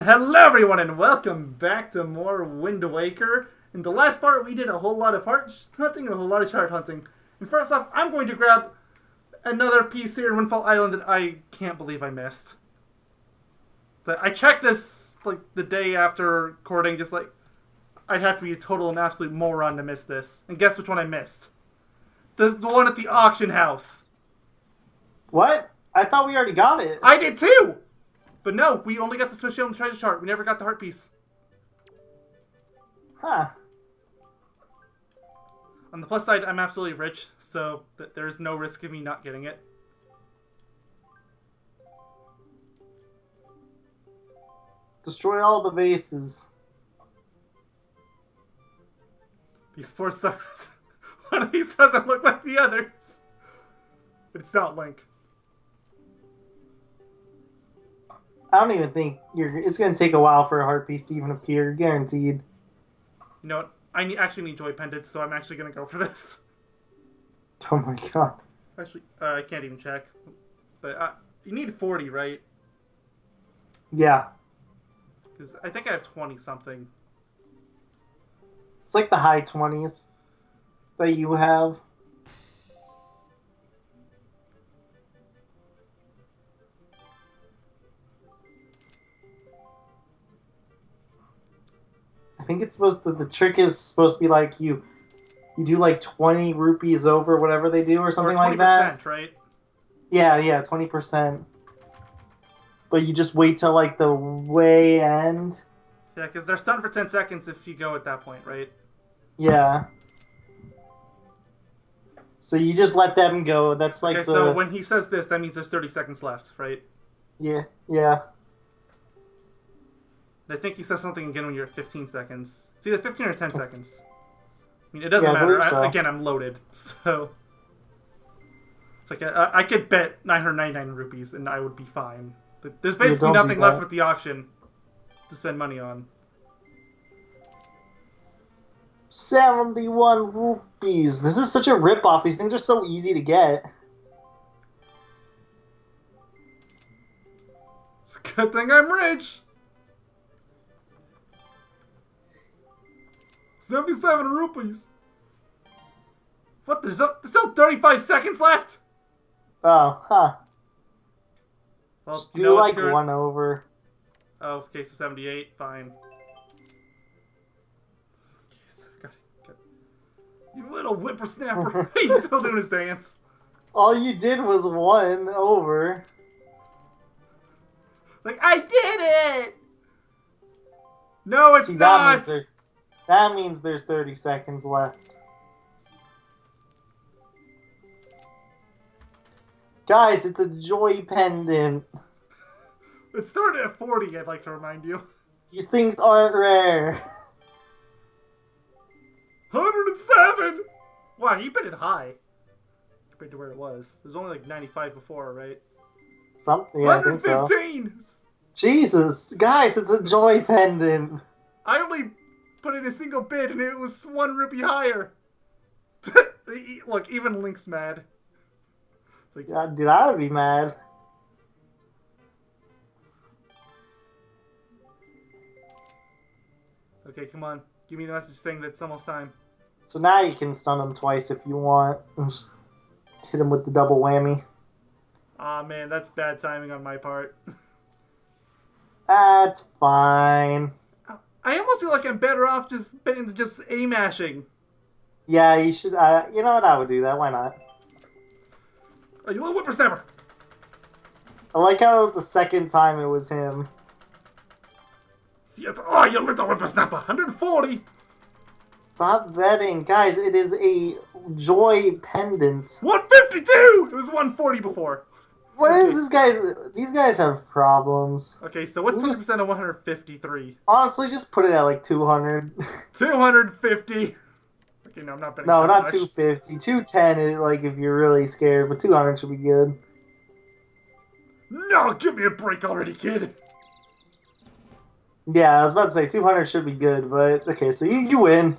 Hello everyone and welcome back to more Wind Waker. In the last part we did a whole lot of heart hunting and a whole lot of chart hunting. And first off, I'm going to grab another piece here in Windfall Island that I can't believe I missed. I checked this like the day after recording, just like I'd have to be a total and absolute moron to miss this. And guess which one I missed? The one at the auction house. What? I thought we already got it. I did too! But no, we only got the special on the treasure chart. We never got the heart piece. Huh. On the plus side, I'm absolutely rich, so there's no risk of me not getting it. Destroy all the bases. These poor suckers. One of these doesn't look like the others. But it's not Link. I don't even think it's going to take a while for a heart piece to even appear, guaranteed. You know what? I actually need joy pendants, so I'm actually going to go for this. Oh my god. Actually, I can't even check. But you need 40, right? Yeah. Because I think I have 20-something. It's like the high 20s that you have. I think it's supposed to, the trick is supposed to be like you do like 20 rupees over whatever they do or something like that. 20%, right? Yeah, 20%. But you just wait till like the way end. Yeah, because they're stunned for 10 seconds if you go at that point, right? Yeah. So you just let them go. That's like okay, so when he says this, that means there's 30 seconds left, right? Yeah. I think he says something again when you're at 15 seconds. It's either 15 or 10 seconds. I mean, it doesn't matter. So. Again, I'm loaded, so... It's like, I could bet 999 rupees and I would be fine. But there's basically nothing left with the auction to spend money on. 71 rupees. This is such a ripoff. These things are so easy to get. It's a good thing I'm rich! 77 rupees. What? There's still 35 seconds left? Oh, huh. Well, just do like one over. Oh, okay, so 78. Fine. You little whippersnapper. He's still doing his dance. All you did was one over. Like, I did it! No, it's not! That means there's 30 seconds left. Guys, it's a joy pendant. It started at 40, I'd like to remind you. These things aren't rare. 107! Wow, you put it high. Compared to where it was. There's only like 95 before, right? Something, yeah, 115! I think so. Jesus, guys, it's a joy pendant. I only put in a single bid and it was 1 rupee higher. Look, even Link's mad. Like, yeah, dude, I would be mad. Okay, come on. Give me the message saying that it's almost time. So now you can stun him twice if you want. And just hit him with the double whammy. Aw, man, that's bad timing on my part. That's fine. I almost feel like I'm better off just A-mashing. Yeah, you should. You know what? I would do that. Why not? Oh, you little whippersnapper! I like how it was the second time it was him. See, oh, you little whippersnapper! 140! Stop betting. Guys, it is a joy pendant. 152! It was 140 before. What is this guy's... These guys have problems. Okay, so what's 20% of 153? Honestly, just put it at like 200. 250! Okay, no, I'm not betting No, that not much. 250. 210 is like if you're really scared, but 200 should be good. No, give me a break already, kid! Yeah, I was about to say 200 should be good, but... Okay, so you win.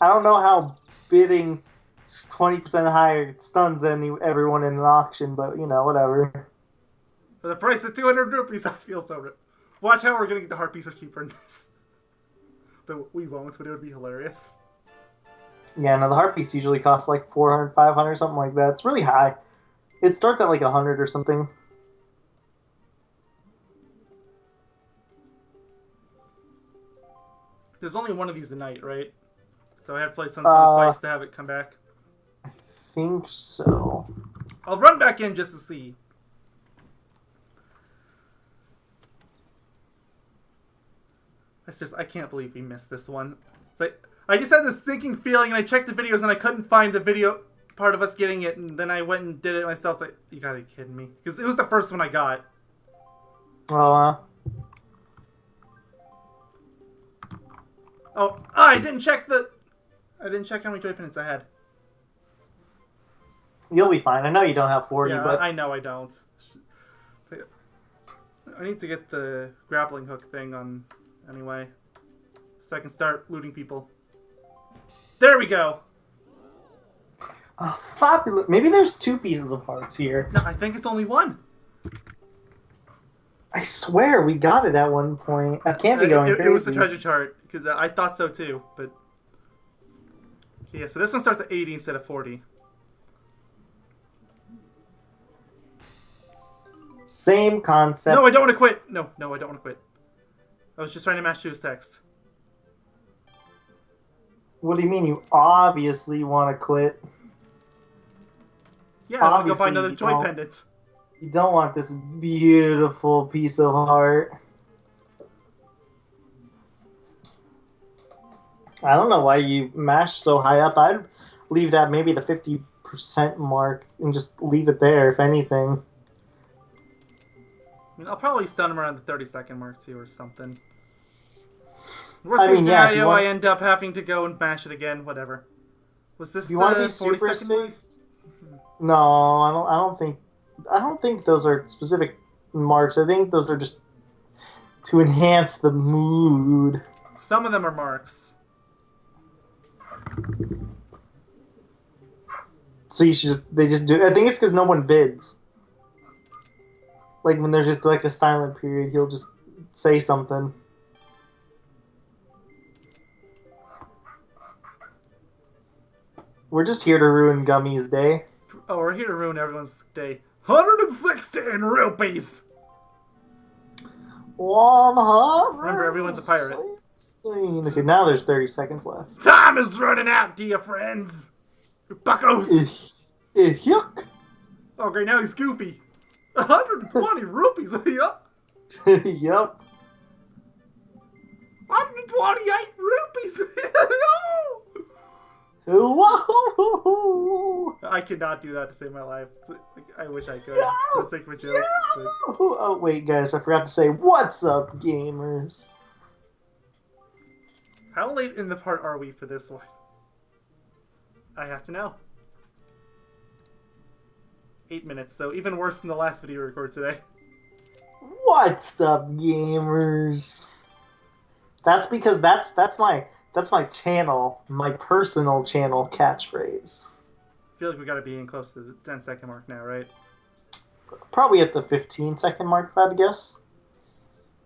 I don't know how bidding 20% higher stuns everyone in an auction, but, you know, whatever. For the price of 200 rupees, I feel so rich. Watch how we're gonna get the heart piece for cheaper in this. Though we won't, but it would be hilarious. Yeah, no, the heart piece usually costs like 400, 500, something like that. It's really high. It starts at like 100 or something. There's only one of these a night, right? So I have to play Sunstone twice to have it come back. I think so. I'll run back in just to see. I can't believe we missed this one. It's like, I just had this sinking feeling, and I checked the videos, and I couldn't find the video part of us getting it, and then I went and did it myself. It's like, you gotta be kidding me. Because it was the first one I got. I didn't check how many joy pendants I had. You'll be fine. I know you don't have 40, Yeah, but... I know I don't. I need to get the grappling hook thing on anyway. So I can start looting people. There we go! Oh, fabulous. Maybe there's 2 pieces of hearts here. No, I think it's only one. I swear we got it at one point. I can't be going crazy. It was the treasure chart. Because I thought so too, but... Yeah, so this one starts at 80 instead of 40. Same concept. No, I don't want to quit! No, I don't want to quit. I was just trying to match to his text. What do you mean? You obviously want to quit. Yeah, I want to go buy another joy pendant. You don't want this beautiful piece of heart. I don't know why you mashed so high up. I'd leave it at maybe the 50% mark and just leave it there, if anything. I mean, I'll probably stun him around the 30-second mark, too, or something. Worst case scenario, I end up having to go and mash it again, whatever. Was this the 40-second mark? No, I don't think those are specific marks. I think those are just to enhance the mood. Some of them are marks. So they just do. I think it's because no one bids. Like when there's just like a silent period, he'll just say something. We're just here to ruin Gummy's day. Oh, we're here to ruin everyone's day. 116 rupees! 100. Remember, everyone's a pirate. Okay, now there's 30 seconds left. Time is running out, dear friends! You buckos! Yuck! Oh, great, now he's goofy. 120 rupees, yup! Yup. 128 rupees! Whoa! I cannot do that to save my life. I wish I could. No! For the sake of a joke. No! Oh, wait, guys, I forgot to say, what's up, gamers? How late in the part are we for this one? I have to know. 8 minutes, so even worse than the last video we recorded today. What's up, gamers? That's because that's my channel, my personal channel catchphrase. I feel like we gotta be in close to the 10-second mark now, right? Probably at the 15-second mark, if I had to guess.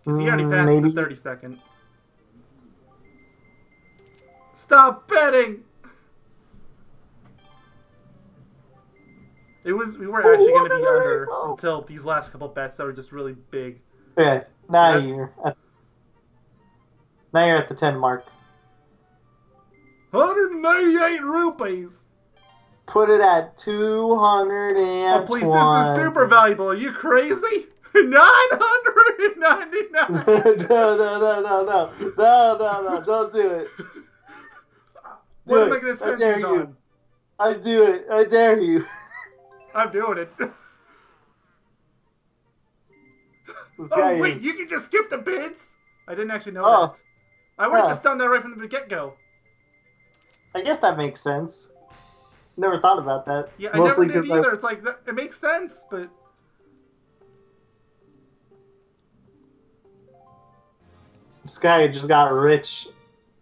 Because he already passed the 30-second. Stop betting! We were actually going to be under until these last couple bets that were just really big. Okay, now you're at the 10 mark. 198 rupees! Put it at 201. Oh, please, this is super valuable. Are you crazy? 999! No, don't do it. What am I going to spend these on? I do it. I dare you. I'm doing it. Oh, wait, you can just skip the bids? I didn't actually know that. I would have just done that right from the get-go. I guess that makes sense. Never thought about that. Yeah, I never did either. It's like, it makes sense, but... This guy just got rich.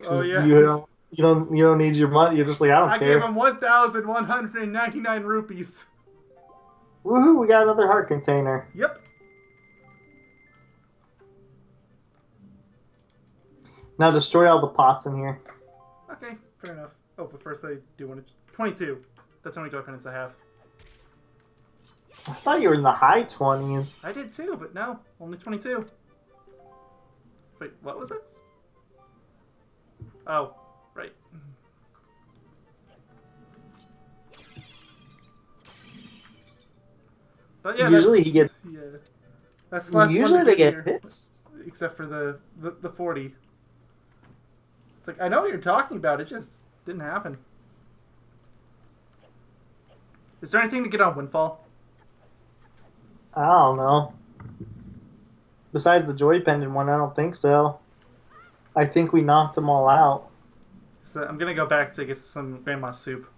Oh, yeah. You don't need your money. You're just like, I don't care. I gave him 1,199 rupees. Woohoo, we got another heart container. Yep. Now destroy all the pots in here. Okay, fair enough. Oh, but first I do want to... 22. That's how many joy pendants I have. I thought you were in the high 20s. I did too, but no. Only 22. Wait, what was this? Oh, right. But yeah, Usually he gets... Yeah. That's the last Usually one they get here, pissed. except for the 40. It's like, I know what you're talking about, it just didn't happen. Is there anything to get on Windfall? I don't know. Besides the Joy Pendant one, I don't think so. I think we knocked them all out. So I'm gonna go back to get some grandma's soup.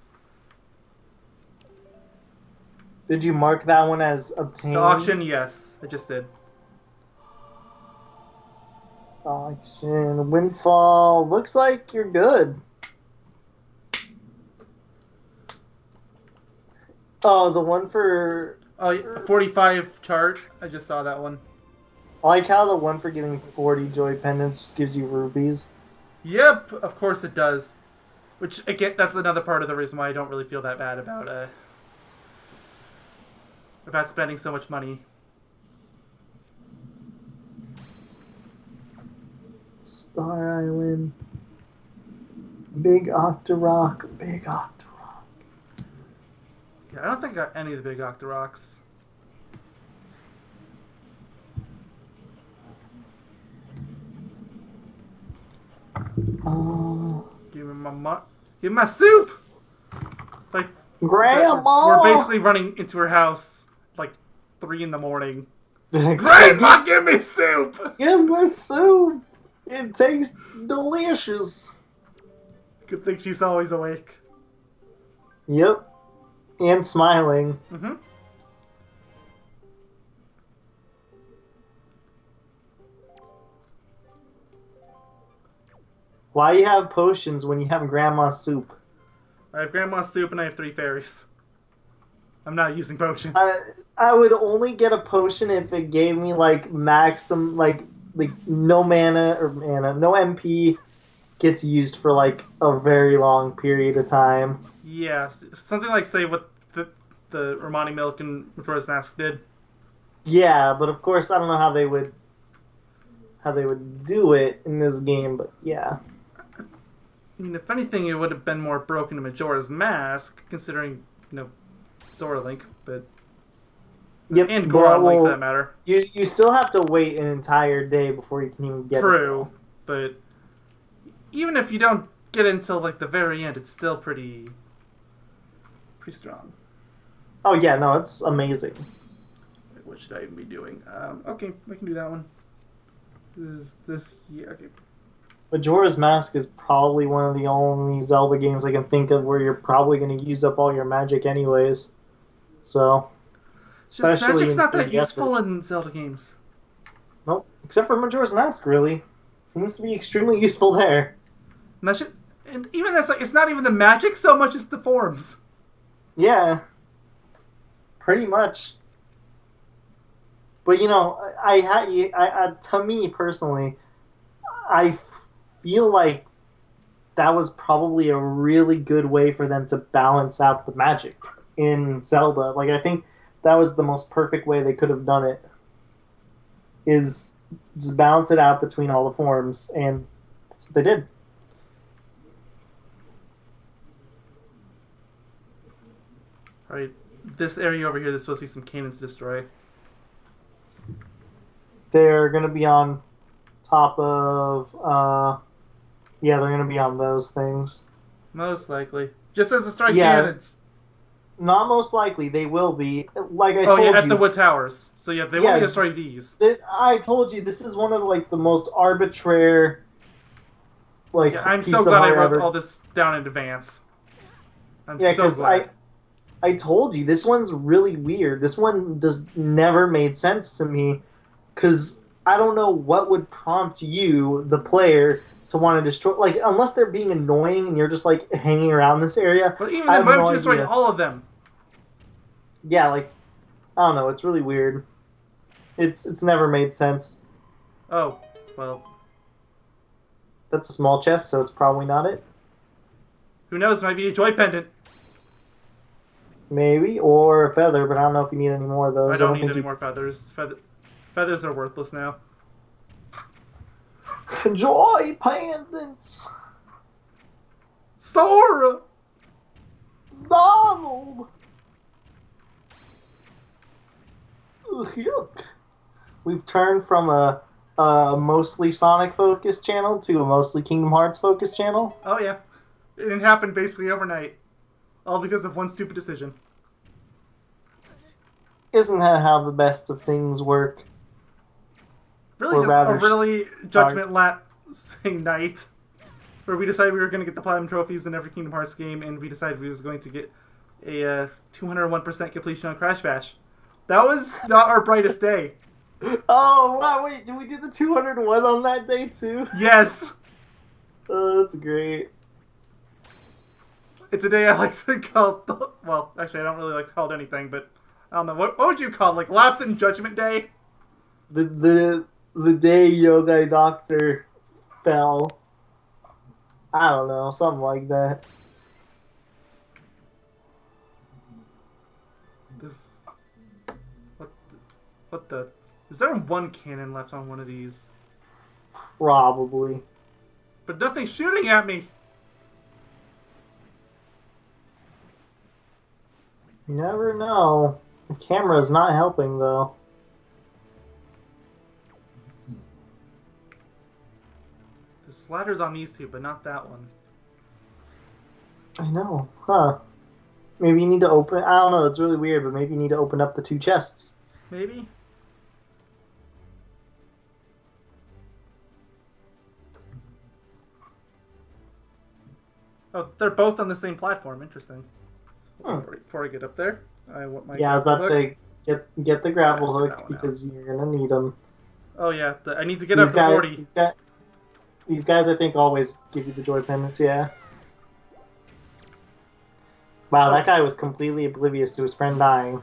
Did you mark that one as obtained? The auction, yes. I just did. Auction. Windfall. Looks like you're good. Oh, the one for... Oh, yeah, 45 chart. I just saw that one. I like how the one for getting 40 Joy Pendants just gives you rubies. Yep, of course it does. Which, again, that's another part of the reason why I don't really feel that bad about spending so much money. Star Island. Big Octorok. Big Octorok. Yeah, I don't think I got any of the big Octoroks. Give me my soup! It's like... Grandma! We're basically running into her house like 3 in the morning. Grandma, give me soup! Give me soup! It tastes delicious. Good thing she's always awake. Yep. And smiling. Mm-hmm. Why you have potions when you have grandma's soup? I have grandma's soup and I have 3 fairies. I'm not using potions. I would only get a potion if it gave me like maximum like no mana or no MP gets used for like a very long period of time. Yeah, something like say what the Romani Milk and Majora's Mask did. Yeah, but of course I don't know how they would do it in this game, but yeah. I mean, if anything, it would have been more broken in Majora's Mask, considering, Sora Link, but... Yep, and Goron Link, for that matter. You still have to wait an entire day before you can even get it. True, but even if you don't get it until, like, the very end, it's still pretty strong. Oh, yeah, no, it's amazing. What should I even be doing? Okay, we can do that one. This here, okay. Majora's Mask is probably one of the only Zelda games I can think of where you're probably going to use up all your magic anyways. So, just magic's not that useful in Zelda games. Nope, except for Majora's Mask, really. Seems to be extremely useful there. And even that's like, it's not even the magic so much as the forms. Yeah, pretty much. But to me personally, I feel like that was probably a really good way for them to balance out the magic in Zelda. Like, I think that was the most perfect way they could have done it, is just balance it out between all the forms, and that's what they did. Alright, this area over here, there's supposed to be some cannons to destroy. They're going to be on top of... yeah, they're going to be on those things. Most likely. Just as destroy cannons. Not most likely. They will be. Like I told you. At the wood towers. So yeah, they want to destroy these. I told you, this is one of the most arbitrary... I'm so glad I wrote all this down in advance. I'm so glad. I told you, this one's really weird. This one never made sense to me, because I don't know what would prompt you, the player, to want to destroy... unless they're being annoying and you're just, hanging around this area. But even then, why would you destroy all of them? Yeah, I don't know. It's really weird. It's never made sense. Oh, well... That's a small chest, so it's probably not it. Who knows? Might be a joy pendant. Maybe, or a feather, but I don't know if you need any more of those. I don't need any more feathers. Feathers are worthless now. Joy pendants! Sora! Donald! Ugh, yuck. We've turned from a mostly Sonic focused channel to a mostly Kingdom Hearts focused channel. Oh yeah. It happened basically overnight. All because of one stupid decision. Isn't that how the best of things work? Really, just a really judgment-lapsing night. Where we decided we were going to get the platinum trophies in every Kingdom Hearts game, and we decided we was going to get a 201% completion on Crash Bash. That was not our brightest day. Oh, wow, wait, did we do the 201 on that day too? Yes! Oh, that's great. It's a day I like to call... Well, actually, I don't really like to call it anything, but... I don't know. What would you call it? Like, Lapse in Judgment Day? The day Yogaidr Doctor fell. I don't know, something like that. This... What the... Is there one cannon left on one of these? Probably. But nothing's shooting at me! You never know. The camera's not helping, though. There's ladders on these two, but not that one. I know. Huh. Maybe you need to open... I don't know, it's really weird, but maybe you need to open up the two chests. Maybe? Oh, they're both on the same platform. Interesting. Before I get up there, I want my... Yeah, I was about to say, get the grapple That hook, one because you're going to need them. Oh yeah, I need to get up to 40. These guys, I think, always give you the joy pendants, yeah. Wow, that guy was completely oblivious to his friend dying.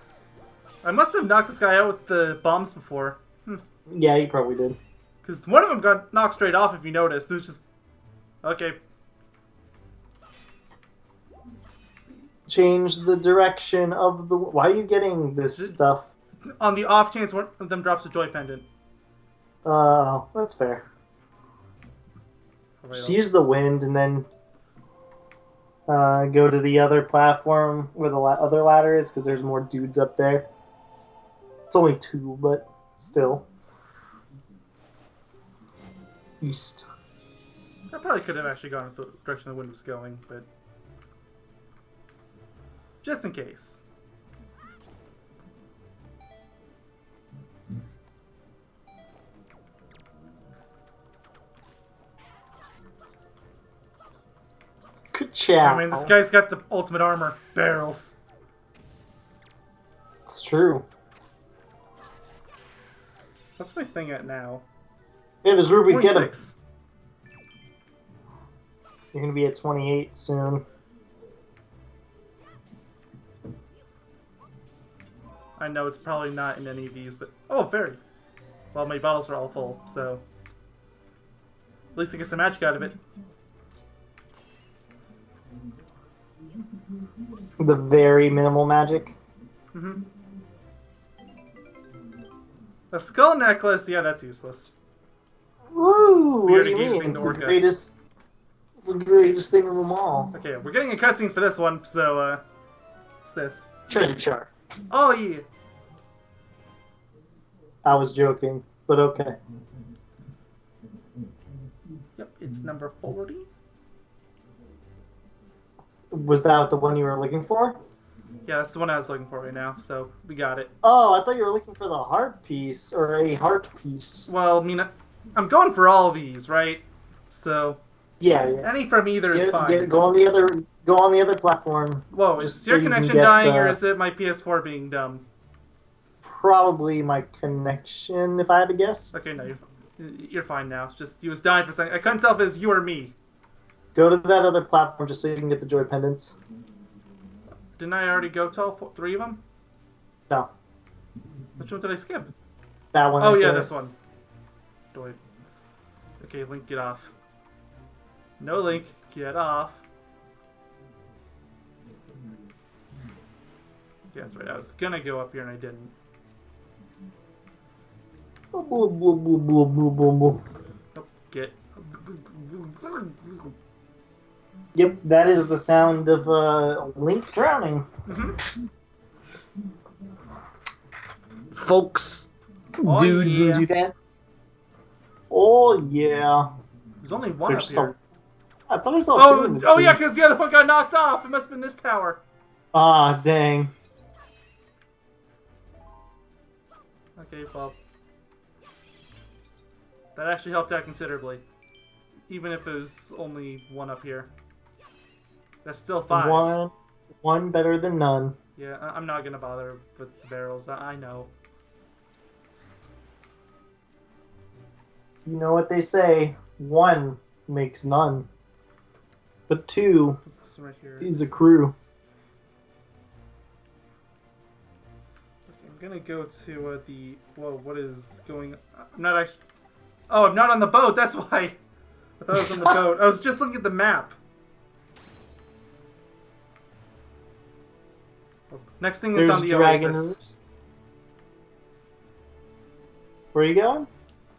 I must have knocked this guy out with the bombs before. Yeah, he probably did. Because one of them got knocked straight off, if you noticed. It was just... Okay. Change the direction of the... Why are you getting this stuff? On the off chance one of them drops a joy pendant. That's fair. Just use the wind and then go to the other platform where the other ladder is, because there's more dudes up there. It's only 2, but still. East. I probably could have actually gone in the direction the wind was going, but... Just in case. Ka-chow. I mean, this guy's got the ultimate armor. Barrels. It's true. What's my thing at now? Yeah, there's rubies. Get them. 26. You're gonna be at 28 soon. I know it's probably not in any of these, but... Oh, fairy. Well, my bottles are all full, so... At least I get some magic out of it. The very minimal magic. Mm-hmm. A skull necklace? Yeah, that's useless. Woo! We What do already you gave the mean? thing It's to the Orca. greatest... It's the greatest thing of them all. Okay, we're getting a cutscene for this one, so, it's this. Treasure chart. Oh, yeah! I was joking, but okay. Yep, it's number 40. Was that the one you were looking for? Yeah, that's the one I was looking for right now, so we got it. Oh, I thought you were looking for the heart piece, or a heart piece. Well, I mean, I'm going for all of these, right? So, Yeah, yeah. any from either is fine. Go on the other platform. Whoa, is your connection dying, or is it my PS4 being dumb? Probably my connection, if I had to guess. Okay, no, you're fine now. It's just, you was dying for a second. I couldn't tell if it was you or me. Go to that other platform just so you can get the joy pendants. Didn't I already go to all 3 of them? No. Which one did I skip? That one. Oh, right yeah, there. this one. Do I... Okay, Link, get off. No, Link. Get off. Yeah, that's right. I was gonna go up here and I didn't. Nope. Get. Yep, that is the sound of Link drowning. Mm-hmm. Folks, Oh, dudes yeah. and dudettes. Oh yeah. There's only one up here. I thought I saw two. Oh yeah, because the other one got knocked off. It must have been this tower. Ah, dang. Okay, well. That actually helped out considerably. Even if it was only one up here. That's still 5. One better than none. Yeah, I'm not gonna bother with the barrels. I know. You know what they say, one makes none. But two What's this right here? is a crew. Okay, I'm gonna go to the... Whoa, what is going... I'm not actually... Oh, I'm not on the boat, that's why. I thought I was on the boat. I was just looking at the map. Next thing is on the Dragon Oasis. Roost. Where are you going?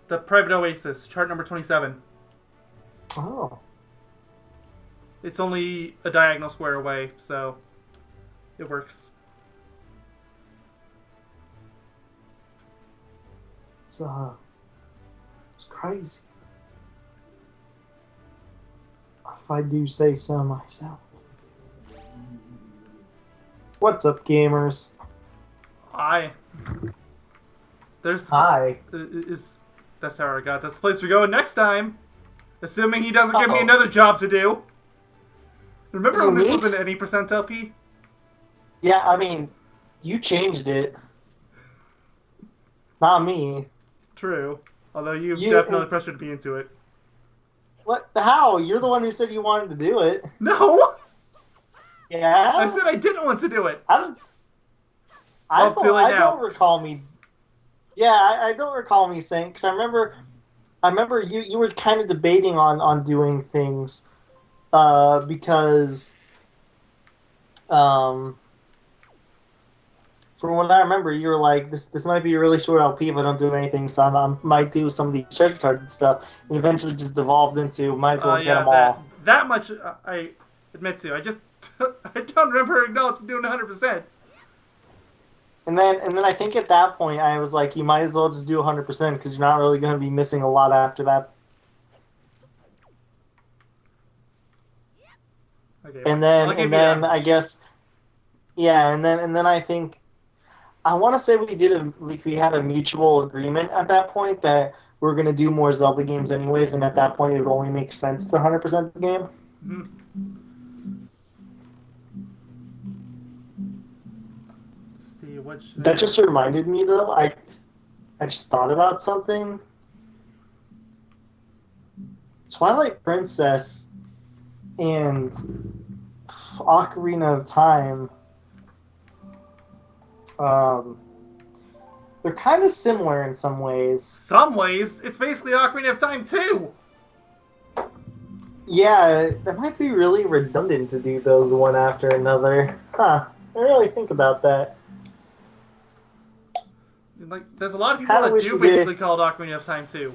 The private Oasis, chart number 27. Oh. It's only a diagonal square away, so it works. It's crazy. If I do say so myself. What's up, gamers? Hi. There's... Hi. That's how I got. That's the place we're going next time. Assuming he doesn't give me Uh-oh. another job to do. Remember when this Me? was an any percent LP? Yeah, I mean, you changed it. Not me. True. Although you You- definitely pressured me into it. What? How? You're the one who said you wanted to do it. No! Yeah? I said I didn't want to do it. I Well, too late now. don't recall me. Yeah, I don't recall me saying, because I remember you were kind of debating on doing things, because, from what I remember, you were like, this might be a really short LP if I don't do anything, so I might do some of these treasure cards and stuff, and eventually just devolved into might as well get them all. That much I admit to. I just I don't remember acknowledging doing 100%. And then I think at that point I was like, you might as well just do 100% because you're not really going to be missing a lot after that. Okay, And I'll then give you that I much. guess, yeah, and then I think I want to say we had a mutual agreement at that point that we're going to do more Zelda games anyways, and at that point it would only make sense to 100% the game. Mhm. Let's see what should That just reminded me though. I just thought about something. Twilight Princess and Ocarina of Time, they're kind of similar in some ways. Some ways, it's basically Ocarina of Time 2. Yeah, that might be really redundant to do those one after another. Huh. I really think about that. Like, there's a lot of people Kinda that wish do we did. basically call it Ocarina of Time 2.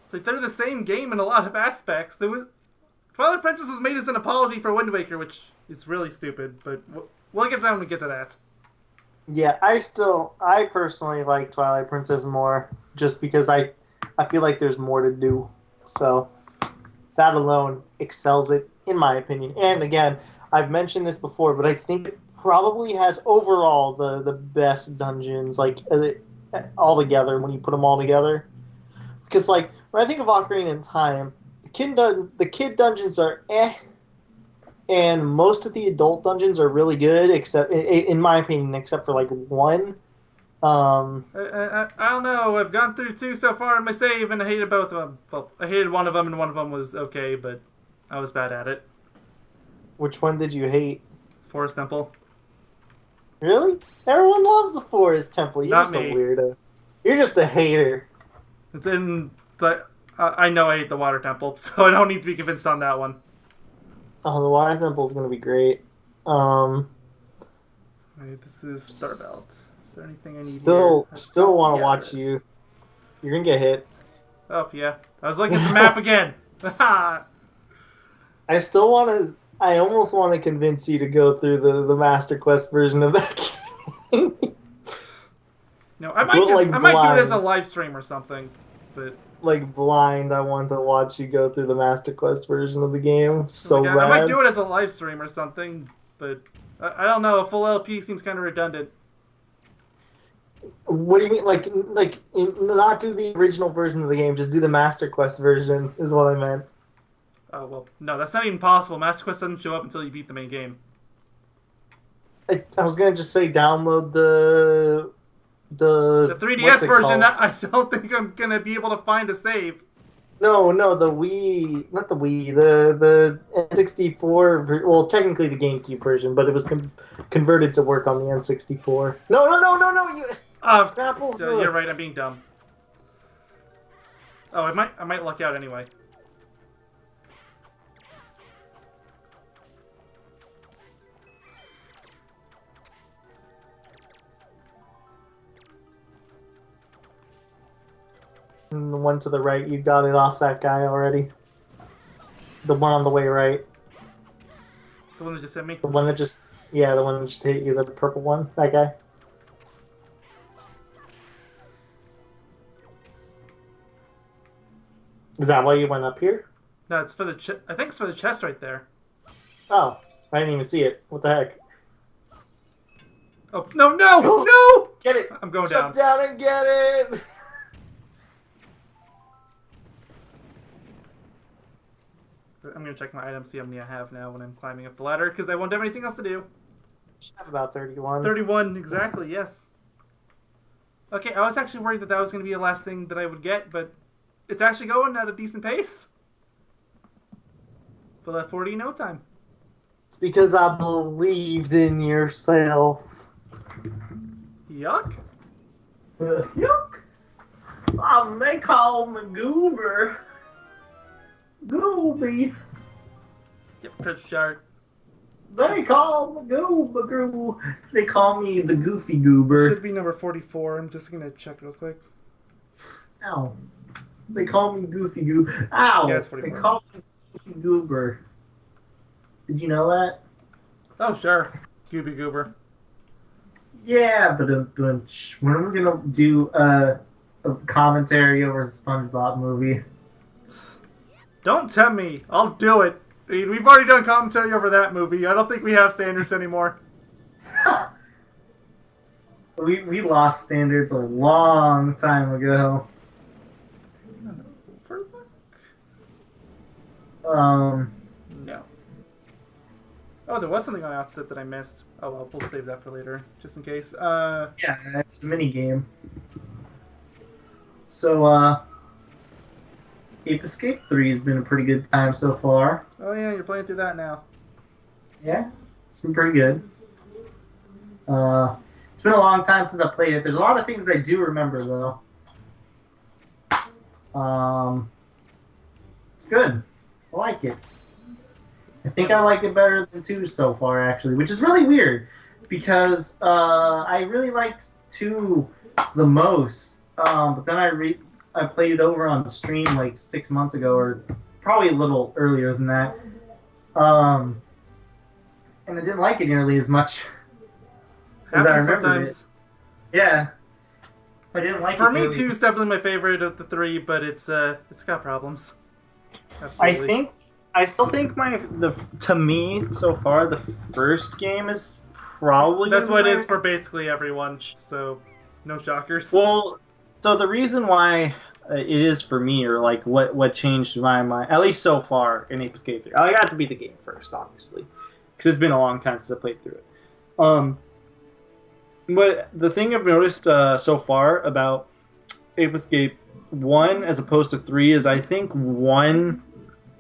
It's like they're the same game in a lot of aspects. Twilight Princess was made as an apology for Wind Waker, which is really stupid, but we'll get down when we get to that. Yeah, I personally like Twilight Princess more, just because I feel like there's more to do. So, that alone excels it, in my opinion. And again, I've mentioned this before, but I think it probably has overall the best dungeons, like, all together, when you put them all together. Because, like, when I think of Ocarina of Time, the kid dungeons are and most of the adult dungeons are really good, except, in my opinion, except for, like, one. I don't know. I've gone through 2 so far in my save, and I hated both of them. Well, I hated one of them, and one of them was okay, but I was bad at it. Which one did you hate? Forest Temple. Really? Everyone loves the Forest Temple. You're Not just me. a weirdo. You're just a hater. It's in the... I know I hate the water temple, so I don't need to be convinced on that one. Oh, the water temple is gonna be great. Wait, this is Star Belt. Is there anything I need Still here? want to Yeah, watch there is. you. You're gonna get hit. Oh, yeah. I was looking at the map again. I still want to. I almost want to convince you to go through the Master Quest version of that game. No, I Do it like I might do it as a blind. live stream or something. But Like blind, I want to watch you go through the Master Quest version of the game. So like, bad. I might do it as a live stream or something. But I don't know. A full LP seems kind of redundant. What do you mean? Not do the original version of the game. Just do the Master Quest version. Is what I meant. Oh, well, no, that's not even possible. Master Quest doesn't show up until you beat the main game. I was gonna just say download the The 3DS what's it version, called? that I don't think I'm going to be able to find a save. No, the Wii, not the Wii, the N64. Well, technically the GameCube version, but it was converted to work on the N64. No! You Grapple. You're right, I'm being dumb. Oh, I might luck out anyway. And the one to the right, you got it off that guy already. The one on the way right. The one that just hit me? The one that just, yeah, the one that just hit you, the purple one, that guy. Is that why you went up here? No, it's for the I think it's for the chest right there. Oh, I didn't even see it. What the heck? Oh, no, no! Get it! I'm going down. Jump down and get it! I'm going to check my items, see how many I have now when I'm climbing up the ladder, because I won't have anything else to do. Should have about 31. 31, exactly, yes. Okay, I was actually worried that that was going to be the last thing that I would get, but it's actually going at a decent pace. For that 40 in no time. It's because I believed in yourself. Yuck. Yuck. They call me Goober. Gooby. Yep, press chart. They call me Goober Goo. They call me the Goofy Goober. Should be number 44. I'm just going to check real quick. Ow. They call me Goofy Goober. Ow. Yeah, it's 44. They call me Goofy Goober. Did you know that? Oh, sure. Gooby Goober. Yeah, but when are we gonna do a commentary over the SpongeBob movie? Don't tempt me. I'll do it. I mean, we've already done commentary over that movie. I don't think we have standards anymore. we lost standards a long time ago. No. Oh, there was something on Outset that I missed. Oh well, we'll save that for later, just in case. Yeah, it's a mini game. So, Ape Escape 3 has been a pretty good time so far. Oh yeah, you're playing through that now. Yeah, it's been pretty good. It's been a long time since I played it. There's a lot of things I do remember though. It's good. I like it. I think I like it better than 2 so far, actually, which is really weird because I really liked 2 the most. But then I played it over on stream like 6 months ago, or probably a little earlier than that. And I didn't like it nearly as much as I Happens remembered sometimes. it. Yeah. I didn't like For it me, nearly 2 is definitely my favorite of the 3, but it's got problems. Absolutely. I still think to me so far the first game is probably That's what it is for basically everyone, so no shockers. Well, so the reason why it is for me, or like what changed my mind, at least so far in Ape Escape 3, I got to beat the game first, obviously, because it's been a long time since I played through it. But the thing I've noticed so far about Ape Escape 1 as opposed to 3 is I think 1,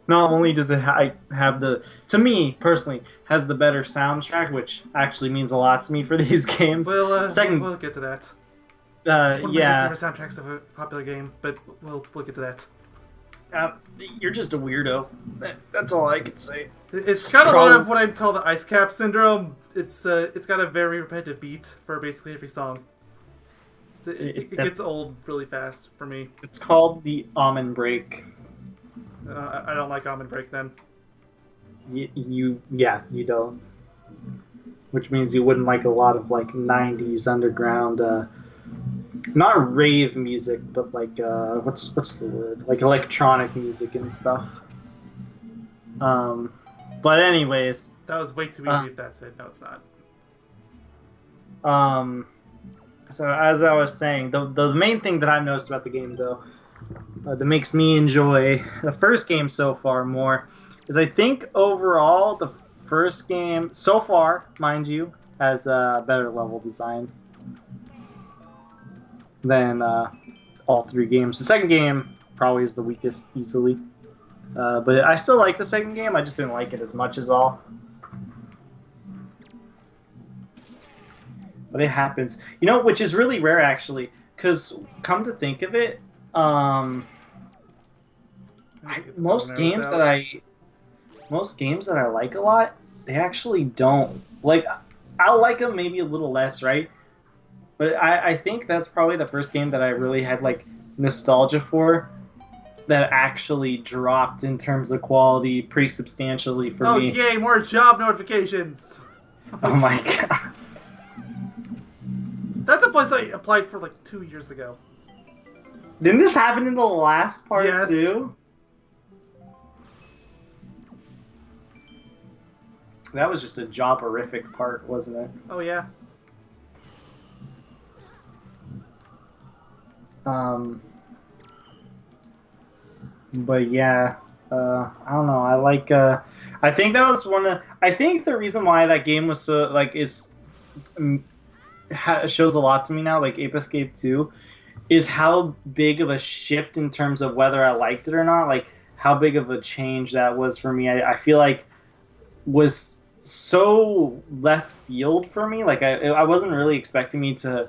not only does it have to me personally, has the better soundtrack, which actually means a lot to me for these games. We'll get to that. One of my Yeah. favorite soundtracks of a popular game, but we'll get to that. You're just a weirdo. That's all I can say. It's got a lot of what I'd call the ice cap syndrome. It's got a very repetitive beat for basically every song. It gets old really fast for me. It's called the almond break. I don't like almond break then. You don't. Which means you wouldn't like a lot of like 90s underground, not rave music, but like what's the word? Like electronic music and stuff. But anyways, that was way too easy. If that's it, no, it's not. So as I was saying, the main thing that I've noticed about the game, though, that makes me enjoy the first game so far more, is I think overall the first game so far, mind you, has a better level design than all three games. The second game probably is the weakest easily, but I still like the second game. I just didn't like it as much as all. But it happens, which is really rare actually. Because come to think of it, most games that I like a lot, they actually don't like. I'll like them maybe a little less, right? But I think that's probably the first game that I really had like nostalgia for, that actually dropped in terms of quality pretty substantially for me. Oh yay! More job notifications. Oh my god. That's a place I applied for like 2 years ago. Didn't this happen in the last part too? That was just a job-horrific part, wasn't it? Oh yeah. But yeah, I don't know. I like. I think that was one of. I think the reason why that game was so like shows a lot to me now, like Ape Escape 2, is how big of a shift in terms of whether I liked it or not, like how big of a change that was for me. I feel like was so left field for me. Like I wasn't really expecting me to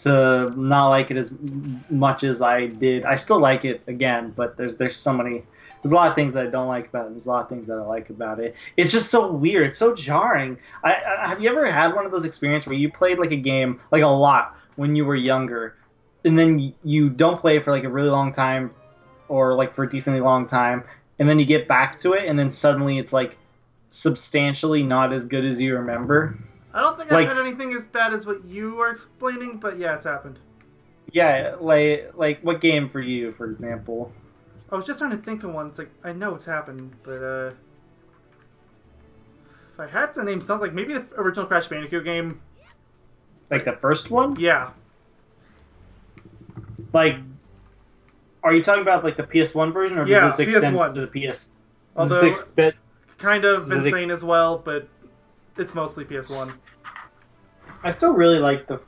not like it as much as I did. I still like it again, but there's a lot of things that I don't like about it. There's a lot of things that I like about it. It's just so weird. It's so jarring. Have you ever had one of those experiences where you played like a game like a lot when you were younger, and then you don't play it for like a really long time, or like for a decently long time, and then you get back to it, and then suddenly it's like substantially not as good as you remember? I don't think I've had anything as bad as what you are explaining, but yeah, it's happened. Yeah, like what game for you, for example? I was just trying to think of one. It's like, I know it's happened, but if I had to name something, like maybe the original Crash Bandicoot game. Like the first one? Yeah. Like, are you talking about like the PS1 version, or does this extend PS1. to the PS? Although, kind of insane as well, but it's mostly PS1. I still really like the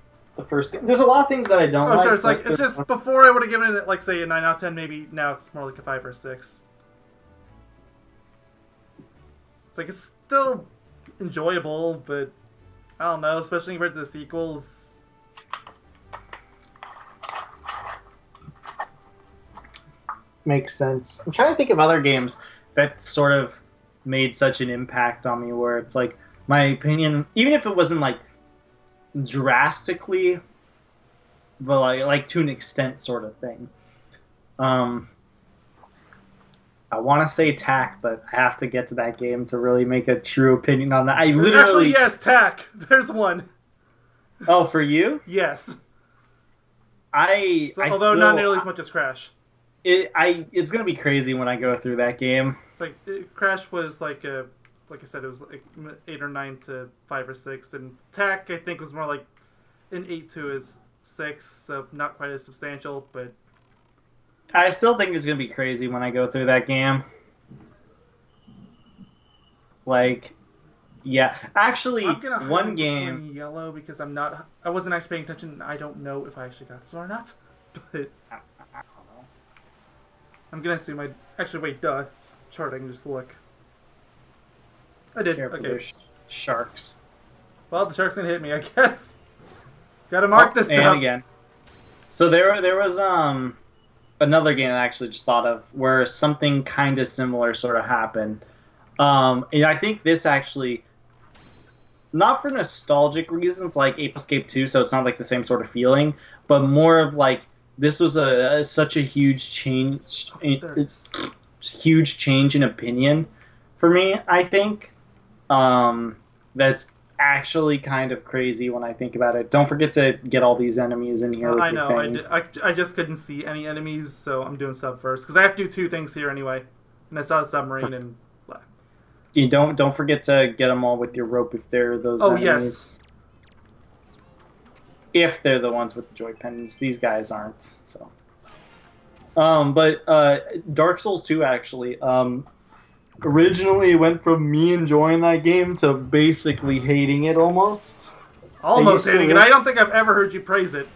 first game. There's a lot of things that I don't like. Oh, sure. It's just before I would have given it, like, say, a 9 out of 10, maybe now it's more like a 5 or 6. It's like, it's still enjoyable, but I don't know, especially compared to the sequels. Makes sense. I'm trying to think of other games that sort of made such an impact on me, where it's like, my opinion, even if it wasn't like drastically, but like to an extent sort of thing. I want to say TAC, but I have to get to that game to really make a true opinion on that. Actually, yes, TAC. There's one. Oh, for you? Yes. Although not nearly as much as Crash. It's gonna be crazy when I go through that game. It's like Crash was like I said, it was like 8 or 9 to 5 or 6, and TAC I think was more like an 8 to 6, so not quite as substantial, but I still think it's gonna be crazy when I go through that game. Like, yeah, actually, I'm gonna one game this one yellow because I wasn't actually paying attention. And I don't know if I actually got this one or not, but I don't know. I'm gonna assume I actually wait. Duh, it's charting. Just look. I did. Careful, okay. there's sharks. Well, the shark's gonna hit me, I guess. Gotta mark this and stuff. again. So there was another game I actually just thought of where something kind of similar sort of happened. And I think this actually, not for nostalgic reasons like Ape Escape 2, so it's not like the same sort of feeling, but more of like this was such a huge change, huge change in opinion for me. I think that's actually kind of crazy when I think about it. Don't forget to get all these enemies in here. I know. I just couldn't see any enemies, so I'm doing sub first because I have to do 2 things here anyway, and I saw the submarine and. You don't forget to get them all with your rope if they're those enemies. Yes. If they're the ones with the joy pendants. These guys aren't. So. But Dark Souls 2 actually originally went from me enjoying that game to basically hating it almost. Almost hating it. I don't think I've ever heard you praise it.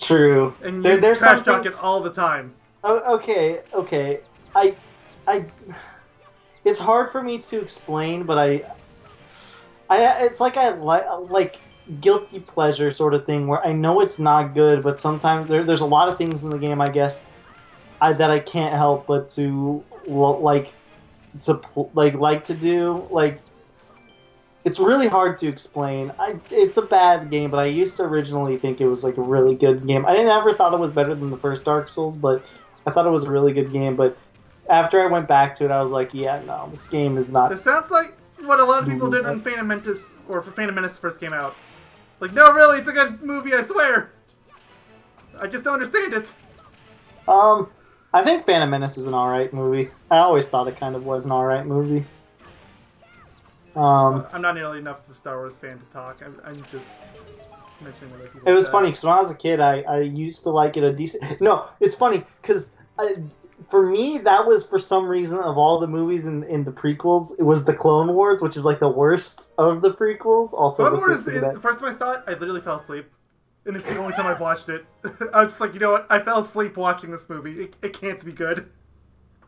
True. And you trash talk it all the time. Oh, okay. I it's hard for me to explain, but I it's like I like guilty pleasure sort of thing where I know it's not good, but sometimes there's a lot of things in the game I guess that I can't help but to like to do. Like it's really hard to explain. It's a bad game, but I used to originally think it was like a really good game. I never thought it was better than the first Dark Souls, but I thought it was a really good game. But after I went back to it, I was like, yeah, no, this game is not... This sounds like what a lot of people did when Phantom Menace first came out. Like, no, really, it's a good movie, I swear. I just don't understand it. I think Phantom Menace is an alright movie. I always thought it kind of was an alright movie. I'm not nearly enough of a Star Wars fan to talk. I'm just mentioning what other people It was said. funny, because when I was a kid, I used to like it a decent... No, it's funny, because... For me, that was for some reason of all the movies in the prequels, it was the Clone Wars, which is like the worst of the prequels. Also, Clone Wars, the first time I saw it, I literally fell asleep, and it's the only time I've watched it. I was just like, you know what? I fell asleep watching this movie. It can't be good.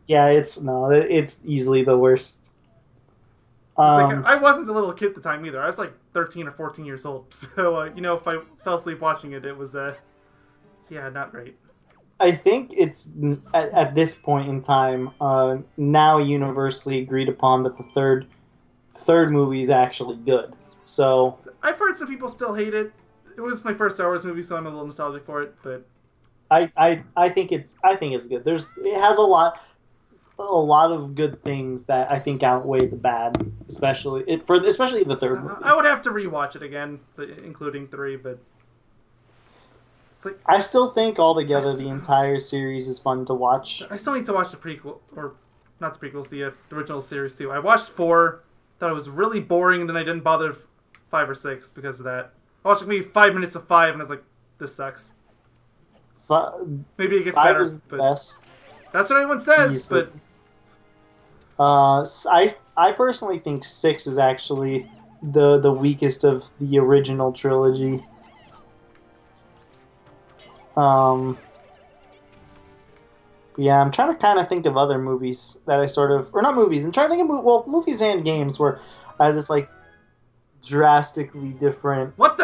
Yeah, it's easily the worst. It's like, I wasn't a little kid at the time either. I was like 13 or 14 years old. So if I fell asleep watching it, it was not great. I think it's at this point in time now universally agreed upon that the third movie is actually good. So I've heard some people still hate it. It was my first Star Wars movie, so I'm a little nostalgic for it. But I think it's good. It has a lot of good things that I think outweigh the bad, especially the third movie. I would have to rewatch it again, including 3, but. I still think altogether the entire series is fun to watch. I still need to watch the prequel, or not the prequels, the original series too. I watched 4, thought it was really boring, and then I didn't bother 5 or 6 because of that. I watched maybe 5 minutes of 5, and I was like, this sucks. Maybe it gets better, but best. That's what everyone says. But I personally think 6 is actually the weakest of the original trilogy. Yeah, I'm trying to kind of think of other movies that I sort of, or not movies. I'm trying to think of movies and games where I had this like drastically different. What?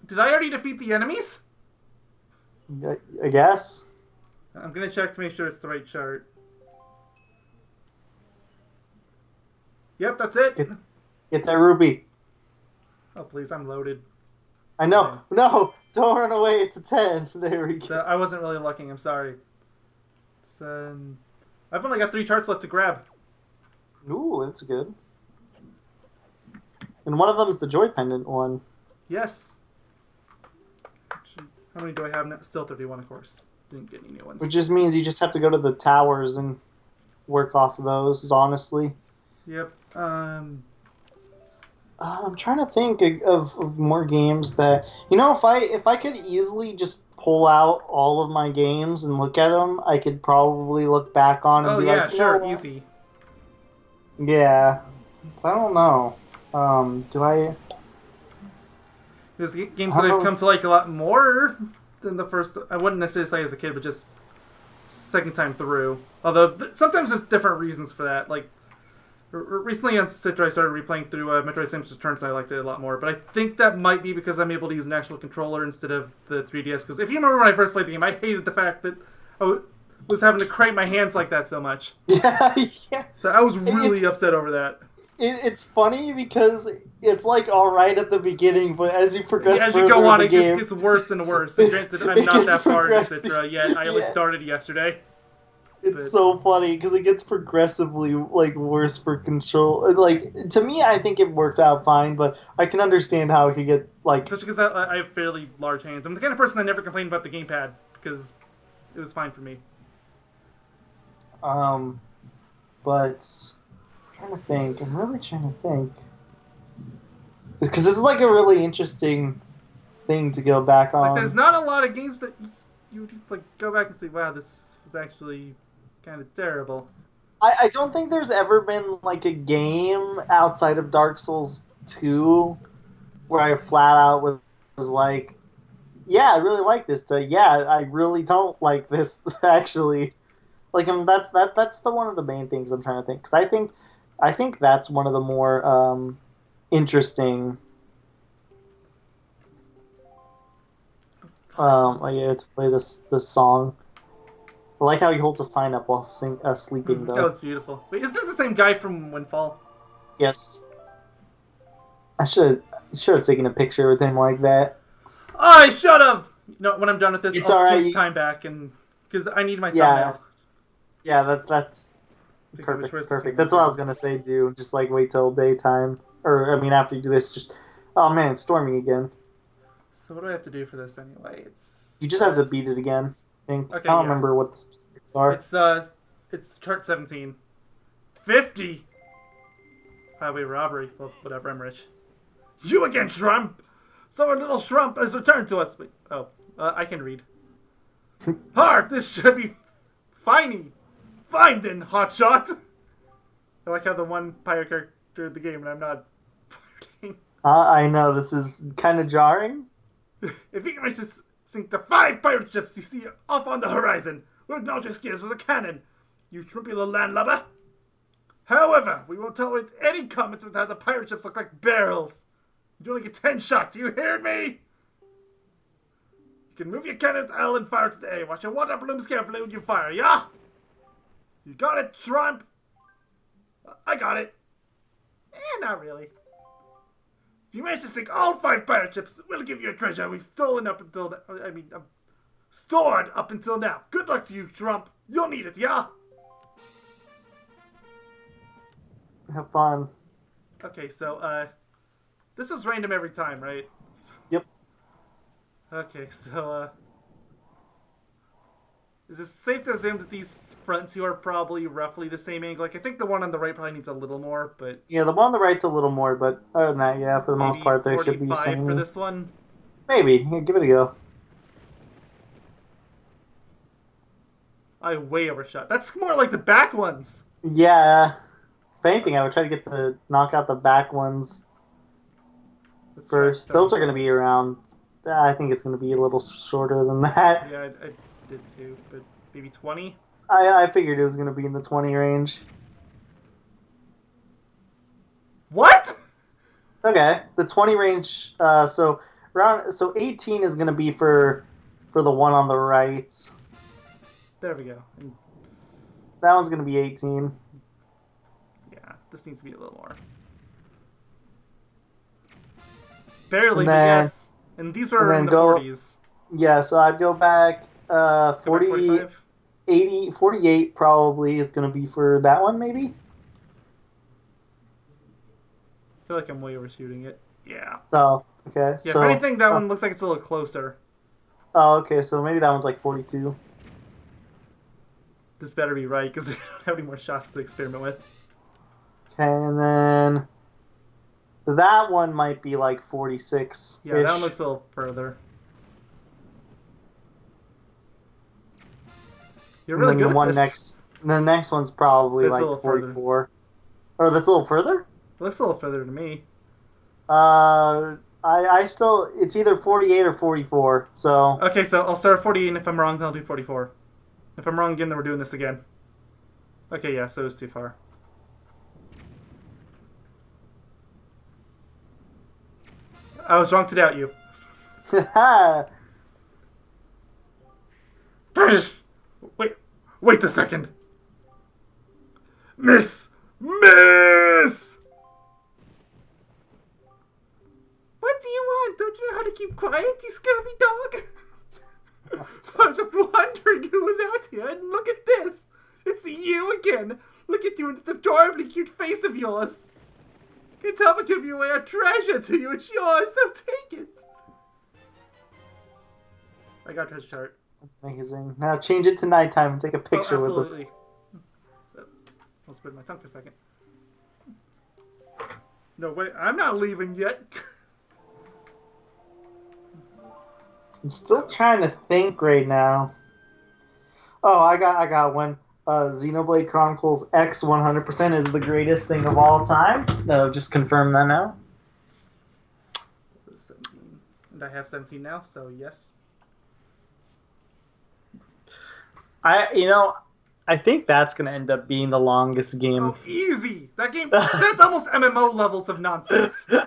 Did I already defeat the enemies? I guess. I'm gonna check to make sure it's the right chart. Yep, that's it. Get that ruby. Oh please, I'm loaded. I know. No, don't run away. It's a 10. There we go. I wasn't really looking. I'm sorry. I've only got 3 charts left to grab. Ooh, that's good. And one of them is the joy pendant one. Yes. How many do I have now? Still 31, of course. Didn't get any new ones. Which just means you just have to go to the towers and work off of those, honestly. Yep. I'm trying to think of more games that... if I could easily just pull out all of my games and look at them, I could probably look back on and be like... sure, easy. Yeah. I don't know. Do I... There's games that I've come to like a lot more than the first... I wouldn't necessarily say as a kid, but just second time through. Although, sometimes there's different reasons for that. Like, Recently on Citra, I started replaying through Metroid Samus Returns, and I liked it a lot more. But I think that might be because I'm able to use an actual controller instead of the 3DS. Because if you remember when I first played the game, I hated the fact that I was having to crank my hands like that so much. Yeah, yeah. So I was really upset over that. It's funny because it's like all right at the beginning, but as you progress As further you go on, in it the just game, gets worse and worse. And granted, I'm it not gets that far into progressive. Citra yet. I only Yeah. started yesterday. it's so funny because it gets progressively like worse for control. Like to me, I think it worked out fine, but I can understand how it could get like. Especially because I have fairly large hands. I'm the kind of person that never complained about the gamepad because it was fine for me. But I'm trying to think. I'm really trying to think because this is like a really interesting thing to go back It's on. like there's not a lot of games that you just like go back and say, "Wow, this was actually kind of terrible." I don't think there's ever been like a game outside of Dark Souls 2 where I flat out was like, yeah, I really like this. To yeah, I really don't like this actually. Like that's the one of the main things I'm trying to think because I think that's one of the more interesting. Oh yeah, to play this song. I like how he holds a sign up while sleeping though. Oh, it's beautiful. Wait, is this the same guy from Windfall? Yes. I should have taken a picture with him like that. I should have. No, when I'm done with this, It's I'll alright. take time back and because I need my Yeah. thumbnail. Yeah, that's Because perfect. where's the Perfect. thing That's that what I was goes? gonna say. Do just like wait till daytime, or I mean after you do this, just oh man, it's storming again. So what do I have to do for this anyway? You just have to beat it again. I think. Okay, I don't yeah. remember what the specifics are. It's chart 17. 50. Highway robbery. Well, whatever. I'm rich. You again, Trump. So our little Trump has returned to us. Wait, I can read. Heart, this should be finey. Fine then, hotshot. I like how the one pirate character in the game, and I'm not pirating. I know this is kind of jarring. If you can manage to sink the 5 pirate ships you see off on the horizon, we'll acknowledge your skills with a cannon, you shrimpy little landlubber. However, we won't tolerate any comments about how the pirate ships look like barrels. You only get 10 shots, you hear me? You can move your cannon to L and fire to the A. Watch your water blooms carefully when you fire, yeah? You got it, Trump? I got it. Not really. If you manage to sink all 5 pirate ships, we'll give you a treasure we've stolen up until... stored up until now. Good luck to you, Trump. You'll need it, yeah? Have fun. Okay, so, this was random every time, right? Yep. Okay, so, is it safe to assume that these front two are probably roughly the same angle? Like, I think the one on the right probably needs a little more, but... Yeah, the one on the right's a little more, but other than that, yeah, for the most part, they should be 45 same. for this one. Maybe. Here, give it a go. I way overshot. That's more like the back ones. Yeah. If anything, I would try to knock out the back ones Let's first. try Those are going to be around. I think it's going to be a little shorter than that. Yeah, I did too, but maybe 20? I figured it was going to be in the 20 range. What? Okay, the 20 range. So 18 is going to be for the one on the right. There we go. And That one's going to be 18. yeah, this needs to be a little more. Barely, And but then- yes. And these were and in then the go- 40s. Yeah, so I'd go back. Go back 40, 45? 80, 48 probably is going to be for that one, maybe. I feel like I'm way overshooting it. Yeah. Oh, okay. Yeah, so, if anything, that one looks like it's a little closer. Oh, okay. So maybe that one's like 42. This better be right, because we don't have any more shots to experiment with. Okay, and then that one might be like 46. Yeah, that one looks a little further. You're really good at this. The next one's probably That's a like little further. 44. Or that's a little further? It looks a little further to me. I still, it's either 48 or 44. So Okay, so I'll start at 48, and if I'm wrong, then I'll do 44. If I'm wrong again, then we're doing this again. Okay, yeah, so it's too far. I was wrong to doubt you. Wait a second. Miss! Miss! What do you want? Don't you know how to keep quiet, you scabby dog? I was just wondering who was out here, and look at this! It's you again! Look at you with this adorably cute face of yours! Can't help but give you away a treasure to you, it's yours, so take it! I got a treasure chart. Amazing. Now change it to nighttime and take a picture with it. Absolutely. I'll spit my tongue for a second. No, wait, I'm not leaving yet. I'm still trying to think right now. Oh, I got one. Xenoblade Chronicles X 100% is the greatest thing of all time. Just confirm that now. 17. And I have 17 now, so yes. I think that's going to end up being the longest game. Oh, easy! That game, that's almost MMO levels of nonsense. I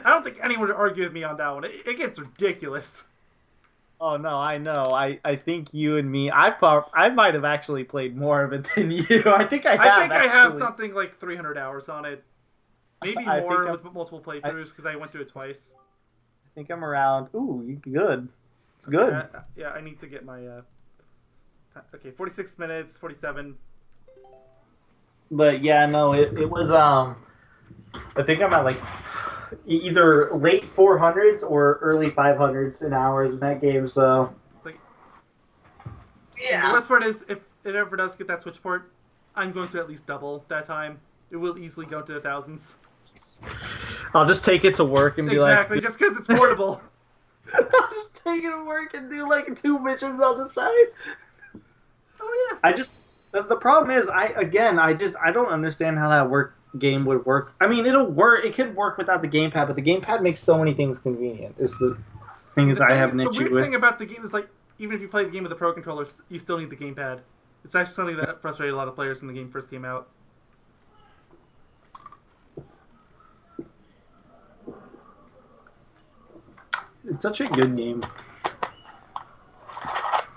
don't think anyone would argue with me on that one. It gets ridiculous. Oh, no, I know. I think you and me, I might have actually played more of it than you. I think I have something like 300 hours on it. Maybe more with multiple playthroughs, because I went through it twice. I think I'm around... Ooh, good. It's good. Yeah, I need to get my... Okay, 46 minutes, 47. But yeah, no, it was, I think I'm at like either late 400s or early 500s in hours in that game, so. It's like, yeah. The worst part is, if it ever does get that Switch port, I'm going to at least double that time. It will easily go to the thousands. I'll just take it to work and be like... Exactly, just because it's portable. I'll just take it to work and do like 2 missions on the side. Oh yeah. The problem is I don't understand how that game would work. I mean, it'll work. It could work without the gamepad, but the gamepad makes so many things convenient. Is the thing that I have an issue with. The weird thing about the game is, like, even if you play the game with a Pro controller, you still need the gamepad. It's actually something that frustrated a lot of players when the game first came out. It's such a good game.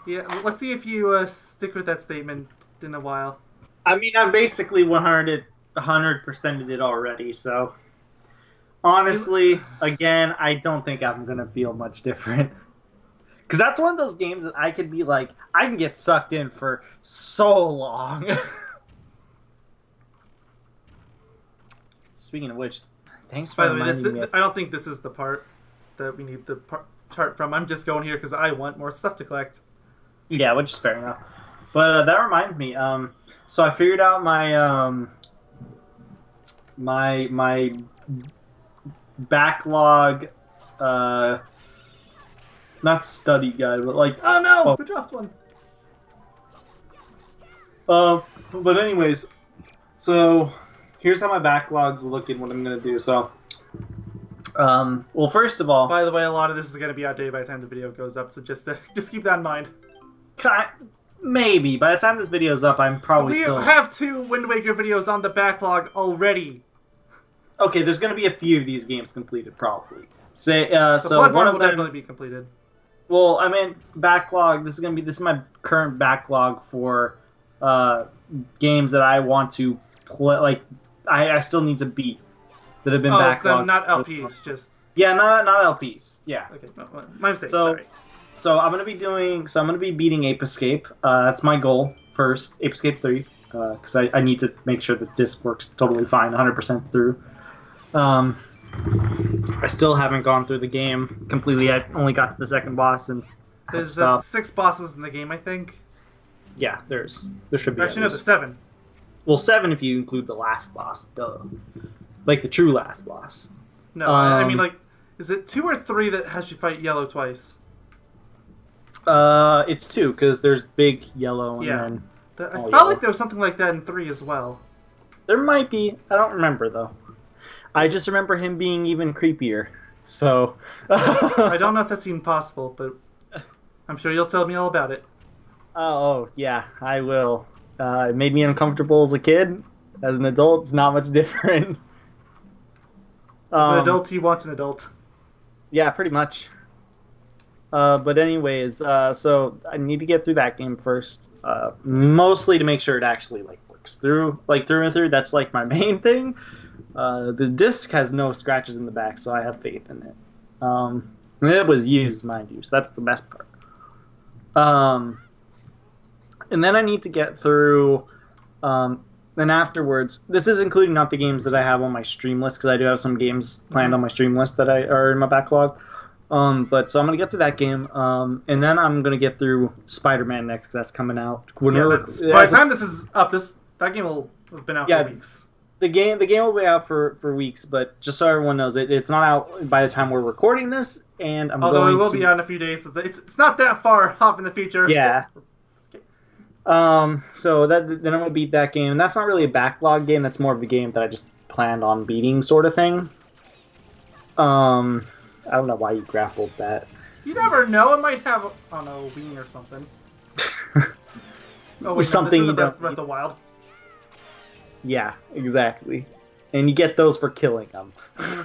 Yeah, let's see if you stick with that statement in a while. I mean, I've basically 100%ed it already, so... Honestly, again, I don't think I'm going to feel much different. Because that's one of those games that I could be like, I can get sucked in for so long. Speaking of which, thanks for reminding me. I don't think this is the part that we need the chart from. I'm just going here because I want more stuff to collect. Yeah, which is fair enough. But that reminds me. So I figured out my my backlog. Not study guide, but like. Oh no! I dropped one. But anyways, so here's how my backlog's looking. What I'm gonna do. So. Well, first of all. By the way, a lot of this is gonna be outdated by the time the video goes up, so just keep that in mind. Maybe. By the time this video is up, I'm probably still... We have 2 Wind Waker videos on the backlog already. Okay, there's going to be a few of these games completed, probably. So Bloodborne will definitely be completed. Well, I mean, backlog, this is my current backlog for games that I want to play, like, I still need to beat that have been backlogged. So not LPs, just... Yeah, not LPs, yeah. Okay, my mistake, sorry. So I'm gonna be beating Ape Escape. That's my goal first. Ape Escape 3, because I need to make sure that disc works totally fine, 100% through. I still haven't gone through the game completely. I only got to the second boss and there's 6 bosses in the game, I think. Yeah, there should be. Actually, no, there's 7. Well, 7 if you include the last boss. Duh. Like the true last boss. No, I mean, like, is it 2 or 3 that has you fight Yellow twice? It's 2 because there's Big Yellow and then. I felt like there was something like that in 3 as well. There might be. I don't remember though. I just remember him being even creepier. So. I don't know if that's even possible, but I'm sure you'll tell me all about it. Oh yeah, I will. It made me uncomfortable as a kid. As an adult, it's not much different. As an adult, he wants an adult. Yeah, pretty much. But anyways, so I need to get through that game first, mostly to make sure it actually like works through and through. That's like my main thing. The disc has no scratches in the back, so I have faith in it. It was used, mind you, so that's the best part. And then I need to get through. Then afterwards, this is including not the games that I have on my stream list, because I do have some games planned on my stream list that are in my backlog. But so I'm gonna get through that game, and then I'm gonna get through Spider-Man next, because that's coming out. By the time this is up, that game will have been out for weeks. The game will be out for weeks, but just so everyone knows, it's not out by the time we're recording this, and although it will be out in a few days, so it's not that far off in the future. Yeah. So then I'm gonna beat that game, and that's not really a backlog game. That's more of a game that I just planned on beating, sort of thing. I don't know why you grappled that. You never know. It might have a wing or something. Oh wait, something this is Breath of the Wild. Yeah, exactly. And you get those for killing them. Mm-hmm.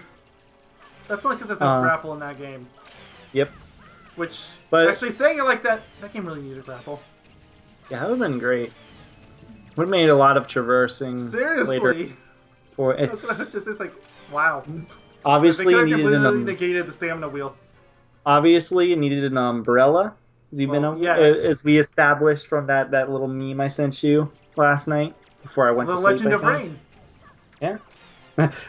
That's only because there's no grapple in that game. Yep. But actually, saying it like that game really needed grapple. Yeah, that would have been great. Would have made a lot of traversing. Seriously. Later. That's what I just. It's like, wow. Obviously, they you needed completely negated the stamina wheel. Obviously, you needed an umbrella. Yes. As we established from that little meme I sent you last night before I went to sleep. The Legend of Rain. Yeah.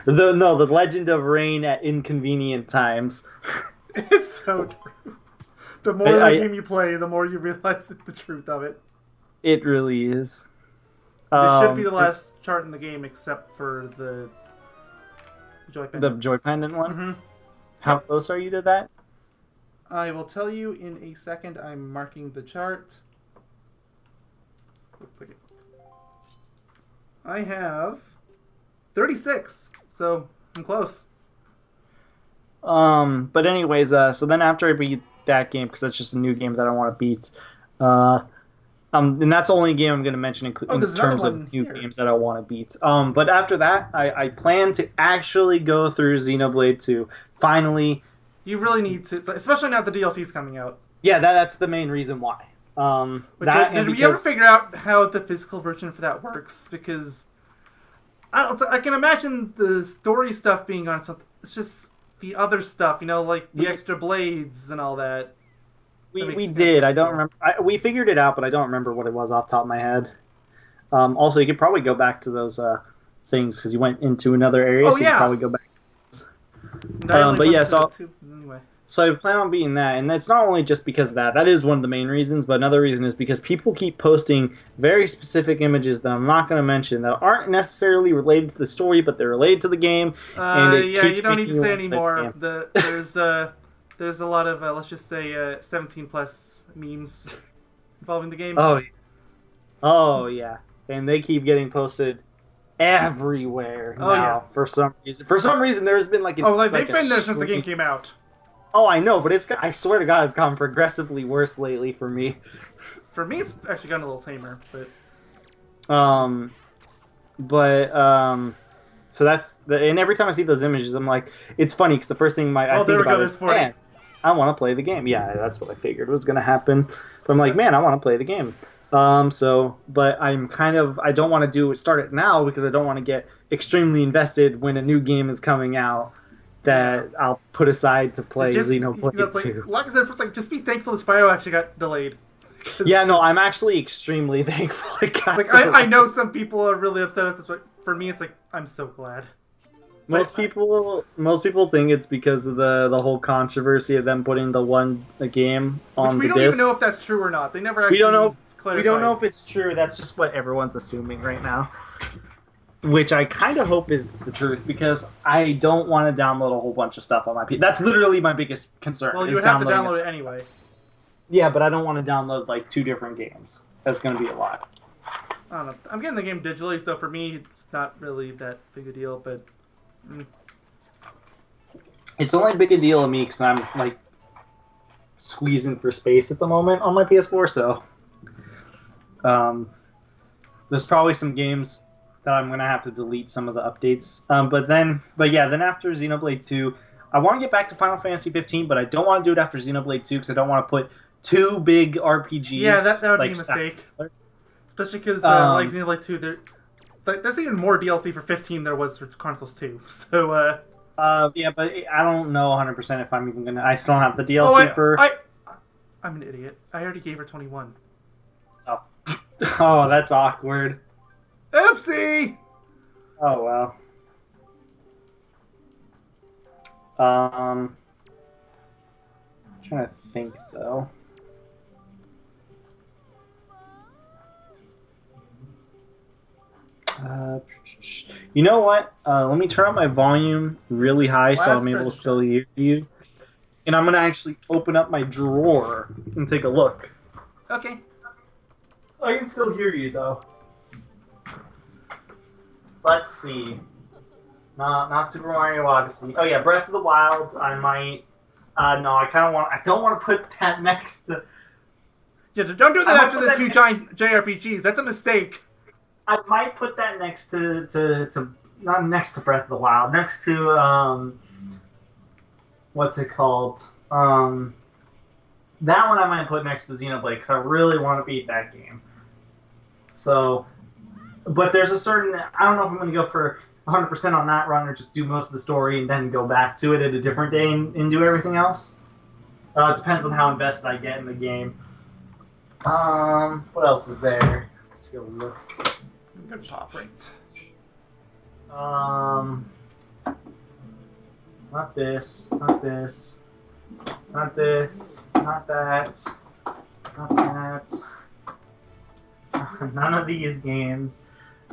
The Legend of Rain at inconvenient times. It's so true. The more the game you play, the more you realize the truth of it. It really is. This should be the last chart in the game, except for the joy pendant. The joy pendant one? Mm-hmm. How close are you to that? I will tell you in a second. I'm marking the chart. I have 36, so I'm close. But anyways, so then after I beat that game, because that's just a new game that I want to beat, and that's the only game I'm going to mention in terms of new games that I want to beat. But after that, I plan to actually go through Xenoblade 2. Finally. You really need to, especially now the DLC's coming out. Yeah, that's the main reason why. Did we ever figure out how the physical version for that works? Because I can imagine the story stuff being on something. It's just the other stuff, like the extra blades and all that. We did. I don't remember. We figured it out, but I don't remember what it was off the top of my head. Also, you could probably go back to those things, because you went into another area, so you could probably go back. But yeah, so I plan on beating that, and it's not only just because of that. That is one of the main reasons, but another reason is because people keep posting very specific images that I'm not going to mention that aren't necessarily related to the story, but they're related to the game. You don't need to say anymore. There's a lot of let's just say 17 plus memes involving the game. Oh yeah, and they keep getting posted everywhere now. Yeah. For some reason, there's been they've been there since the game came out. Oh, I know, but I swear to God, it's gotten progressively worse lately for me. For me, it's actually gotten a little tamer, but. So and every time I see those images, I'm like, it's funny because the first thing I think about is, man, I want to play the game. Yeah, that's what I figured was going to happen. But I'm like, man, I want to play the game. But I'm I don't want to start it now, because I don't want to get extremely invested when a new game is coming out that I'll put aside to play Xenoblade 2. Like I said, it's just be thankful the Spyro actually got delayed. Yeah, no, I'm actually extremely thankful it got delayed. I know some people are really upset with this, but for me, it's I'm so glad. Most people think it's because of the whole controversy of them putting the game on the disc. We don't even know if that's true or not. They never actually clarified. We don't know if it's true. That's just what everyone's assuming right now. Which I kind of hope is the truth, because I don't want to download a whole bunch of stuff on my PC. That's literally my biggest concern. Well, you would have to download it anyway. Yeah, but I don't want to download 2 different games. That's going to be a lot. I don't know. I'm getting the game digitally, so for me, it's not really that big a deal, but... It's only big a deal to me because I'm, squeezing for space at the moment on my PS4, so... there's probably some games that I'm gonna have to delete some of the updates. But yeah, then after Xenoblade 2, I want to get back to Final Fantasy 15, but I don't want to do it after Xenoblade 2 because I don't want to put two big RPGs. Yeah, that would like, be a mistake. Especially because, like Xenoblade 2, there's even more DLC for 15 than there was for Chronicles 2. So, yeah, but I don't know 100% if I'm even gonna. I still don't have the DLC for. I'm an idiot. I already gave her 21. Oh, oh, that's awkward. Oopsie! Oh well. I'm trying to think though. You know what? Let me turn up my volume really high so I'm able to still hear you. And I'm gonna actually open up my drawer and take a look. Okay. I can still hear you though. Let's see. Not Super Mario Odyssey. Oh yeah, Breath of the Wild. I might. No, I don't want to put that next to. Yeah, don't do that after the two giant JRPGs. That's a mistake. I might put that next to not next to Breath of the Wild. Next to what's it called? That one I might put next to Xenoblade because I really want to beat that game. So, but there's a certain. I don't know if I'm going to go for 100% on that run or just do most of the story and then go back to it at a different day and do everything else. It depends on how invested I get in the game. What else is there? Let's take a look. Good pop rate. Not this. Not this. Not this. Not that. Not that. None of these games.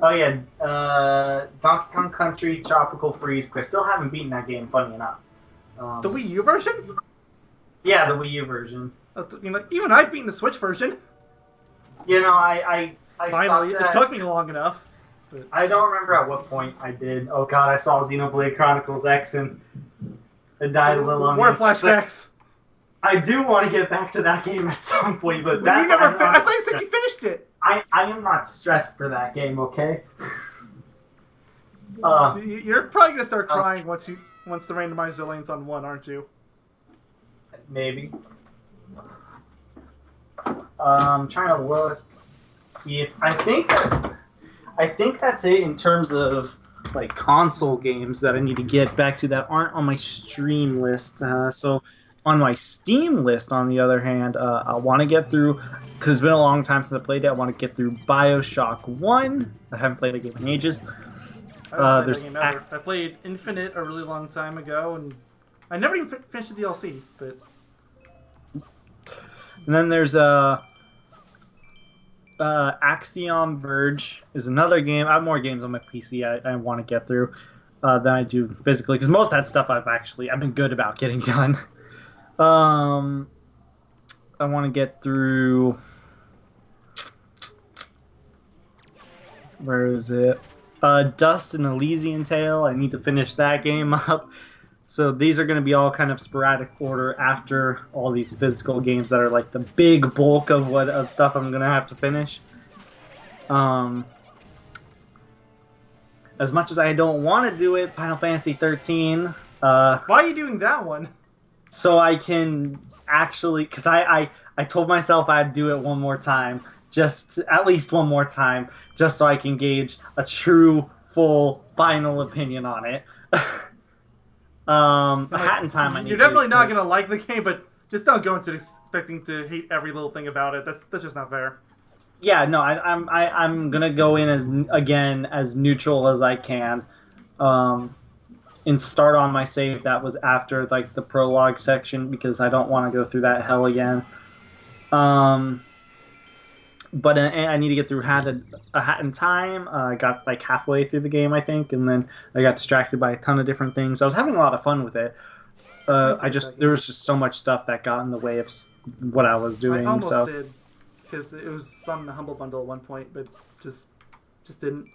Oh yeah, Donkey Kong Country Tropical Freeze. I still haven't beaten that game. Funny enough. The Wii U version? Yeah, the Wii U version. You know, even I've beaten the Switch version. You know, I finally. It took me long enough. But... I don't remember at what point I did. Oh god, I saw Xenoblade Chronicles X and it died a little on me. More flashbacks. I do want to get back to that game at some point, but well, I thought you said you finished it. I am not stressed for that game, okay? You're probably gonna start crying once the randomizer lanes on 1, aren't you? Maybe. I'm trying to look, see if I think that's it in terms of like console games that I need to get back to that aren't on my stream list. So on my Steam list, on the other hand, I want to get through, because it's been a long time since I played it, I want to get through BioShock 1. I haven't played the game in ages. I played Infinite a really long time ago, and I never even finished the DLC. But and then there's Axiom Verge is another game. I have more games on my PC I want to get through than I do physically, because most of that stuff I've been good about getting done. I want to get through. Where is it? Dust and Elysian Tale. I need to finish that game up. So these are going to be all kind of sporadic order after all these physical games that are like the big bulk of stuff I'm going to have to finish. As much as I don't want to do it, Final Fantasy 13. Why are you doing that one? So I can actually, because I told myself I'd do it one more time, at least one more time, just so I can gauge a true, full, final opinion on it. Hat in Time. You're definitely not gonna like the game, but just don't go into it expecting to hate every little thing about it. That's just not fair. Yeah, no, I'm gonna go in as neutral as I can, and start on my save that was after like the prologue section, because I don't want to go through that hell again. But I need to get through A Hat in Time. I got like halfway through the game, I think, and then I got distracted by a ton of different things. I was having a lot of fun with it. There was just so much stuff that got in the way of what I was doing. I almost did, because it was on the Humble Bundle at one point, but just didn't.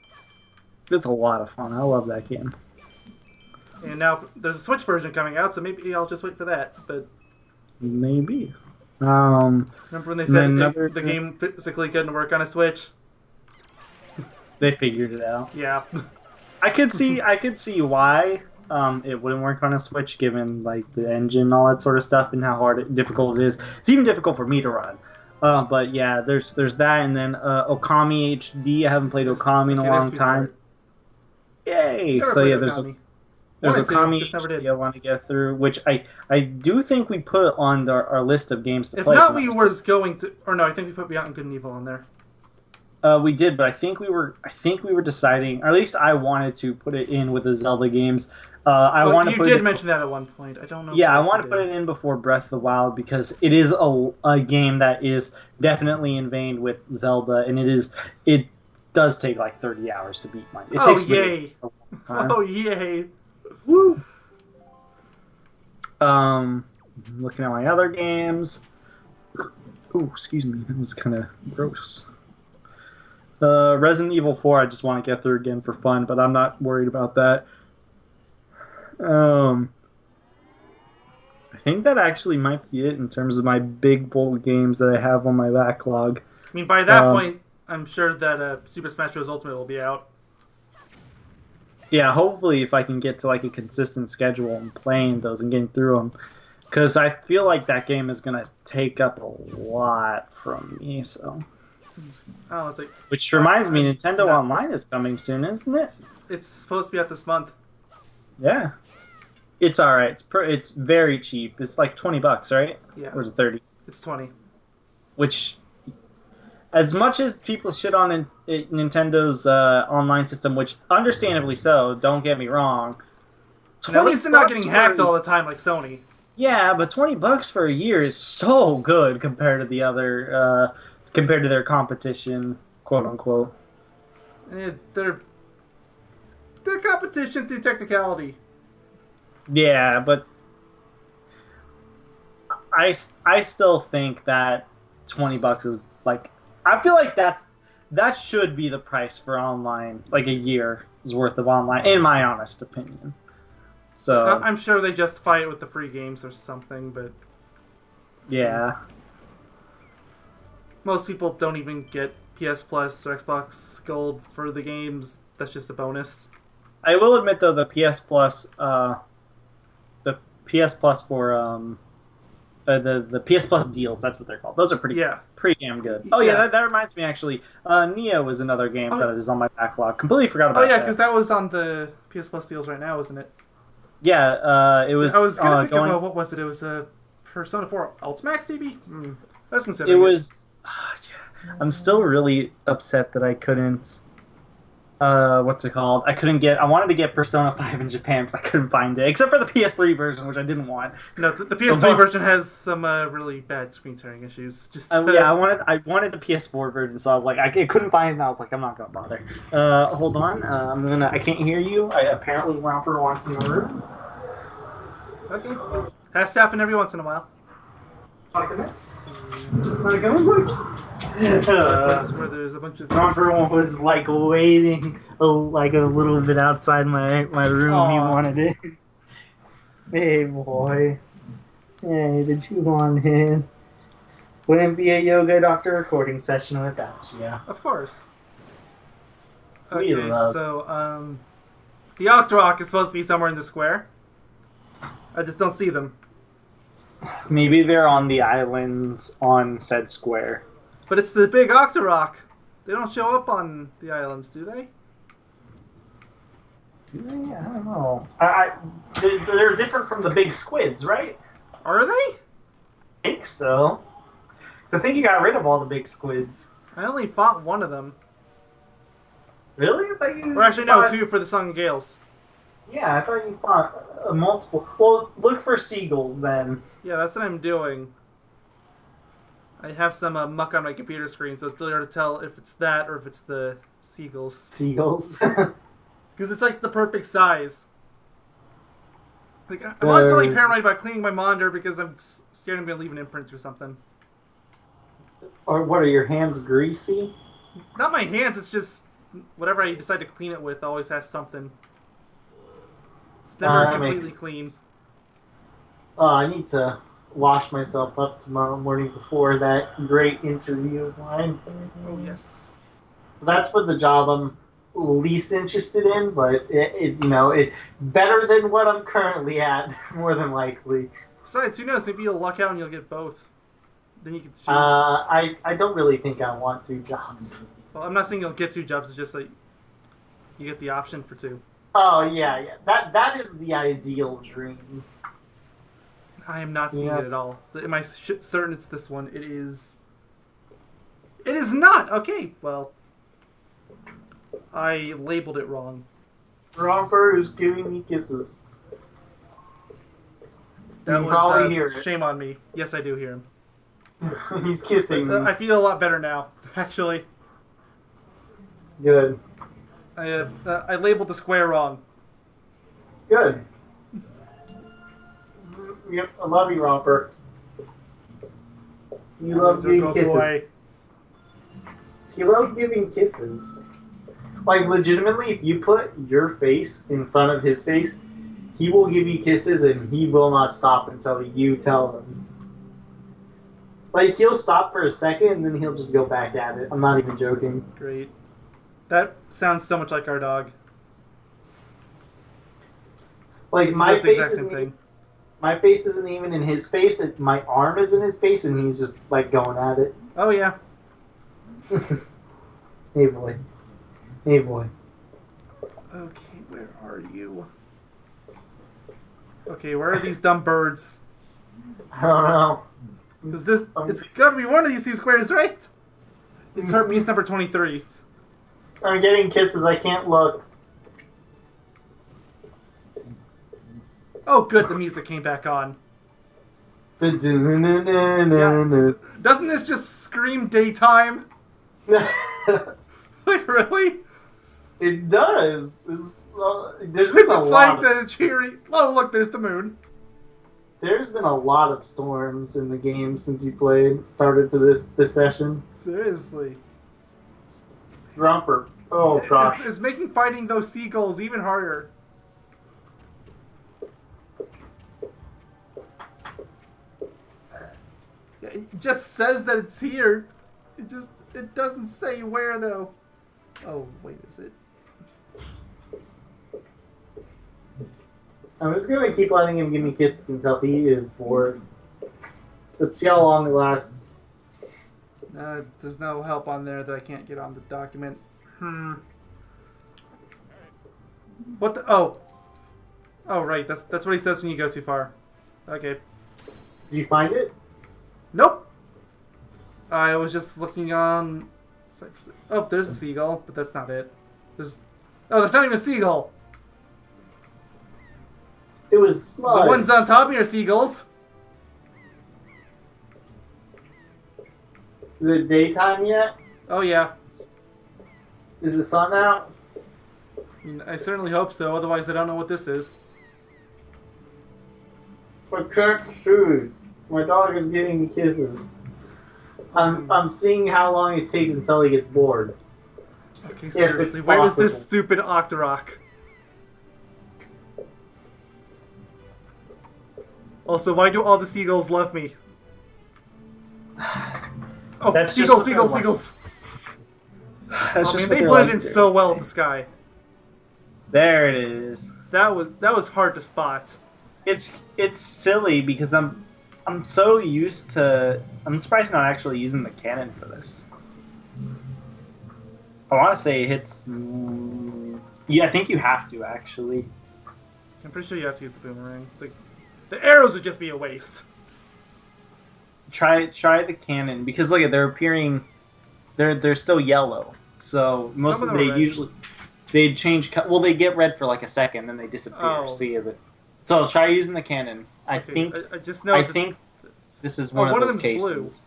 It's a lot of fun. I love that game. And now there's a Switch version coming out, so maybe I'll just wait for that. But maybe. Remember when they said the game physically couldn't work on a Switch? They figured it out. Yeah. I could see why it wouldn't work on a Switch, given like the engine and all that sort of stuff, and how difficult it is. It's even difficult for me to run. But yeah, there's that, and then Okami HD. I haven't played Okami in a long time. Yay! Never So yeah, played there's Wanted to, Okami just never did. HD I want to get through, which I do think we put on our list of games to If play. not, we was going to, or no, I think we put Beyond Good and Evil on there. We did, but I think we were deciding, or at least I wanted to put it in with the Zelda games. You did mention that at one point. I don't know. Yeah, I want to put it in before Breath of the Wild because it is a game that is definitely inveined with Zelda, and it does take like 30 hours to beat mine. It takes yay! a long time. Oh yay! Woo! Looking at my other games. Oh, excuse me, that was kind of gross. Resident Evil 4, I just want to get through again for fun, but I'm not worried about that. I think that actually might be it in terms of my big bold games that I have on my backlog. I mean, by that point, I'm sure that Super Smash Bros. Ultimate will be out. Yeah, hopefully if I can get to like a consistent schedule and playing those and getting through them. Because I feel like that game is going to take up a lot from me, so... Oh, it's like... Which reminds me, Nintendo Online is coming soon, isn't it? It's supposed to be out this month. Yeah. It's alright. It's very cheap. It's like $20, right? Yeah. Or is it 30? It's 20. Which, as much as people shit on Nintendo's online system, which understandably so, don't get me wrong. And at least they're not getting hacked all the time like Sony. Yeah, but $20 for a year is so good compared to the other, compared to their competition, quote unquote. They're competition through technicality. Yeah, but I still think that $20 is like, I feel like that should be the price for online, like a year's worth of online, in my honest opinion. So I'm sure they justify it with the free games or something, but yeah, most people don't even get PS Plus or Xbox Gold for the games. That's just a bonus. I will admit though, the PS Plus for the PS Plus deals, that's what they're called. Those are pretty damn good. Oh yeah, that reminds me actually. Neo is another game that is on my backlog. Completely forgot about that. Oh yeah, because that was on the PS Plus deals right now, isn't it? Yeah, it was. I was gonna pick up. What was it? It was Persona 4 Ultimax, maybe. That's considered. It was. I'm still really upset that I couldn't. What's it called? I wanted to get Persona 5 in Japan, but I couldn't find it. Except for the PS3 version, which I didn't want. No, the PS3 version has some really bad screen tearing issues. Just yeah, I wanted the PS4 version, so I was like, I couldn't find it, and I was like, I'm not gonna bother. Hold on, I can't hear you. Apparently Romper wants in the room. Okay, well, has to happen every once in a while. Where there's a bunch of Romper was like waiting like a little bit outside my room. Aww. He wanted it. Hey boy. Hey, did you want it? Wouldn't be a yoga doctor recording session without you. Of course. Okay, so the Octorok is supposed to be somewhere in the square. I just don't see them. Maybe they're on the islands on said square. But it's the big Octorok. They don't show up on the islands, do they? Do they? I don't know. They're different from the big squids, right? Are they? I think so. I think you got rid of all the big squids. I only fought one of them. Really? Or actually, no, two for the Sun Gales. Yeah, I thought you fought multiple. Well, look for seagulls then. Yeah, that's what I'm doing. I have some muck on my computer screen, so it's really hard to tell if it's that or if it's the seagulls. Seagulls? Because it's like the perfect size. Like, I'm always totally paranoid about cleaning my monitor because I'm scared I'm going to leave an imprint or something. Or what, are your hands greasy? Not my hands, it's just whatever I decide to clean it with always has something. It's never completely clean. I need to wash myself up tomorrow morning before that great interview of mine. Oh, yes. That's for the job I'm least interested in, but it better than what I'm currently at, more than likely. Besides, who knows? Maybe you'll luck out and you'll get both. Then you can choose. I don't really think I want 2 jobs. Well, I'm not saying you'll get 2 jobs. It's just like you get the option for 2. Oh yeah. That is the ideal dream. I am not seeing it at all. Am I certain it's this one? It is. It is not. Okay, well, I labeled it wrong. Romper is giving me kisses. That You probably hear was it. shame on me. Yes, I do hear him. He's kissing me. I feel a lot better now, actually. Good. I labeled the square wrong. Good. Yep, I love you, Romper. You love giving kisses. Boy. He loves giving kisses. Like, legitimately, if you put your face in front of his face, he will give you kisses and he will not stop until you tell him. Like, he'll stop for a second and then he'll just go back at it. I'm not even joking. Great. That sounds so much like our dog. Like, my That's the face exact isn't same thing. my face isn't even in his face. My arm is in his face and he's just, like, going at it. Oh, yeah. Hey, boy. Hey, boy. Okay, where are you? Okay, where are these dumb birds? I don't know. Because it's gotta be one of these 2 squares, right? It's herpes number 23. I'm getting kisses. I can't look. Oh, good, the music came back on. Yeah. Doesn't this just scream daytime? Like, really? It does. There's It's been a like lot. the cheery. Oh, look, there's the moon. There's been a lot of storms in the game since you started to this session. Seriously. Romper. Oh gosh. It's making fighting those seagulls even harder. It just says that it's here. It doesn't say where though. Oh, wait, is it? I'm just gonna keep letting him give me kisses until he is bored. Let's see how long it lasts. There's no help on there that I can't get on the document. What the? Oh, right. That's what he says when you go too far. Okay. Did you find it? Nope. I was just looking on. Oh, there's a seagull, but that's not it. That's not even a seagull. It was smart. The ones on top of me are seagulls. Is it daytime yet? Oh yeah. Is the sun out? I certainly hope so. Otherwise, I don't know what this is. For cooked food. My dog is giving me kisses. I'm seeing how long it takes until he gets bored. Okay, seriously, where is this stupid Octorok? Also, why do all the seagulls love me? Oh, That's seagulls, just seagulls, what seagulls! That's Oh just man, what they they're blended like in there. so well with the sky. There it is. That was hard to spot. It's silly because I'm so used to. I'm surprised you're not actually using the cannon for this. I want to say it hits. Yeah, I think you have to actually. I'm pretty sure you have to use the boomerang. It's like the arrows would just be a waste. Try the cannon because look at they're appearing. They're still yellow. So most Some of of them they are red. usually they change. Well, they get red for like a second, then they disappear. Oh. See it. So try using the cannon. I Okay, think. I just know. I that think this is Oh, one one of of those them's cases.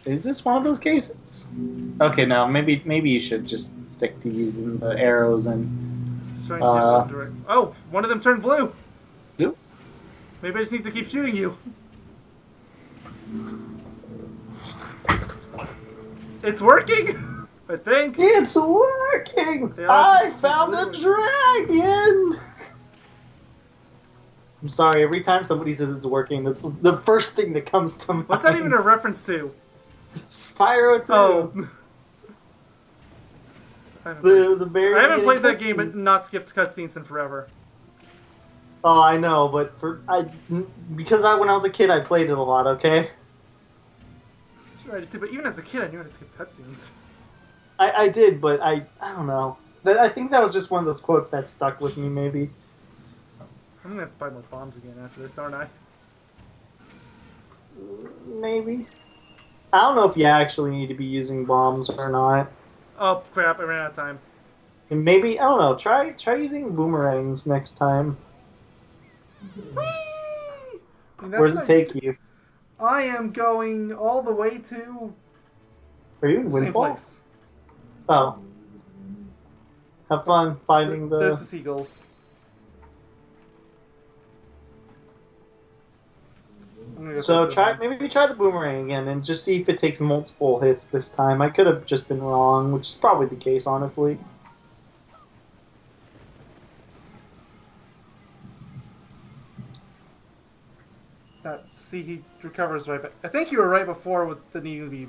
Is this one of those cases? Okay, no. Maybe you should just stick to using the arrows and. Just trying to get one direct. Oh, one of them turned blue. Blue? Maybe I just need to keep shooting you. It's working, I think. It's working! They all I have to found a dragon! I'm sorry, every time somebody says it's working, that's the first thing that comes to mind. What's that even a reference to? Spyro 2. Oh. The very I haven't played that beginning game cutscene. and not skipped cutscenes in forever. Oh, I know, but because when I was a kid, I played it a lot. Okay, Sure, I did too, but even as a kid, I knew how to skip cutscenes. I did, but I don't know. I think that was just one of those quotes that stuck with me. Maybe. I'm gonna have to buy more bombs again after this, aren't I? Maybe. I don't know if you actually need to be using bombs or not. Oh crap! I ran out of time. And maybe I don't know. Try using boomerangs next time. Whee! I mean, Where does it take you? I am going all the way to Are you in the same Windfall? place. Oh. Have fun finding There's the seagulls. I'm gonna go So take the bombs. maybe try the boomerang again and just see if it takes multiple hits this time. I could have just been wrong, which is probably the case, honestly. See, he recovers right back. I think you were right before with the needing to be.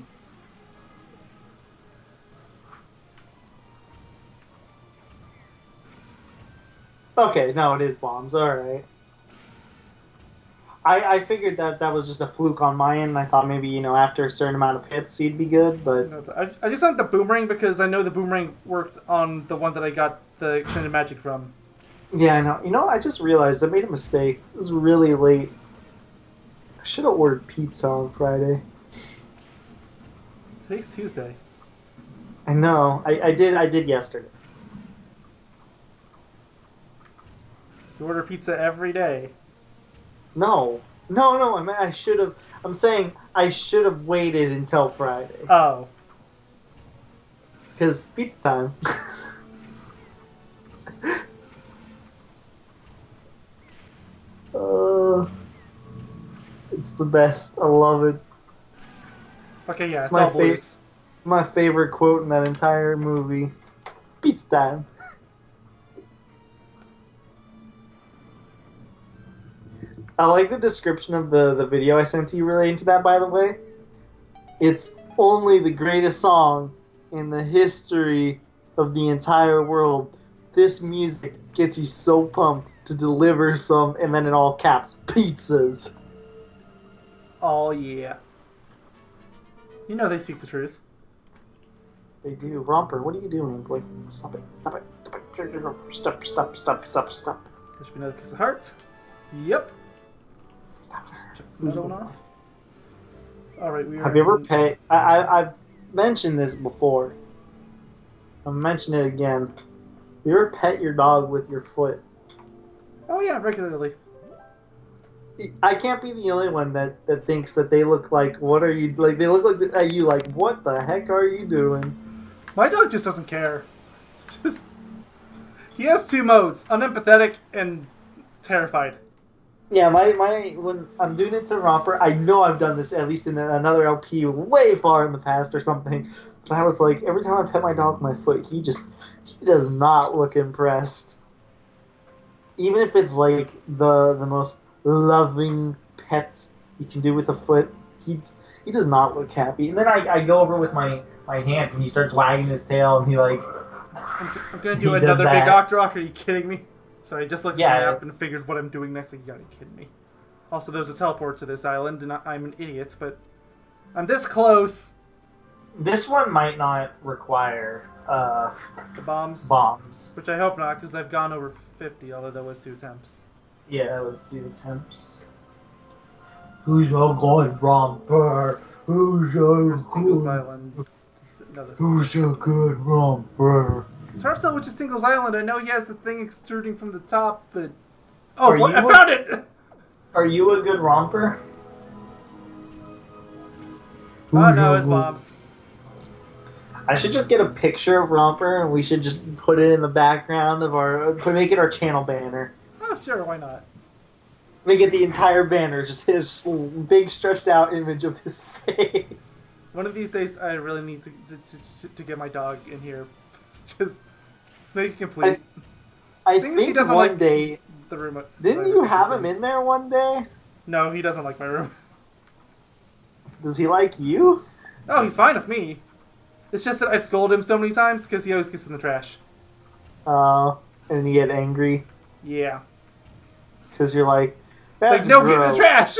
Okay, no, it is bombs. All right. I figured that was just a fluke on my end. I thought maybe after a certain amount of hits he'd be good, but I just want the boomerang because I know the boomerang worked on the one that I got the extended magic from. yeah, I know. I just realized I made a mistake. This is really late. I should have ordered pizza on Friday. Today's Tuesday. I know. I did yesterday. You order pizza every day. No. I mean, I should have. I'm saying I should have waited until Friday. Oh. Because pizza time. It's the best. I love it. Okay, yeah, it's my all blues. My favorite quote in that entire movie. Pizza time. I like the description of the video I sent to you relating to that, by the way. It's only the greatest song in the history of the entire world. This music gets you so pumped to deliver some, and then in all caps, pizzas. Oh, yeah. You know they speak the truth. They do. Romper, what are you doing, boy? Stop it. Stop it. Stop. There should be another piece of heart. Yep. Just check another one off. Alright, we are... Have you ever pet... I've mentioned this before. I'll mention it again. You ever pet your dog with your foot? Oh, yeah, regularly. I can't be the only one that thinks that they look like, what are you... Like, they look like at you like, what the heck are you doing? My dog just doesn't care. It's just... He has two modes. Unempathetic and terrified. Yeah, when I'm doing it to Romper, I know I've done this at least in another LP way far in the past or something. But I was like, every time I pet my dog with my foot, he does not look impressed. Even if it's like the most loving pets you can do with a foot, he does not look happy. And then I go over with my hand and he starts wagging his tail and he like... I'm gonna do another big Octorok, are you kidding me? So I just looked at the map and figured what I'm doing next. Like, you gotta be kidding me. Also, there's a teleport to this island, and I'm an idiot, but I'm this close. This one might not require the bombs. Bombs. Which I hope not, because I've gone over 50, although that was 2 attempts. Yeah, that was 2 attempts. Who's a good romper? Who's a Tingles Island. Who's a good romper? It's hard to tell which is Tingles Island. I know he has the thing extruding from the top, but... Oh, what? I found it! Are you a good romper? Oh, no, it's bombs. I should just get a picture of Romper, and we should just put it in the background of make it our channel banner. Oh, sure, why not? Make it the entire banner, just his big stretched out image of his face. One of these days, I really need to get my dog in here. Let's make it complete. I think he doesn't one like day... the room. Didn't you have him in there one day? No, he doesn't like my room. Does he like you? Oh, he's fine with me. It's just that I've scolded him so many times because he always gets in the trash. And you get angry Yeah. because you're like, It's that's like, no, gross. get in the trash!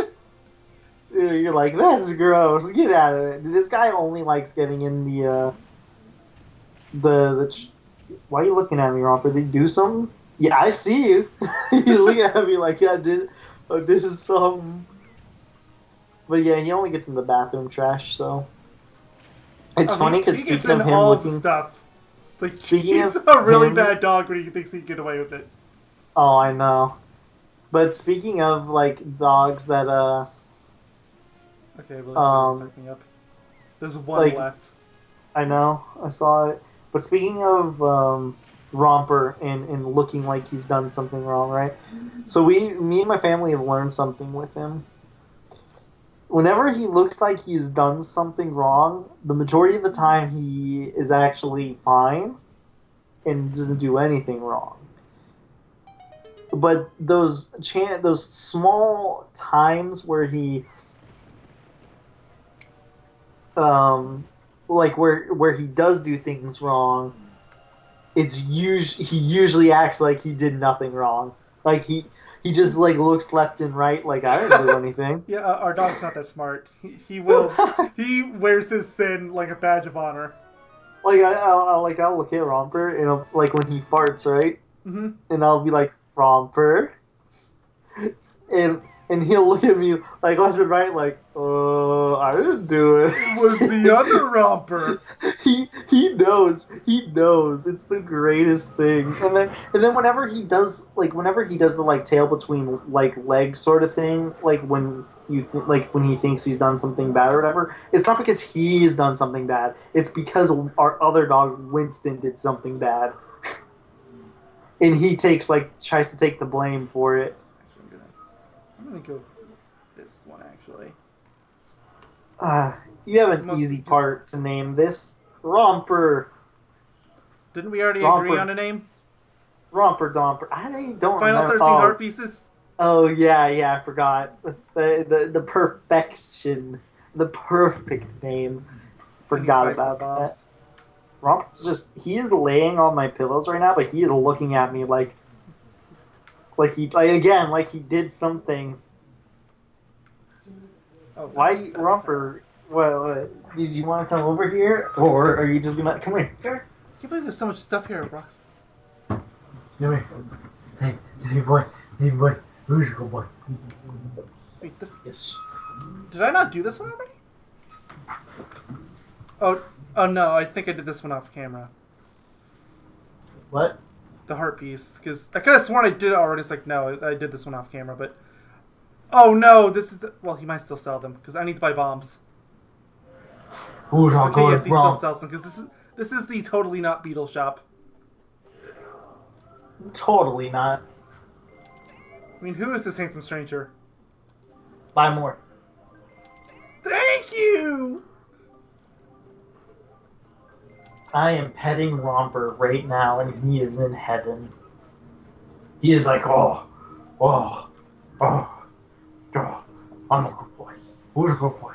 You're like, that's gross. Get out of it. This guy only likes getting in the why are you looking at me, Romper? Did you do something? Yeah, I see you. You're looking at me like, yeah, this is something. But yeah, he only gets in the bathroom trash, so. It's funny because he gets speaking in of him all looking. the stuff. It's like, Speaking he's of a really him- bad dog when he thinks he can get away with it. Oh, I know. But speaking of, like, dogs that, Okay, well, suck me up. There's one like- left. I know, I saw it. But speaking of Romper and looking like he's done something wrong, right? So me and my family have learned something with him. Whenever he looks like he's done something wrong, the majority of the time he is actually fine and doesn't do anything wrong. But those small times where he like where he does do things wrong, he usually acts like he did nothing wrong. Like he just like looks left and right like I didn't do anything. Yeah, our dog's not that smart. He he wears his sin like a badge of honor. Like I'll look at Romper and like when he farts, right? Mm-hmm. And I'll be like, Romper, and he'll look at me like left and right like, I didn't do it. It was the other Romper. He knows it's the greatest thing. And then whenever he does the like tail between like legs sort of thing, like when when he thinks he's done something bad or whatever, it's not because he's done something bad. It's because our other dog Winston did something bad, and he tries to take the blame for it. Actually, I'm gonna go for this one actually. You have an Must easy just- part to name this. Romper. Didn't we already Romper. agree on a name? Romper Domper. I don't Final remember. 13 heart pieces. Oh yeah, I forgot. That's the perfection. The perfect name. Forgot Any about bicycle that. bombs. Romper's he is laying on my pillows right now, but he is looking at me like he did something. Oh, Why, that's- Romper? What? Did you want to come over here, or are you just gonna come here? I can't believe there's so much stuff here, Rox. Come here. Hey boy, who's your good boy? Wait, this. Yes. Did I not do this one already? Oh no, I think I did this one off camera. What? The heart piece, because I could have sworn I did it already. It's like, no, I did this one off camera, but... Oh no, this is... Well, he might still sell them, because I need to buy bombs. Who's our Okay, good yes, he still bro? sells them, because this is the totally not Beetle shop. Totally not. I mean, who is this handsome stranger? Buy more. Thank you! I am petting Romper right now, and he is in heaven. He is like, oh, I'm a good boy. Who's a good boy?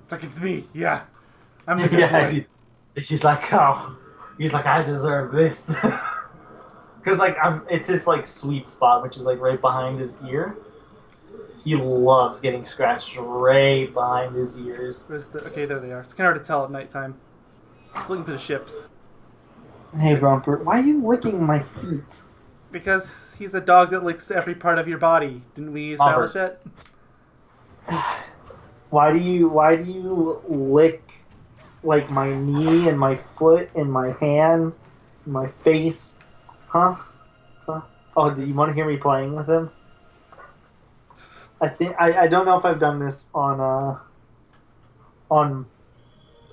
It's like, it's me, yeah. I'm the good Yeah, boy. he's like, I deserve this. Because it's his like sweet spot, which is like right behind his ear. He loves getting scratched right behind his ears. Okay, there they are. It's kind of hard to tell at nighttime. I was looking for the ships. Hey, Romper, why are you licking my feet? Because he's a dog that licks every part of your body. Didn't we establish that? Why do you lick like my knee and my foot and my hand, and my face? Huh? Oh, do you want to hear me playing with him? I think I don't know if I've done this on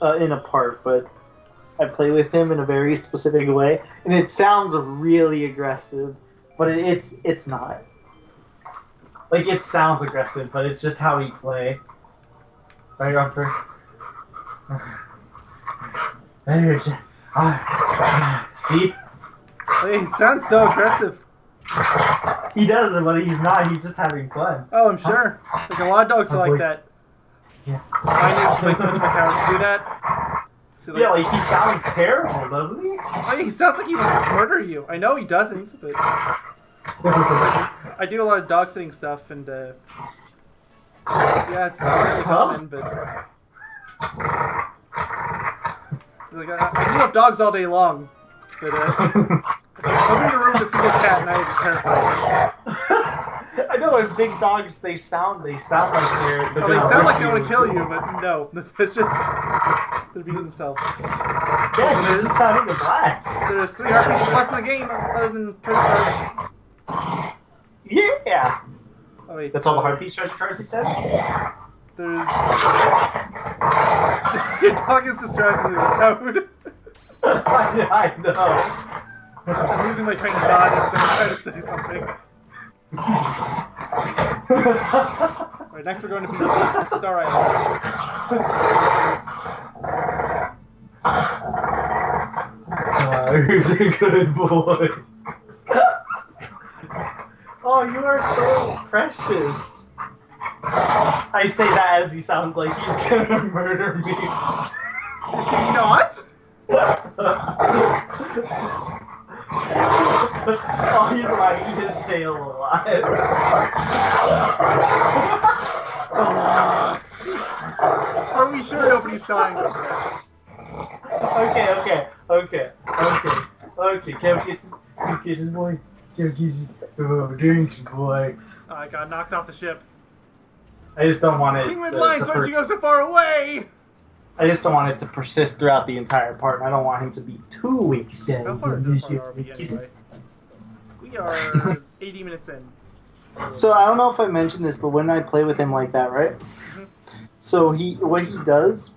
in a part, but I play with him in a very specific way, and it sounds really aggressive, but it's not. Like, it sounds aggressive, but it's just how we play. Right, Romper? See? Hey, he sounds so aggressive. He does it, but he's not. He's just having fun. Oh, I'm sure. It's like a lot of dogs are like that. Yeah. Mine is way too much of a coward to do that. So, Yeah, like he sounds terrible, doesn't he? I mean, he sounds like he wants to murder you. I know he doesn't, but I do a lot of dog sitting stuff, and yeah, it's really common. But like, I can love dogs all day long, but I'll be in a room with a single cat, and I would be terrified. I know when big dogs they sound like they're. Oh, they sound like they want to kill you, but no, it's just they're beating themselves. Yeah, he's just having a blast. There's 3 heart pieces left in the game, other than treasure cards. Yeah. Oh wait, That's so all the heart piece treasure cards he said. There's your dog is distracting me loud. I know. I'm losing my train of thought every time I try to say something. Alright, next we're going to be Star Island. Who's a good boy? Oh, you are so precious. I say that as he sounds like he's gonna murder me. Is he not? Oh, he's wagging his tail alive. Are we sure nobody's dying over there? Okay. Kisses, boy. Kisses. Oh, drinks, boy. Oh, I got knocked off the ship. I just don't want it. Kingman Lines, why'd you go so far away? I just don't want it to persist throughout the entire part, and I don't want him to be too weak. How far are we anyway? We are 80 minutes in. So I don't know if I mentioned this, but when I play with him like that, right? Mm-hmm. So what he does,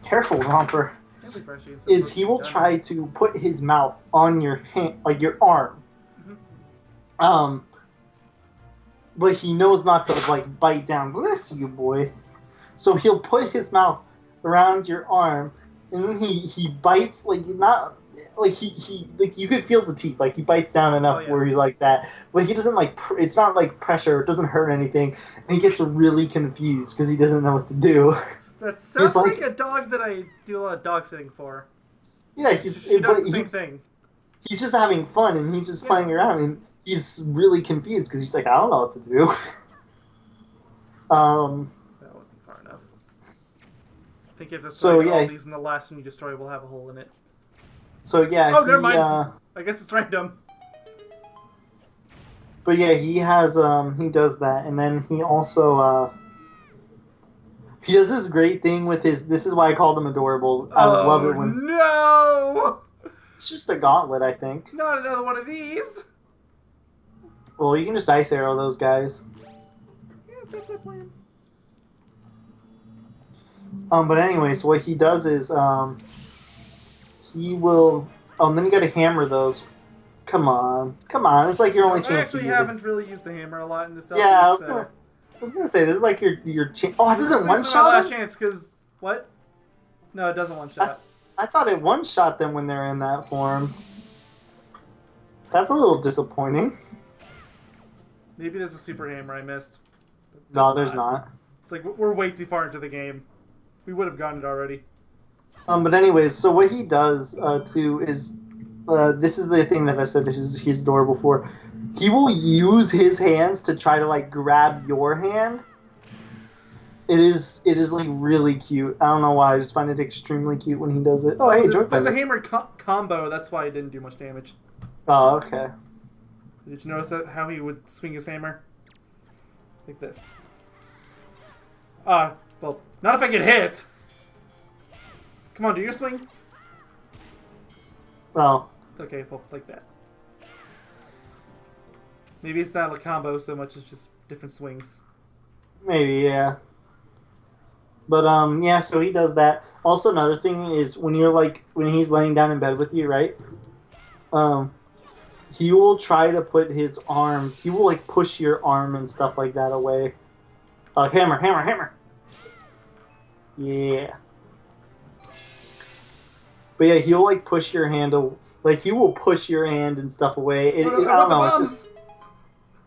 careful, Romper, is he will try to put his mouth on your hand, like your arm. Mm-hmm. But he knows not to like bite down. Bless you, boy. So he'll put his mouth around your arm, and then he bites like not like he like you could feel the teeth, like he bites down enough where he's like that, but he doesn't like it's not like pressure, it doesn't hurt anything, and he gets really confused because he doesn't know what to do. That sounds like a dog that I do a lot of dog sitting for. Yeah, he does the same thing. He's just having fun and he's just playing around and he's really confused because he's like, I don't know what to do. That wasn't far enough. I think if destroy all these, and the last one you destroy will have a hole in it. So yeah, never mind. I guess it's random. But yeah, he has he does that, and then he also he does this great thing with his. This is why I called him adorable. I love it when. No! It's just a gauntlet, I think. Not another one of these. Well, you can just ice arrow those guys. Yeah, that's my plan. But anyways, what he does is he will. Oh, and then you got to hammer those. Come on. It's like your only chance to use it. I actually haven't really used the hammer a lot in this episode. Yeah, I was gonna say this is like your chance. Oh, it doesn't one shot. Last chance, because what? No, it doesn't one shot. I thought it one shot them when they're in that form. That's a little disappointing. Maybe there's a super hammer I missed. No, there's not. It's like we're way too far into the game. We would have gotten it already. But anyways, so what he does too is, this is the thing that I said he's adorable for. He will use his hands to try to like grab your hand. It is like really cute. I don't know why. I just find it extremely cute when he does it. Oh, hey, there's a hammer combo. That's why it didn't do much damage. Oh, okay. Did you notice how he would swing his hammer? Like this. Well, not if I get hit. Come on, do your swing. Well, it's okay. Well, like that. Maybe it's not a combo so much as just different swings. Maybe, yeah. But yeah. So he does that. Also, another thing is when he's laying down in bed with you, right? He will try to put his arms. He will like push your arm and stuff like that away. Hammer. Yeah. But yeah, he'll like push your hand. Like he will push your hand and stuff away. I don't know.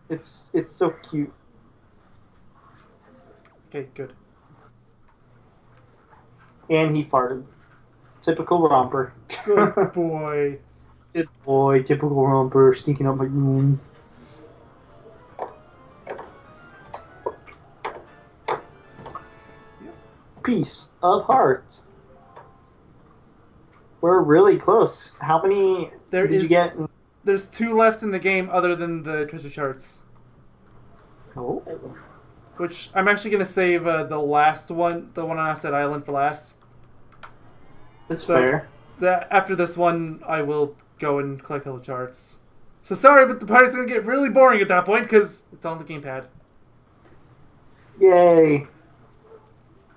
It's so cute. Okay, good. And he farted. Typical romper. Good boy. Good boy, typical romper, sneaking up my room. Piece of heart. We're really close. How many did you get? There's 2 left in the game other than the treasure charts. Oh. Which I'm actually going to save the last one, the one on Asset Island, for last. That's fair. After this one, I will go and collect all the charts. So sorry, but the party's going to get really boring at that point because it's on the gamepad. Yay.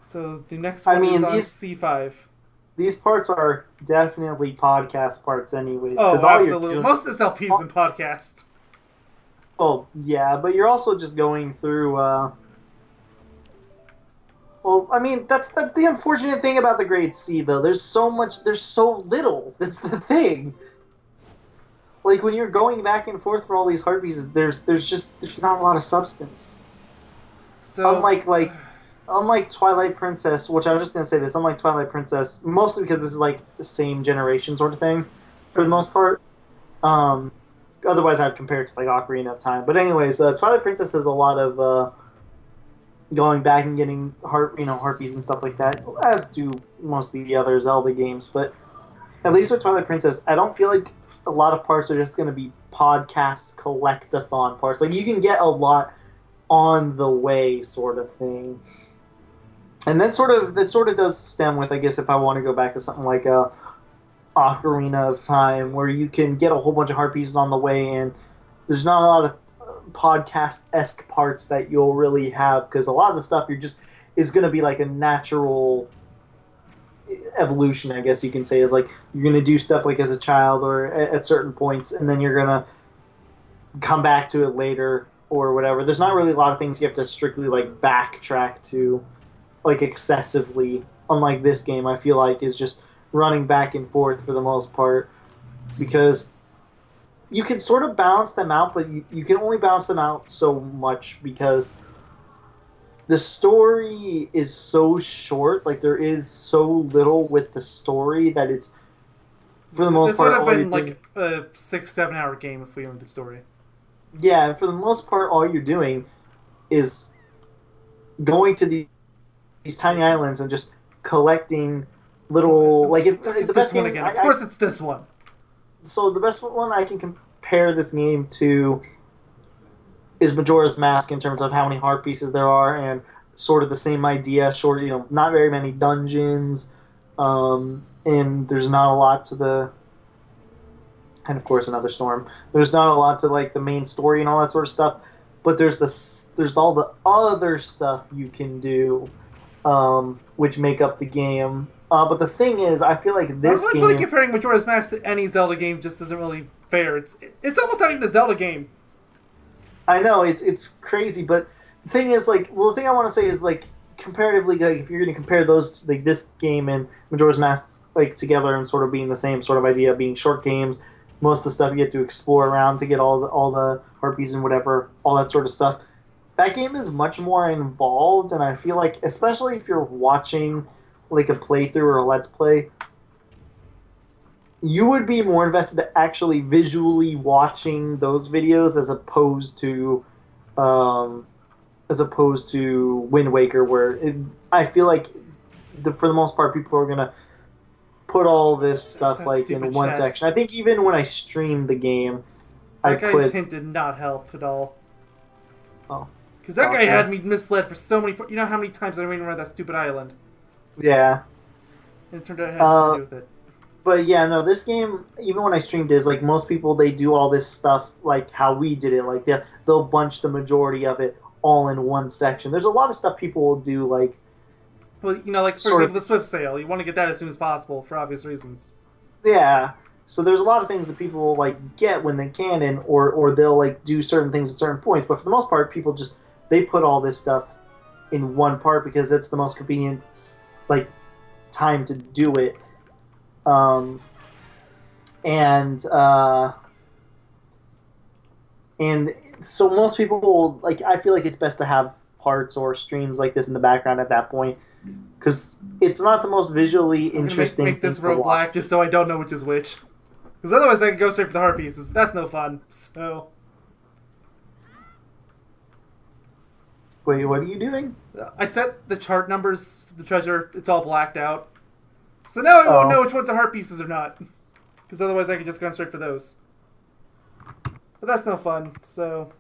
So the next one is on C5. These parts are definitely podcast parts anyways. Oh, absolutely. Most of this LP's been podcast. Well, yeah, but you're also just going through... Well, I mean, that's the unfortunate thing about the grade C, though. There's so little. That's the thing. Like, when you're going back and forth for all these heart pieces, there's not a lot of substance. So, unlike Twilight Princess, which I was just going to say this, unlike Twilight Princess, mostly because this is, like, the same generation sort of thing, for the most part. Otherwise, I'd compare it to, like, Ocarina of Time. But anyways, Twilight Princess has a lot of... going back and getting heart pieces and stuff like that, as do most of the other Zelda games. But at least with Twilight Princess, I don't feel like a lot of parts are just going to be podcast collectathon parts. Like, you can get a lot on the way sort of thing. And that sort of does stem with, I guess, if I want to go back to something like a Ocarina of Time, where you can get a whole bunch of heart pieces on the way, and there's not a lot of podcast-esque parts that you'll really have, because a lot of the stuff is going to be like a natural evolution, I guess you can say, is like you're going to do stuff like as a child or at certain points, and then you're going to come back to it later or whatever. There's not really a lot of things you have to strictly like backtrack to like excessively, unlike this game. I feel like is just running back and forth for the most part, because you can sort of balance them out, but you can only balance them out so much because the story is so short. Like, there is so little with the story that it's, for the most part... This would have been like a 6-7 hour game if we owned the story. Yeah, and for the most part, all you're doing is going to these tiny islands and just collecting little... Like, the best game... Again. Of course it's this one. So the best one I can compare this game to is Majora's Mask in terms of how many heart pieces there are, and sort of the same idea. Short, not very many dungeons, and there's not a lot to the. And of course, Another Storm. There's not a lot to like the main story and all that sort of stuff, but there's all the other stuff you can do, which make up the game. But the thing is, I feel like this game... I feel like comparing Majora's Mask to any Zelda game just isn't really fair. It's almost not even a Zelda game. I know, it's crazy, but the thing is, like... Well, the thing I want to say is, like, comparatively, like, if you're going to compare those, like, this game and Majora's Mask, like, together and sort of being the same sort of idea, being short games, most of the stuff you get to explore around to get all the heart pieces and whatever, all that sort of stuff, that game is much more involved, and I feel like, especially if you're watching... like a playthrough or a let's play, you would be more invested in actually visually watching those videos as opposed to Wind Waker, where I feel like for the most part people are gonna put all this stuff like in one section. I think even when I streamed the game, that guy's hint did not help at all. Oh, because that guy had me misled for so many. You know how many times I ran around that stupid island. Yeah. And it turned out it had nothing to do with it. But yeah, no, this game, even when I streamed it, is like most people, they do all this stuff like how we did it. Like they'll bunch the majority of it all in one section. There's a lot of stuff people will do, like... Well, like, for example, the Swift sale. You want to get that as soon as possible for obvious reasons. Yeah. So there's a lot of things that people, like, get when they can, and or they'll, like, do certain things at certain points. But for the most part, people just... They put all this stuff in one part because it's the most convenient... like time to do it, and so most people will, like, I feel like it's best to have parts or streams like this in the background at that point, because it's not the most visually I'm gonna interesting make this thing to row watch. black just so I don't know which is which. Because otherwise I could go straight for the heart pieces. That's no fun. So Wait, what are you doing? I set the chart numbers for the treasure. It's all blacked out. So now I won't know which ones are heart pieces or not. Because otherwise I could just go straight for those. But that's no fun. So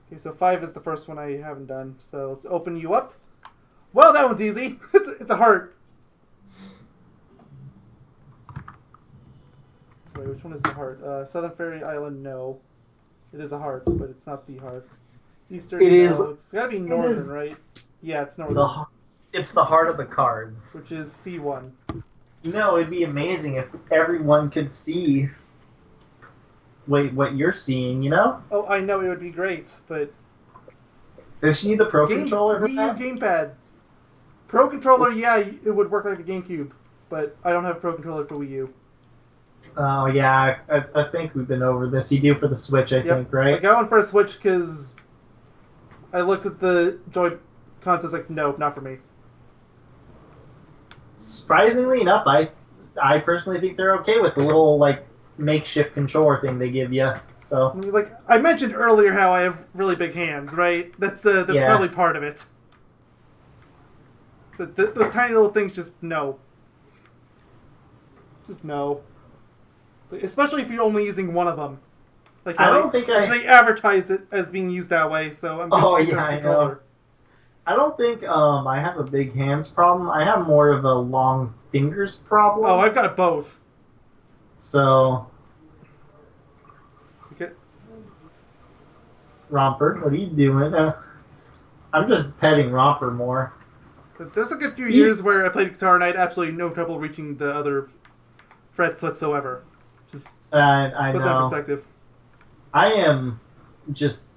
okay, so 5 is the first one I haven't done. So let's open you up. Well, that one's easy. It's a heart. So wait, which one is the heart? Southern Fairy Island, no. It is a heart, but it's not the heart. Eastern, It no. is- It's gotta be northern, right? Yeah, it's northern. It's the heart of the cards. Which is C1. You know, it'd be amazing if everyone could see what you're seeing, you know? Oh, I know it would be great, but Does she need the Pro Controller for Wii that? U gamepads. Pro Controller, yeah, it would work like a GameCube, but I don't have Pro Controller for Wii U. Oh, yeah, I think we've been over this. You do for the Switch, I think, I right? got one for a Switch because I looked at the Joy-Cons, I was like, nope, not for me. Surprisingly enough, I personally think they're okay with the little, like, makeshift controller thing they give you. So I mean, like, I mentioned earlier how I have really big hands, right? That's Yeah. probably part of it. So those tiny little things, just no. Just no. Especially if you're only using one of them. Like, I don't think they advertise it as being used that way, so I'm Oh, going to yeah, I controller. know. I don't think I have a big hands problem. I have more of a long fingers problem. Oh, I've got both. So, Okay. Romper, what are you doing? I'm just petting Romper more. But there's a good few years where I played guitar and I had absolutely no trouble reaching the other frets whatsoever. Just I put that in know. perspective. I am just.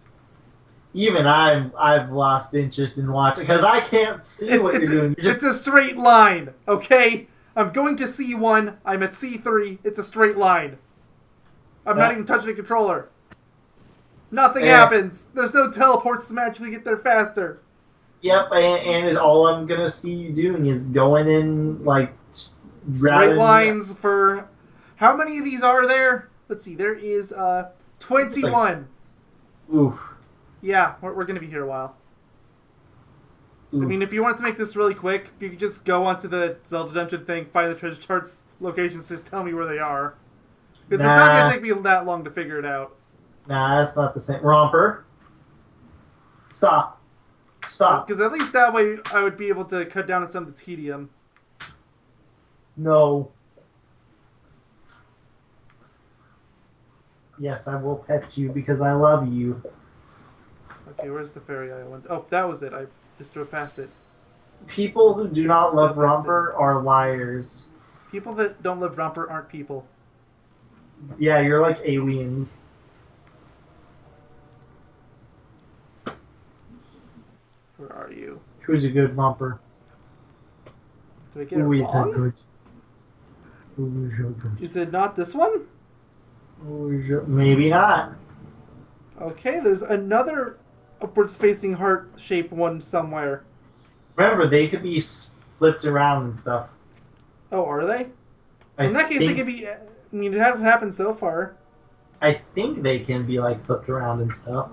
Even I've lost interest in watching because I can't see what you're doing. You're It's a straight line, okay? I'm going to C1. I'm at C3. It's a straight line. I'm not even touching the controller. Nothing happens. There's no teleports to magically get there faster. Yep, and all I'm gonna see you doing is going in like Straight lines for how many of these are there? Let's see. There is 21. Oof. Yeah, we're going to be here a while. Oof. I mean, if you wanted to make this really quick, you could just go onto the Zelda dungeon thing, find the treasure charts locations, just tell me where they are. Because it's not going to take me that long to figure it out. Nah, that's not the same. Romper. Stop. Stop. Because at least that way I would be able to cut down on some of the tedium. No. Yes, I will pet you because I love you. Okay, where's the fairy island? Oh, that was it. I just drove past it. People who do not love Step by step. Romper are liars. People that don't love Romper aren't people. Yeah, you're like aliens. Where are you? Who's a good Romper? Did I get it Who is a wrong? good? Who is a good? Is it not this one? Who is a... Maybe not. Okay, there's another upwards facing heart shaped one somewhere. Remember, they could be flipped around and stuff. Oh, are they? I In that case, it think- could be. I mean, it hasn't happened so far. I think they can be like flipped around and stuff.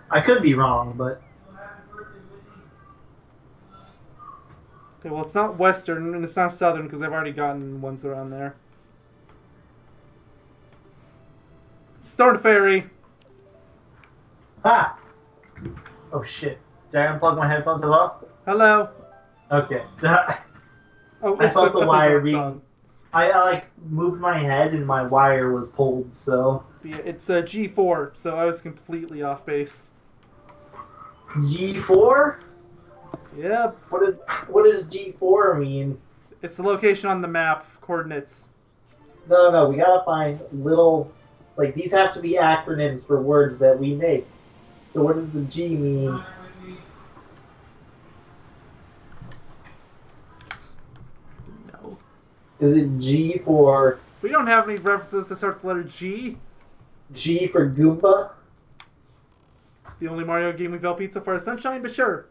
I could be wrong, but Okay, well, it's not western and it's not southern because I've already gotten ones around there. Stone Fairy. ah. Oh shit! Did I unplug my headphones? Hello? Hello. Okay. Oh, I oops, felt the played wire wrong being- song. I like moved my head and my wire was pulled. So Yeah, it's a G4, so I was completely off base. G4. Yep, What does G4 mean? it's the location on the map, coordinates. No, we gotta find little, like, these have to be acronyms for words that we make. So what does the G mean? No. Is it G for We don't have any references that start with the letter G. G for Goomba? the only Mario game we've LP'd so far is Sunshine, but sure.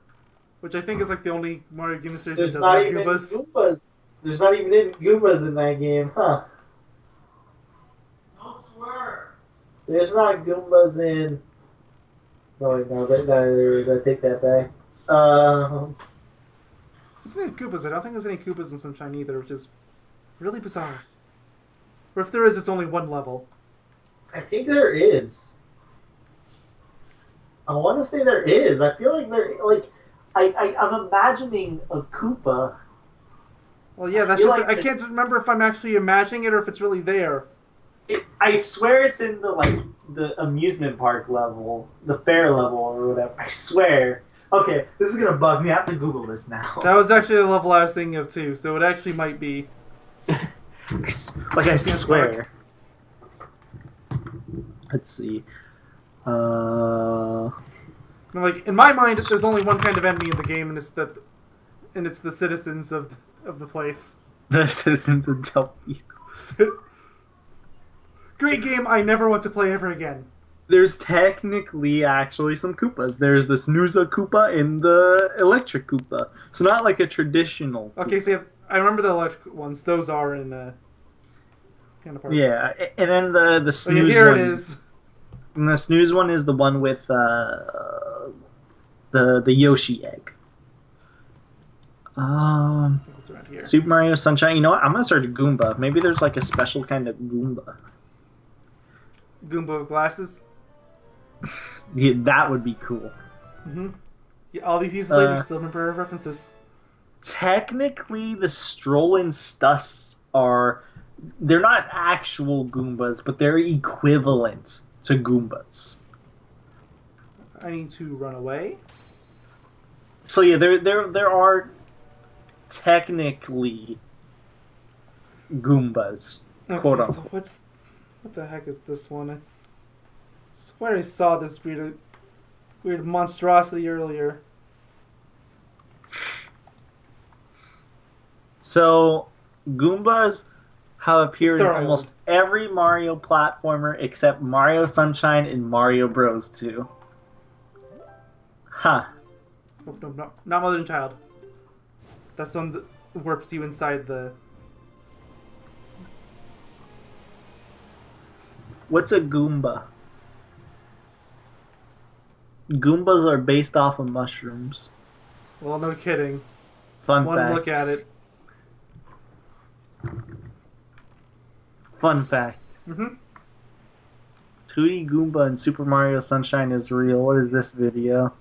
Which I think is like the only Mario game in the series that There's doesn't not have even Goombas. Goombas. There's not even any Goombas in that game, huh? Don't swear. There's not Goombas in. Oh wait, no, there is. I take that back. Speaking of Koopas, I don't think there's any Koopas in Sunshine either, which is really bizarre. Or if there is, it's only one level. I think there is. I want to say there is. I feel like there, like, I'm imagining a Koopa. Well, yeah, that's feel just. like I can't remember if I'm actually imagining it or if it's really there. I swear it's in the amusement park level, the fair level or whatever. I swear. Okay, this is gonna bug me. I have to Google this now. That was actually the level I was thinking of too, so it actually might be. Like I swear. Let's see. Like in my mind, there's only one kind of enemy in the game, and it's the citizens of the place. The citizens of Delphi. Great game. I never want to play ever again. There's technically actually some Koopas. There's the Snooza Koopa and the Electric Koopa. So not like a traditional Koopa. Okay, so I remember the electric ones. Those are in Panda Park. Yeah, and then the So Snooze here one. it is. And the Snooze one is the one with the Yoshi egg. I think it's around here. Super Mario Sunshine. You know what? I'm gonna search Goomba. Maybe there's like a special kind of Goomba. Goomba with glasses. Yeah, that would be cool. Mm-hmm. Yeah, all these years later, still remember references. Technically, the Stroll and Stuss they're not actual Goombas, but they're equivalent to Goombas. I need to run away. So yeah, there are technically Goombas. Okay, Quote so unquote. what the heck is this one? I swear I saw this weird monstrosity earlier. So Goombas have appeared in Star almost every Mario platformer except Mario Sunshine and Mario Bros. 2. Huh. Oh, no, not Mother and Child. That's one that warps you inside the... What's a Goomba? Goombas are based off of mushrooms. Well, no kidding. Fun One fact. look at it. Fun fact. Mm-hmm. 2D Goomba in Super Mario Sunshine is real. What is this video?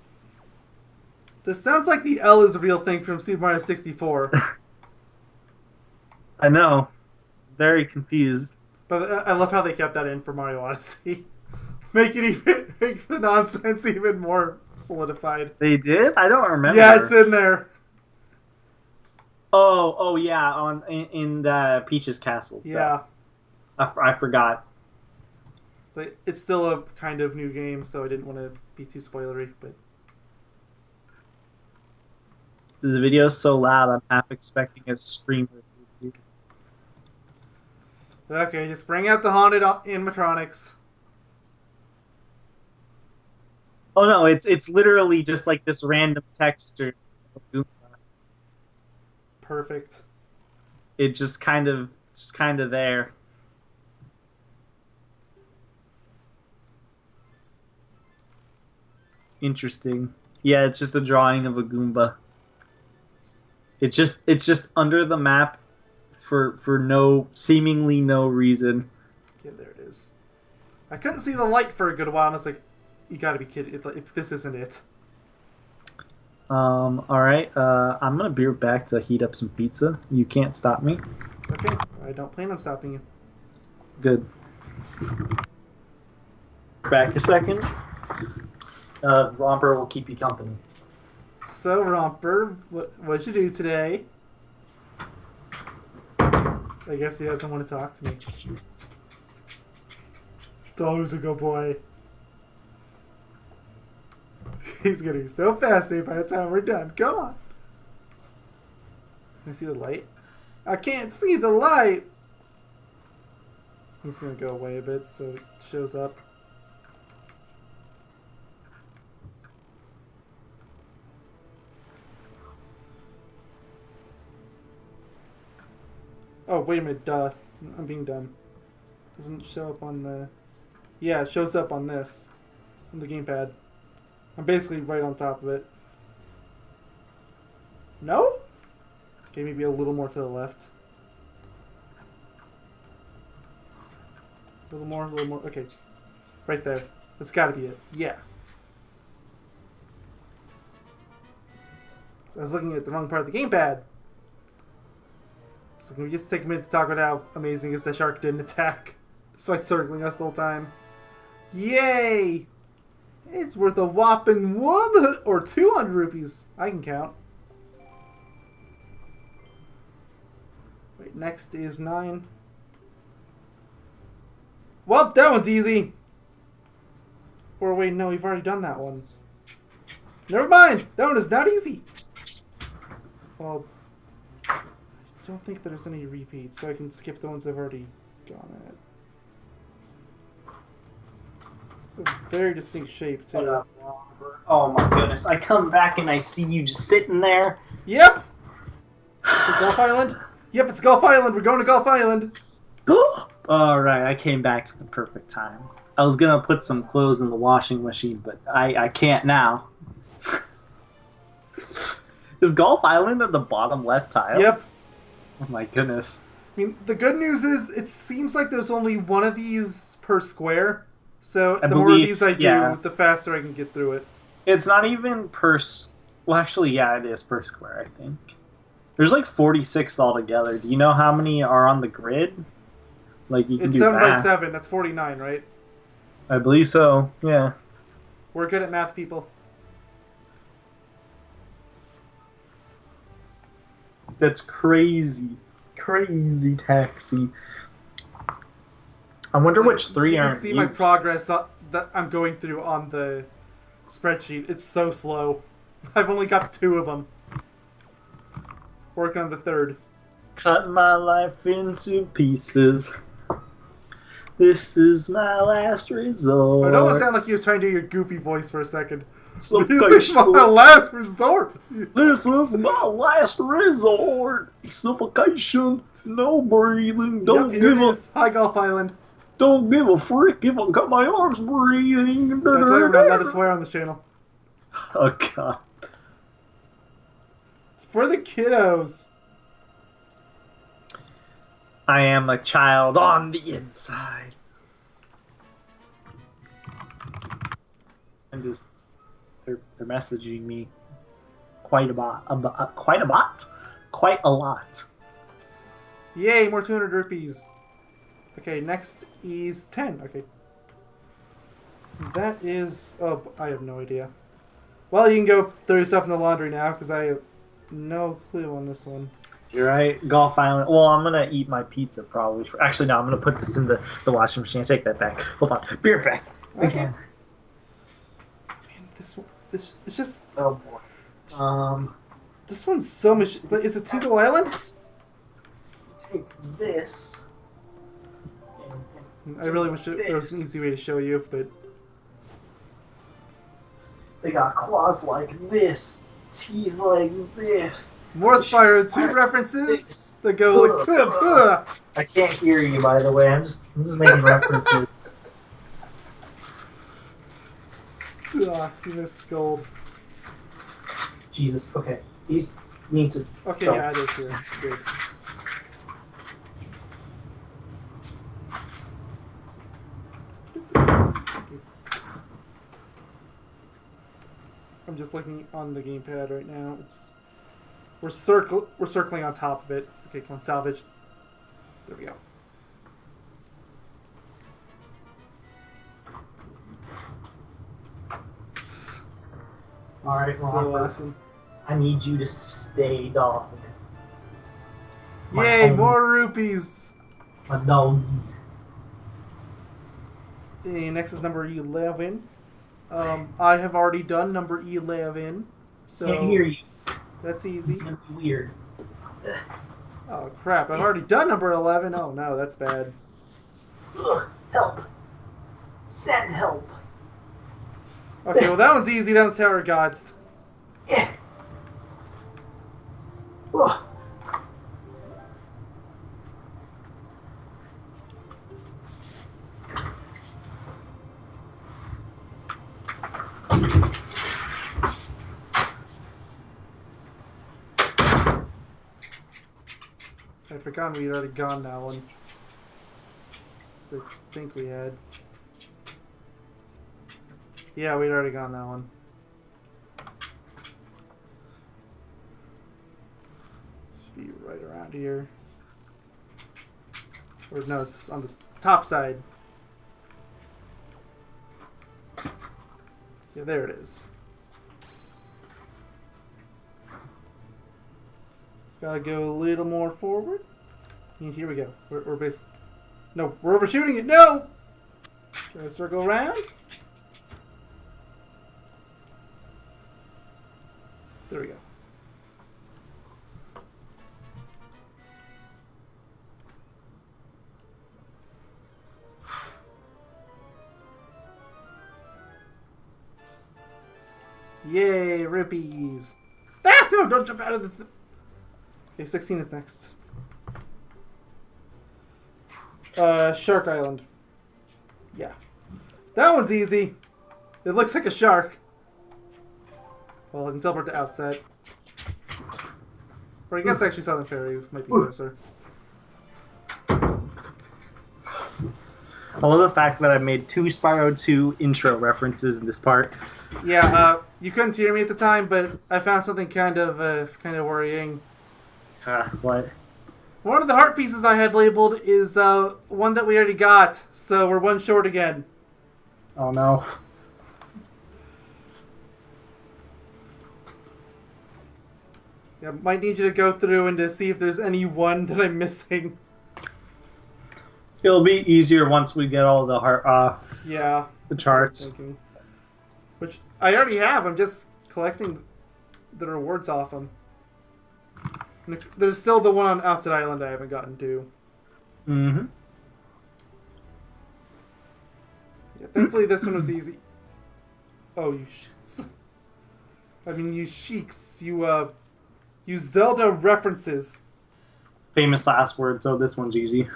This sounds like the L is a real thing from Super Mario 64. I know. Very confused. But I love how they kept that in for Mario Odyssey. Make the nonsense even more solidified. They did? I don't remember. Yeah, it's in there. Oh yeah, in the Peach's Castle. Yeah. I forgot. So it's still a kind of new game, so I didn't want to be too spoilery, but... This video is so loud, I'm half expecting a screamer. Okay, just bring out the haunted animatronics. Oh no, it's literally just like this random texture. Perfect. It's just kind of there. Interesting. Yeah, it's just a drawing of a Goomba. It's just under the map for seemingly no reason. Okay, there it is. I couldn't see the light for a good while, and I was like, you gotta be kidding if this isn't it. Alright, I'm gonna be back to heat up some pizza. You can't stop me. Okay, I don't plan on stopping you. Good. Back a second. Romper will keep you company. So, Romper, what'd you do today? I guess he doesn't want to talk to me. Who's a good boy. He's getting so fascinated by the time we're done. Come on. Can I see the light? I can't see the light! He's gonna go away a bit so it shows up. Oh, wait a minute, duh. I'm being dumb. Doesn't show up on the... Yeah, it shows up on this. On the gamepad. I'm basically right on top of it. No? Okay, maybe a little more to the left. A little more, a little more. Okay. Right there. That's gotta be it. Yeah. So I was looking at the wrong part of the gamepad. So can we just take a minute to talk about how amazing is that shark didn't attack, despite circling us the whole time? Yay! It's worth a whopping 1 or 200 rupees. I can count. Wait, next is 9. Well, that one's easy. Or wait, no, we've already done that one. Never mind. That one is not easy. Well, I don't think there's any repeats, so I can skip the ones I've already gone at. It's a very distinct shape, too. Shut up, Robert. Oh my goodness. I come back and I see you just sitting there. Yep! Is it Gulf Island? Yep, it's Gulf Island. We're going to Gulf Island. Alright, I came back at the perfect time. I was gonna put some clothes in the washing machine, but I can't now. Is Gulf Island at the bottom left tile? Yep. Oh my goodness. I mean, the good news is it seems like there's only one of these per square. So the more of these I do, the faster I can get through it. It's not even per... Well, actually, yeah, it is per square, I think. There's like 46 altogether. Do you know how many are on the grid? Like, you can it's do 7 by math. 7. That's 49, right? I believe so, yeah. We're good at math, people. That's crazy. Crazy taxi. I wonder which 3 you are... can see my progress that I'm going through on the spreadsheet. It's so slow. I've only got 2 of them. Working on the 3rd. Cut my life into pieces. This is my last resort. It almost sounded like you was trying to do your goofy voice for a second. Suffocation. This is my last resort. This is my last resort. Suffocation. No breathing. Don't Yep, here give it a... is. Hi, Gulf Island. Don't give a frick if I cut my arms breathing. That's why we're not allowed to swear on this channel. Oh, God. It's for the kiddos. I am a child on the inside. And just... They're messaging me quite a lot. Yay, more 200 rupees. Okay, next is 10. Okay. That is... Oh, I have no idea. Well, you can go throw yourself in the laundry now, because I have no clue on this one. You're right. Gulf Island. Well, I'm going to eat my pizza probably. Actually, no, I'm going to put this in the washing machine. Take that back. Hold on. Be right back. Okay. Man, this it's just... Oh boy. This one's so much... Is it Tingle Island? Take this. I really wish there was an easy way to show you, but... They got claws like this, teeth like this. More Spyro 2 references that go like... I can't hear you, by the way. I'm just making references. You missed gold. Jesus. Okay. These need to. Okay, go. yeah, it is here. Good. I'm just looking on the gamepad right now. We're circling on top of it. Okay, come on, salvage. There we go. Alright, so Robert. awesome. I need you to stay, dog. Yay, more rupees! My dog. Okay, next is number 11. I have already done number 11, so Can't hear you. that's This easy. is gonna be weird. Oh crap, I've already done number 11. Oh no, that's bad. Ugh, help. Send help. Okay, well that one's easy. That one's Tower of Gods. Yeah. Ugh. I forgot we'd already gone that one. So I think we had. Yeah, we'd already gone that one. Should be right around here. Or no, it's on the top side. Yeah, there it is. It's gotta go a little more forward. And here we go. We're basically... No, we're overshooting it. No! Try to circle around. There we go. Yay, rupees! Ah, no, don't jump out of the... Okay, 16 is next. Shark Island. Yeah. That one's easy. It looks like a shark. Well, I can teleport to outside. Or I guess actually Southern Fairy might be closer. I love the fact that I made 2 Spyro 2 intro references in this part. Yeah, you couldn't hear me at the time, but I found something kind of worrying. What? One of the heart pieces I had labeled is one that we already got, so we're one short again. Oh no. Yeah, might need you to go through and to see if there's any one that I'm missing. It'll be easier once we get all the heart, Yeah. the charts. Which I already have. I'm just collecting the rewards off them. And there's still the one on Outside Island I haven't gotten to. Mm-hmm. Yeah, thankfully this one was easy. Oh, you shits. I mean, you sheiks. You Zelda references. Famous last word, so this one's easy.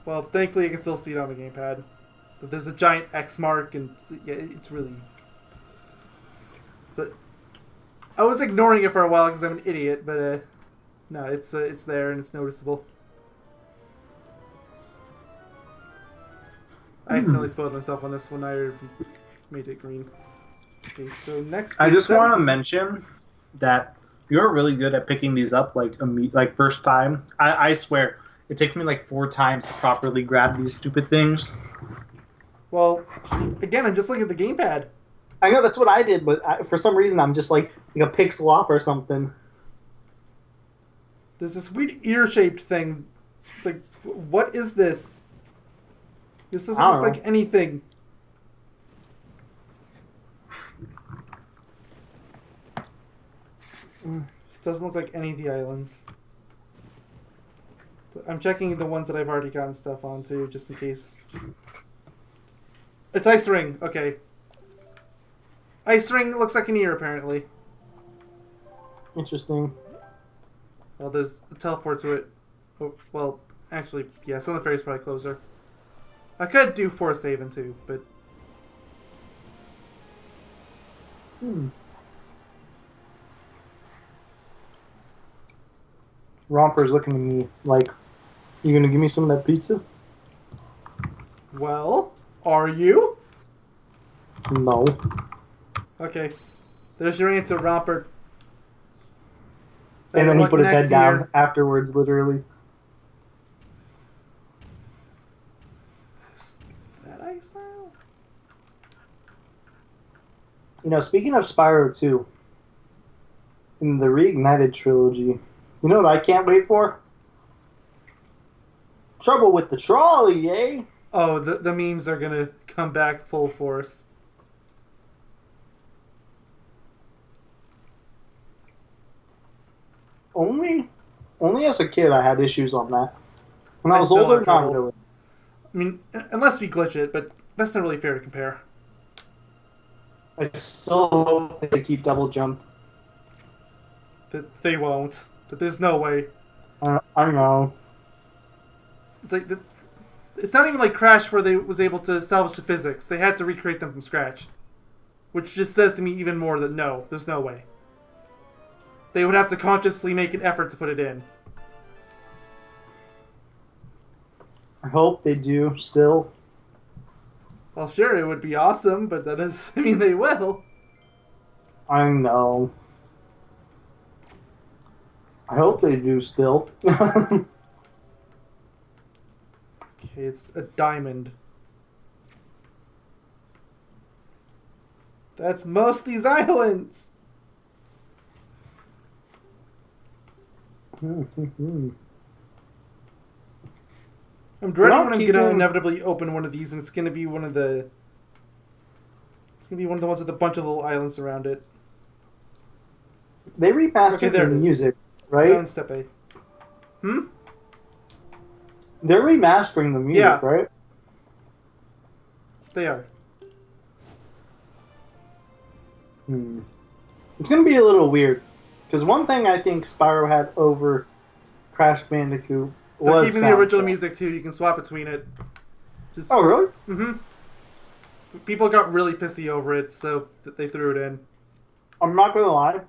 Well, thankfully you can still see it on the gamepad. But there's a giant X mark, and yeah, it's really... So, I was ignoring it for a while because I'm an idiot, but no, it's there and it's noticeable. I accidentally spoiled myself on this one. I made it green. Okay, so next. I just want to 17. mention that you're really good at picking these up like first time. I swear it takes me like 4 times to properly grab these stupid things. Well, again, I'm just looking at the gamepad. I know that's what I did, but for some reason I'm just like a pixel off or something. There's this weird ear-shaped thing. It's like, what is this? This doesn't look like anything. This doesn't look like any of the islands. I'm checking the ones that I've already gotten stuff onto, just in case. It's Ice Ring. Okay. Ice Ring looks like an ear, apparently. Interesting. Well, there's a teleport to it. Oh, well, actually, yeah, Southern Fairy's probably closer. I could do Forest Haven too, but... Romper's looking at me like, you gonna give me some of that pizza? Well, are you? No. Okay. There's your answer, Romper. And then he put his head down year. afterwards, literally. Is that Ice Isle? You know, speaking of Spyro 2, in the Reignited trilogy, you know what I can't wait for? Trouble with the trolley, eh? Oh, the memes are gonna come back full force. Only as a kid I had issues on that. When I was still older, have not trouble. really. I mean, unless we glitch it, but that's not really fair to compare. I still hope they keep double jump. That they won't. That there's no way. I know. It's like it's not even like Crash where they was able to salvage the physics. They had to recreate them from scratch, which just says to me even more that no, there's no way. They would have to consciously make an effort to put it in. I hope they do still. Well, sure, it would be awesome, but that doesn't mean they will. I know. I hope they do still. Okay, it's a diamond. That's most these islands. I'm dreading when I'm gonna inevitably open one of these, and it's gonna be one of the. It's gonna be one of the ones with a bunch of little islands around it. They remastered the music, right? Hmm? They're remastering the music, right? They are. It's going to be a little weird. Because one thing I think Spyro had over Crash Bandicoot was keeping the original music too. You can swap between it. Oh, really? Mm-hmm. People got really pissy over it, so they threw it in. I'm not going to lie.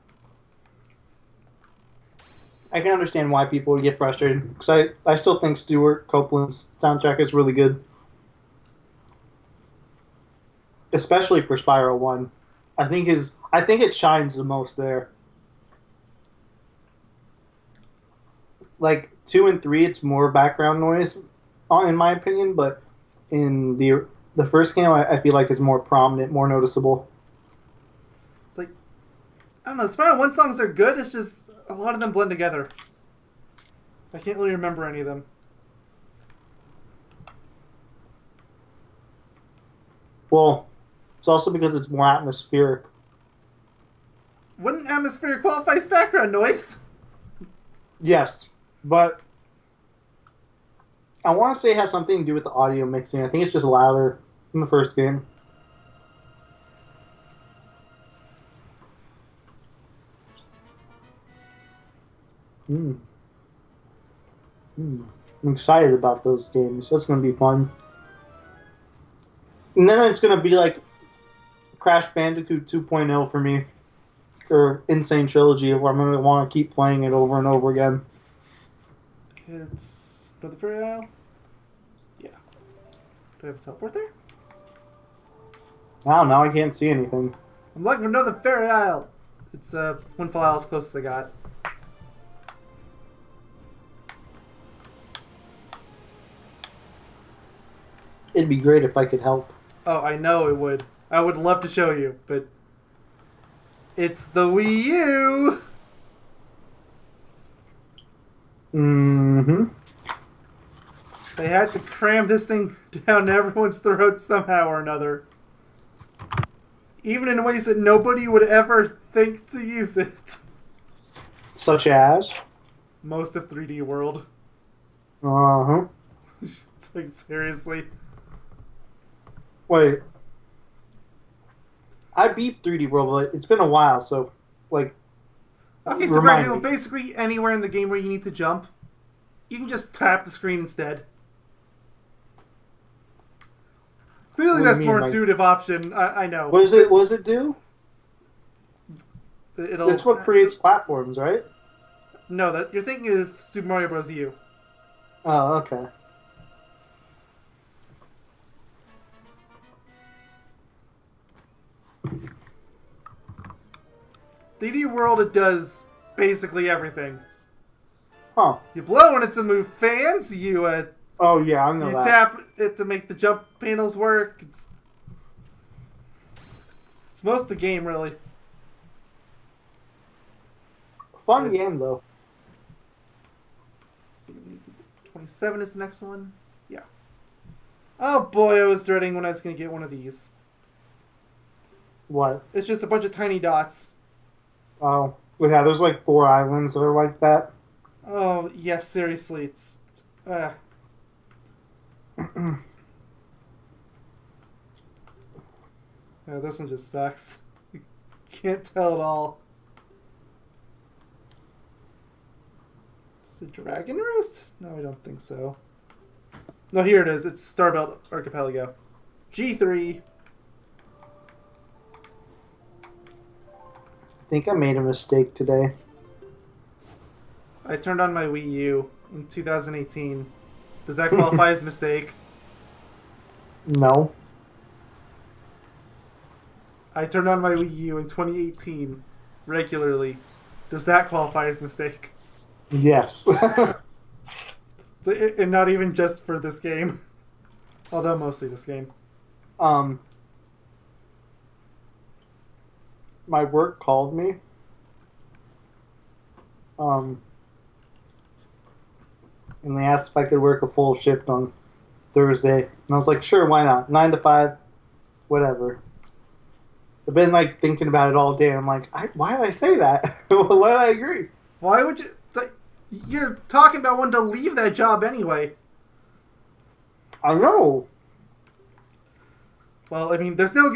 I can understand why people would get frustrated. Because I still think Stuart Copeland's soundtrack is really good. Especially for Spyro 1. I think it shines the most there. Like 2 and 3, it's more background noise, in my opinion. But in the first game, I feel like it's more prominent, more noticeable. It's like I don't know. Spyro 1 songs are good. It's just a lot of them blend together. I can't really remember any of them. Well, it's also because it's more atmospheric. Wouldn't atmospheric qualify as background noise? Yes, but I want to say it has something to do with the audio mixing. I think it's just louder in the first game. I'm excited about those games. That's going to be fun. And then it's going to be like Crash Bandicoot 2.0 for me. Or Insane Trilogy, where I'm going to want to keep playing it over and over again. It's another fairy isle? Yeah. Do I have a teleport there? Wow, now I can't see anything. I'm looking for another fairy isle. It's Windfall Isle's closest I got. It'd be great if I could help. Oh, I know it would. I would love to show you, but it's the Wii U. Mm-hmm. They had to cram this thing down everyone's throat somehow or another. Even in ways that nobody would ever think to use it. Such as? Most of 3D World. Uh-huh. It's like, seriously. Wait. I beat 3D World, but it's been a while, so, like... Okay, so for example, basically anywhere in the game where you need to jump, you can just tap the screen instead. Clearly that's the more intuitive option, I know. What does it do? It's what creates platforms, right? No, you're thinking of Super Mario Bros. U. Oh, okay. DD World, it does basically everything. Huh. You blow on it to move fans, you oh yeah, I know you that. tap it to make the jump panels work. It's most of the game, really. Fun game, though. Let's see, we need to get 27 is the next one. Yeah. Oh boy, I was dreading when I was going to get one of these. What? It's just a bunch of tiny dots. Oh. Well, yeah, there's like 4 islands that are like that. Oh, yeah, seriously, it's... Yeah, this one just sucks. You can't tell at all. Is it Dragon Roost? No, I don't think so. No, here it is. It's Starbelt Archipelago. G3. I think I made a mistake today. I turned on my Wii U in 2018. Does that qualify as a mistake? No. I turned on my Wii U in 2018 regularly. Does that qualify as a mistake? Yes. And not even just for this game. Although mostly this game. My work called me. And they asked if I could work a full shift on Thursday. And I was like, sure, why not? 9 to 5, whatever. I've been like thinking about it all day. I'm like, why did I say that? Why did I agree? Why would you... You're talking about wanting to leave that job anyway. I know. Well, I mean, there's no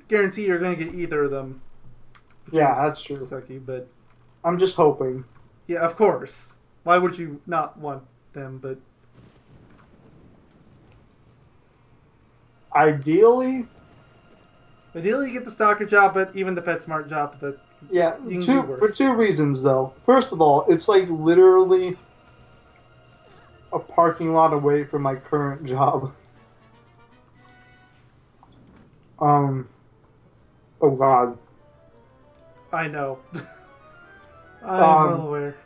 guarantee you're going to get either of them. Yeah, that's true. Sucky, but... I'm just hoping. Yeah, of course. Why would you not want them, but... Ideally, you get the stalker job, but even the PetSmart job, that yeah, you can do for worse. 2 reasons, though. First of all, it's like literally a parking lot away from my current job. Oh God. I know. I'm well aware.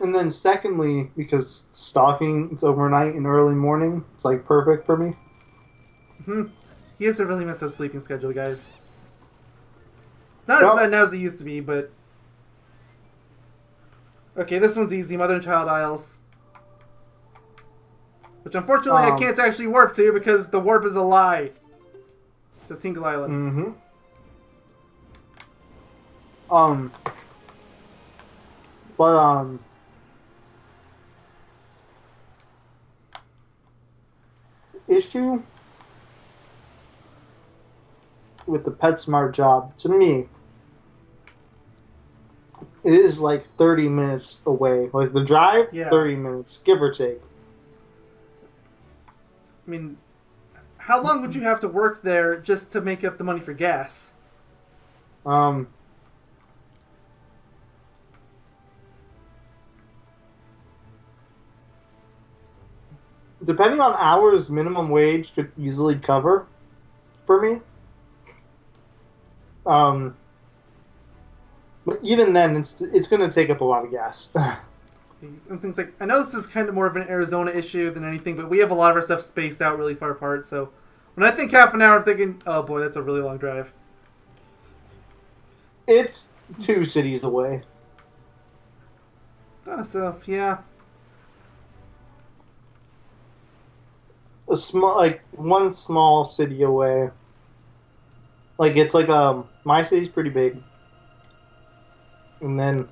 And then secondly, because stalking, it's overnight and early morning, it's like perfect for me. He has a really messed up sleeping schedule, guys. It's not as bad now as it used to be, but... Okay, this one's easy. Mother and child aisles. Which unfortunately I can't actually warp to because the warp is a lie. So Tingle Island. Issue with the PetSmart job, to me, it is like 30 minutes away. Like the drive, 30 minutes, give or take. I mean, how long would you have to work there just to make up the money for gas? Depending on hours, minimum wage could easily cover for me. But even then, it's going to take up a lot of gas. And things like, I know this is kind of more of an Arizona issue than anything, but we have a lot of our stuff spaced out really far apart. So when I think half an hour, I'm thinking, oh boy, that's a really long drive. It's 2 cities away. Oh, so yeah. One small city away. Like it's like my city's pretty big, and then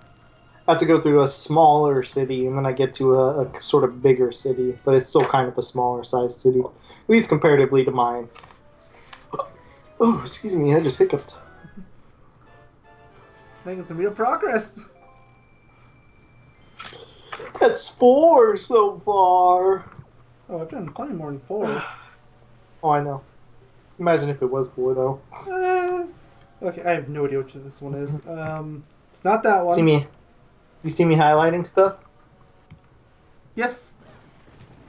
I have to go through a smaller city, and then I get to a sort of bigger city, but it's still kind of a smaller sized city, at least comparatively to mine. Oh, excuse me, I just hiccuped. Making some real progress. That's 4 so far. Oh, I've done plenty more than 4. Oh, I know. Imagine if it was 4, though. Okay, I have no idea which this one is. It's not that one. You see me highlighting stuff? Yes.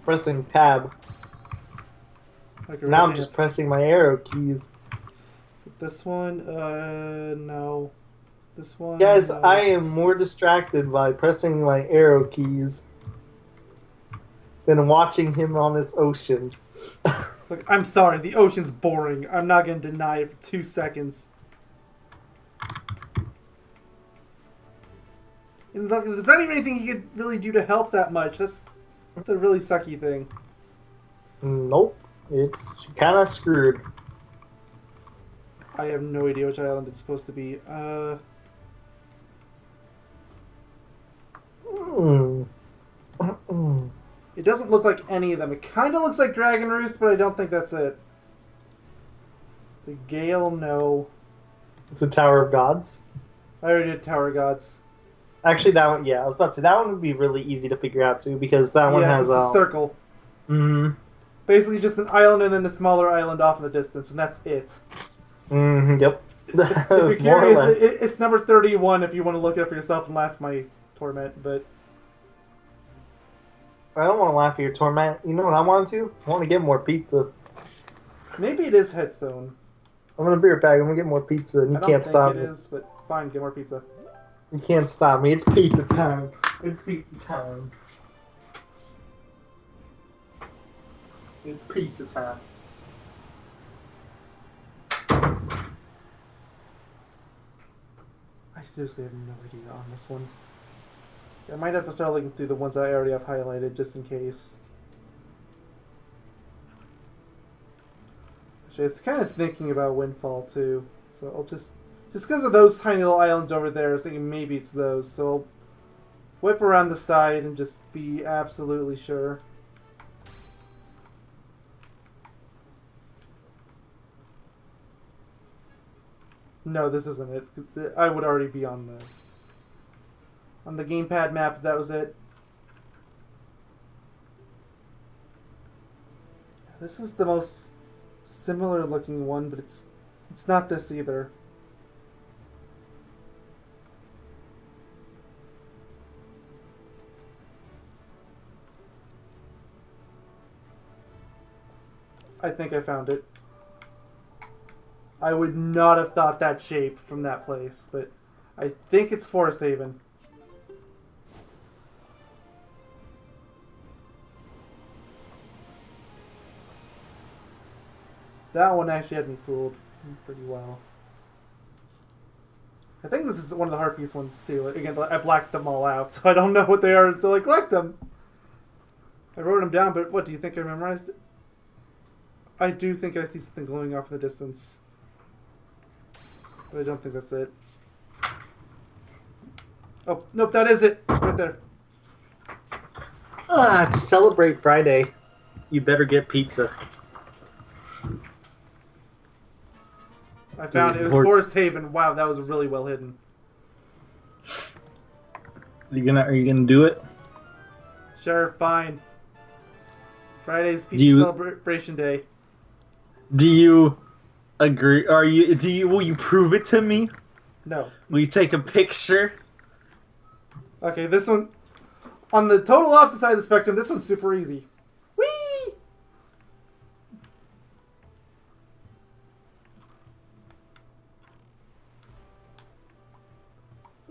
Pressing tab. Now I'm just pressing my arrow keys. Is it this one? No. This one? Guys, no. I am more distracted by pressing my arrow keys than watching him on this ocean. Look, I'm sorry, the ocean's boring. I'm not going to deny it for 2 seconds. And look, there's not even anything you could really do to help that much. That's the really sucky thing. Nope. It's kind of screwed. I have no idea which island it's supposed to be. It doesn't look like any of them. It kind of looks like Dragon Roost, but I don't think that's it. It's the Gale, no. It's a Tower of Gods. I already did Tower of Gods. Actually, that one, yeah, I was about to say, that one would be really easy to figure out, too, because that one has... it's a circle. Mm-hmm. Basically just an island and then a smaller island off in the distance, and that's it. Mm-hmm, yep. If you're curious, it's number 31 if you want to look it up for yourself and laugh at my torment, but... I don't want to laugh at your torment. You know what I want to? I want to get more pizza. Maybe it is Headstone. I'm gonna be right back. I'm gonna get more pizza, and you I don't can't think stop it me. is, but fine, get more pizza. You can't stop me. It's pizza time. It's pizza time. It's pizza time. I seriously have no idea on this one. I might have to start looking through the ones that I already have highlighted just in case. Actually, it's kind of thinking about Windfall too, so I'll just because of those tiny little islands over there, I was thinking maybe it's those. So I'll whip around the side and just be absolutely sure. No, this isn't it. 'Cause I would already be on the gamepad map if that was it. This is the most similar looking one, but it's not this either. I think I found it. I would not have thought that shape from that place, but I think it's Forest Haven. That one actually had me fooled pretty well. I think this is one of the hard piece ones too. Again, I blacked them all out, so I don't know what they are until I collect them. I wrote them down, but what, do you think I memorized it? I do think I see something glowing off in the distance. But I don't think that's it. Oh, nope, that is it! Right there. To celebrate Friday, you better get pizza. I found it. It was Forest Haven. Wow, that was really well hidden. Are you gonna do it? Sure, fine. Friday's pizza celebration day. Do you agree? Will you prove it to me? No. Will you take a picture? Okay, this one, on the total opposite side of the spectrum, this one's super easy. Whee!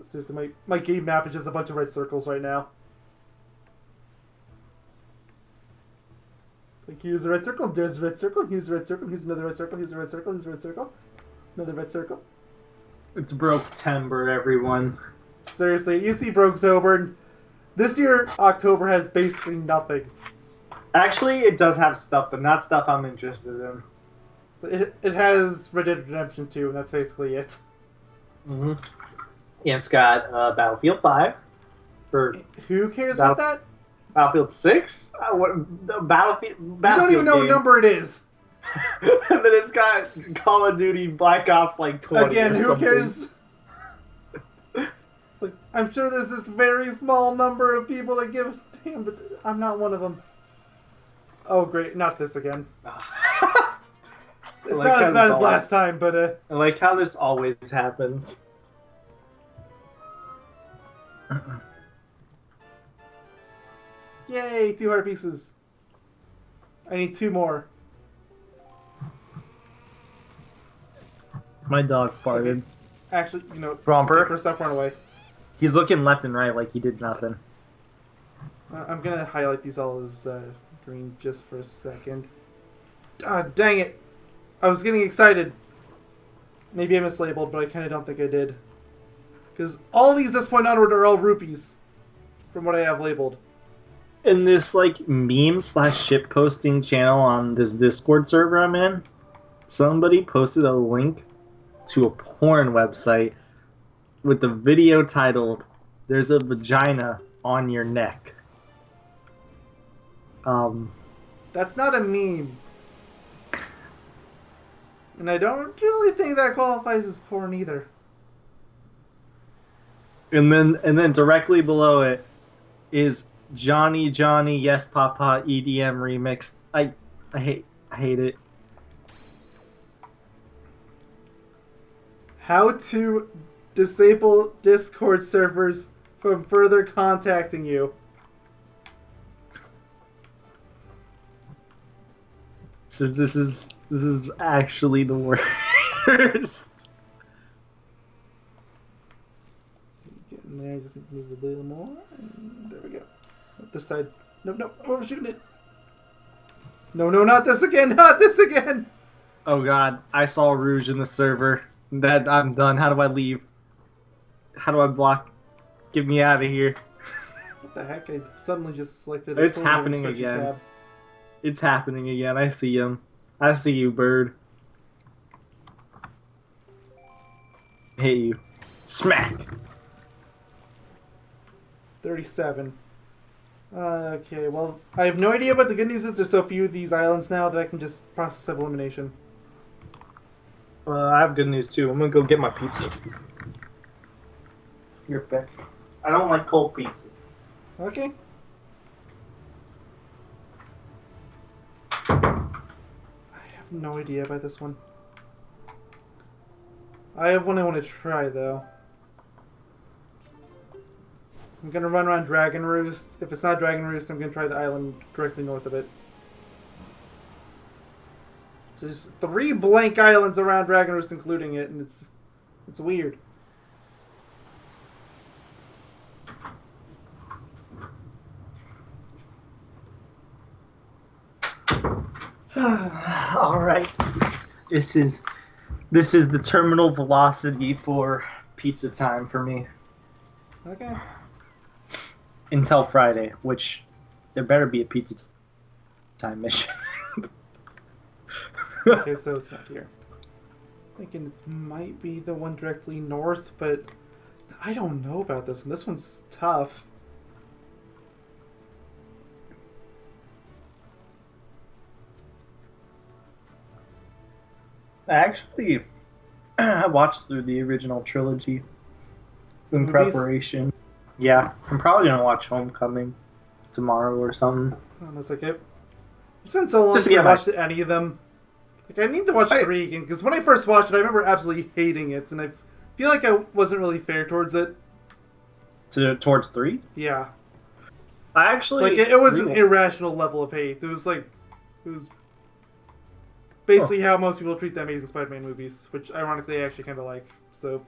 Seriously, my game map is just a bunch of red circles right now. Like, here's a red circle, there's a red circle, here's a red circle, here's another red circle, here's a red circle, here's a red circle, another red circle. It's Broke-Timber, everyone. Seriously, you see Broketober, and this year, October has basically nothing. Actually, it does have stuff, but not stuff I'm interested in. So it has Red Dead Redemption 2, and that's basically it. Mm-hmm. Yeah, it's got Battlefield 5. Who cares about that? Battlefield 6? Battlefield You don't even know what number it is. And then it's got Call of Duty Black Ops like 20. Again, who something. cares? Like, I'm sure there's this very small number of people that give a damn, but I'm not one of them. Oh, great. Not this again. It's not as bad as last time, but... I like how this always happens. Yay, 2 heart pieces. I need 2 more. My dog farted. Okay. Actually, you know, Romper. first off, run away. He's looking left and right like he did nothing. I'm gonna highlight these all as green just for a second. Ah, dang it! I was getting excited. Maybe I mislabeled, but I kind of don't think I did. Because all these this point onward are all rupees, from what I have labeled. In this like meme/ship posting channel on this Discord server I'm in, somebody posted a link to a porn website with the video titled "There's a vagina on your neck." That's not a meme. And I don't really think that qualifies as porn either. And then directly below it is Johnny Johnny Yes Papa EDM remix. I hate it. How to disable Discord servers from further contacting you. This is actually the worst. Getting there, just move a little more. And there we go. This side. Nope, nope. I'm overshooting it. No, not this again. Not this again. Oh god, I saw Rouge in the server. That I'm done. How do I leave? How do I block? Get me out of here. What the heck? I suddenly just selected It's happening again. tab. It's happening again. I see him. I see you, bird. I hate you. Smack! 37. Okay, well, I have no idea, but the good news is there's so few of these islands now that I can just process of elimination. I have good news too. I'm gonna go get my pizza. You're back. I don't like cold pizza. Okay. I have no idea about this one. I have one I want to try, though. I'm gonna run around Dragon Roost. If it's not Dragon Roost, I'm gonna try the island directly north of it. So there's 3 blank islands around Dragon Roost, including it, and it's weird. All right. This is the terminal velocity for pizza time for me Okay. until Friday, which there better be a pizza time mission. Okay, so it's not here. Thinking it might be the one directly north, but I don't know about this one. This one's tough. Actually, I watched through the original trilogy in Movies? preparation. Yeah, I'm probably gonna watch Homecoming tomorrow or something. That's like it. It's been so long Just to since I get my- watched any of them. Like, I need to watch 3 again, because when I first watched it, I remember absolutely hating it, and I feel like I wasn't really fair towards it. Towards 3? Yeah. I actually Like, it was an irrational level of hate. It was basically how most people treat the Amazing Spider-Man movies, which ironically I actually kind of like. So,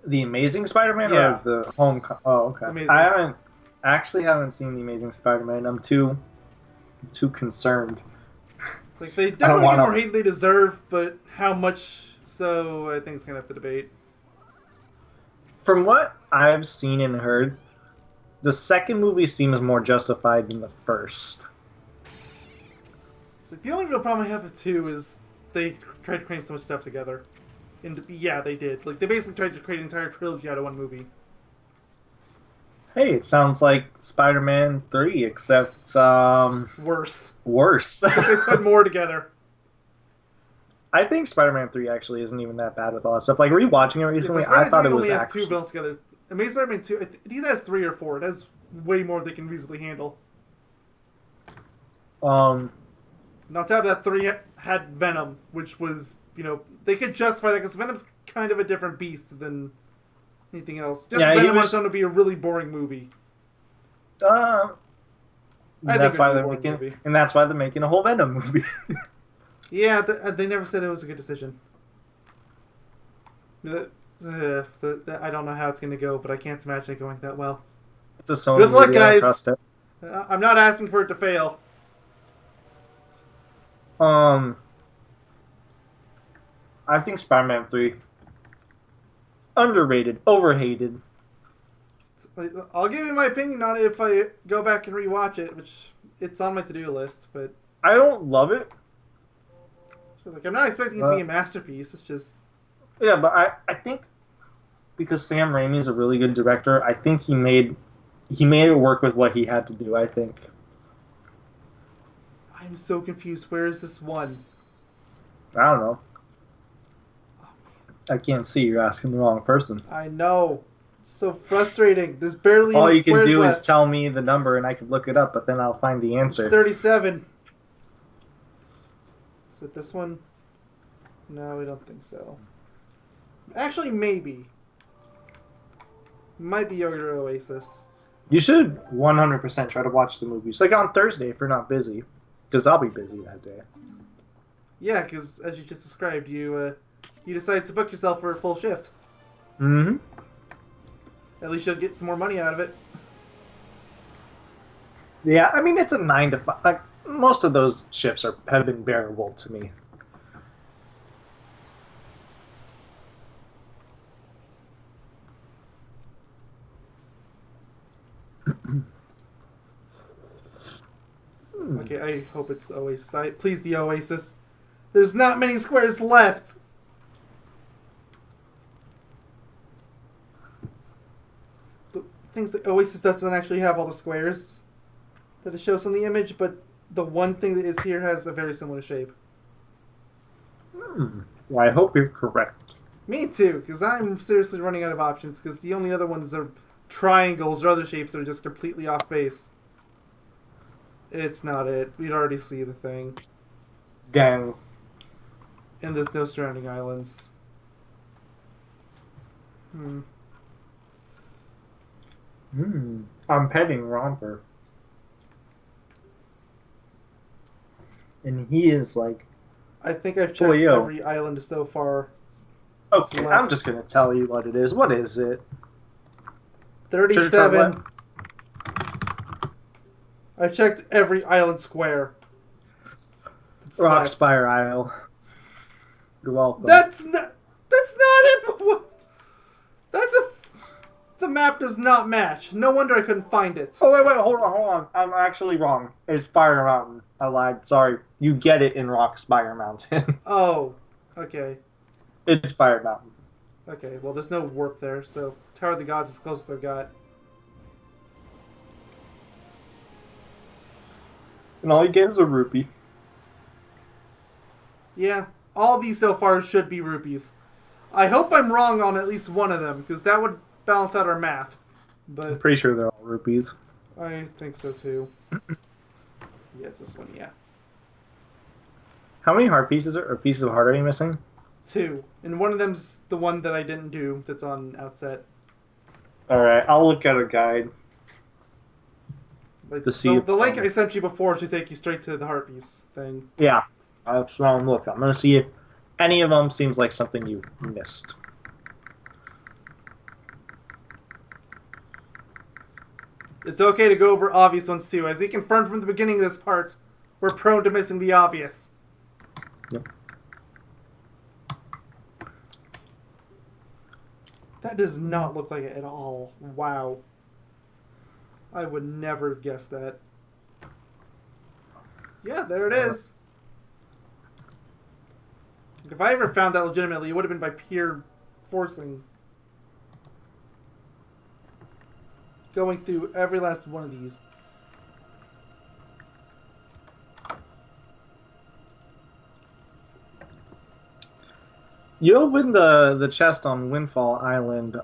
The Amazing Spider-Man Yeah. or the Oh, okay. Amazing. I haven't seen The Amazing Spider-Man. I'm too concerned. like, they I don't definitely get wanna- more hate than they deserve, but how much so, I think it's going to have to debate. From what I've seen and heard, the second movie seems more justified than the first. So the only real problem I have with 2 is they tried to cram so much stuff together. And yeah, they did. Like, they basically tried to create an entire trilogy out of one movie. Hey, it sounds like Spider-Man 3, except Worse. worse. They put more together. I think Spider-Man 3 actually isn't even that bad with all that stuff. Like, rewatching it recently, Spider-Man I thought 3 it was only has actually... 2 villains together. Amazing Spider-Man 2, it either has 3 or 4. It has way more they can reasonably handle. And on top of that, 3 had Venom, which was, they could justify that because Venom's kind of a different beast than anything else. Just Yeah, he Venom on was- its own would be a really boring movie. that's it'd why be they're a boring making, movie. and that's why they're making a whole Venom movie. Yeah, they never said it was a good decision. I don't know how it's going to go, but I can't imagine it going that well. It's a Sony Good luck, movie, I don't guys. trust it. I'm not asking for it to fail. I think Spider-Man 3 underrated, overhated. I'll give you my opinion on it if I go back and rewatch it, which it's on my to-do list, but I don't love it. like I'm not expecting it to be a masterpiece. It's just Yeah, but I think because Sam Raimi is a really good director, I think he made it work with what he had to do, I think. I'm so confused. Where is this one? I don't know. I can't see. You're asking the wrong person. I know. It's so frustrating. There's barely All any you can squares do left. is tell me the number and I could look it up, but then I'll find the It's answer. 37. Is it this one? No, I don't think so. Actually, maybe. Might be Yogaidr Oasis. You should 100% try to watch the movies. Like on Thursday if you're not busy. Because I'll be busy that day. Yeah, because as you just described, you decided to book yourself for a full shift. Mm-hmm. At least you'll get some more money out of it. Yeah, I mean, it's a 9 to 5. Like, most of those shifts have been bearable to me. Okay, I hope it's Oasis. Please be Oasis. There's not many squares left. The things that Oasis doesn't actually have all the squares that it shows on the image, but the one thing that is here has a very similar shape. Well, I hope you're correct. Me too, because I'm seriously running out of options, because the only other ones are triangles or other shapes that are just completely off base. It's not it. We'd already see the thing. Dang. And there's no surrounding islands. I'm petting Romper. And he is like... I think I've checked every island so far. Okay, I'm just going to tell you what it is. What is it? 37. I've checked every island square. Rockspire Isle. You're welcome. That's not it! That's a... The map does not match. No wonder I couldn't find it. Oh, wait, hold on. I'm actually wrong. It's Fire Mountain. I lied. Sorry. You get it in Rockspire Mountain. Oh, okay. It's Fire Mountain. Okay, well, there's no warp there, so Tower of the Gods is close as they've got. And all you get is a rupee. Yeah, all these so far should be rupees. I hope I'm wrong on at least one of them, because that would balance out our math. But I'm pretty sure they're all rupees. I think so too. Yeah, it's this one, yeah. How many heart pieces or pieces of heart are you missing? 2. And one of them's the one that I didn't do that's on Outset. Alright, I'll look at a guide. Like, To see the link I sent you before should take you straight to the heart piece thing. Yeah, that's what I'm looking. I'm going to see if any of them seems like something you missed. It's okay to go over obvious ones too. As we confirmed from the beginning of this part, we're prone to missing the obvious. Yep. That does not look like it at all. Wow. I would never have guessed that. Yeah, there it is. If I ever found that legitimately, it would have been by pure forcing. Going through every last one of these. You opened the chest on Windfall Island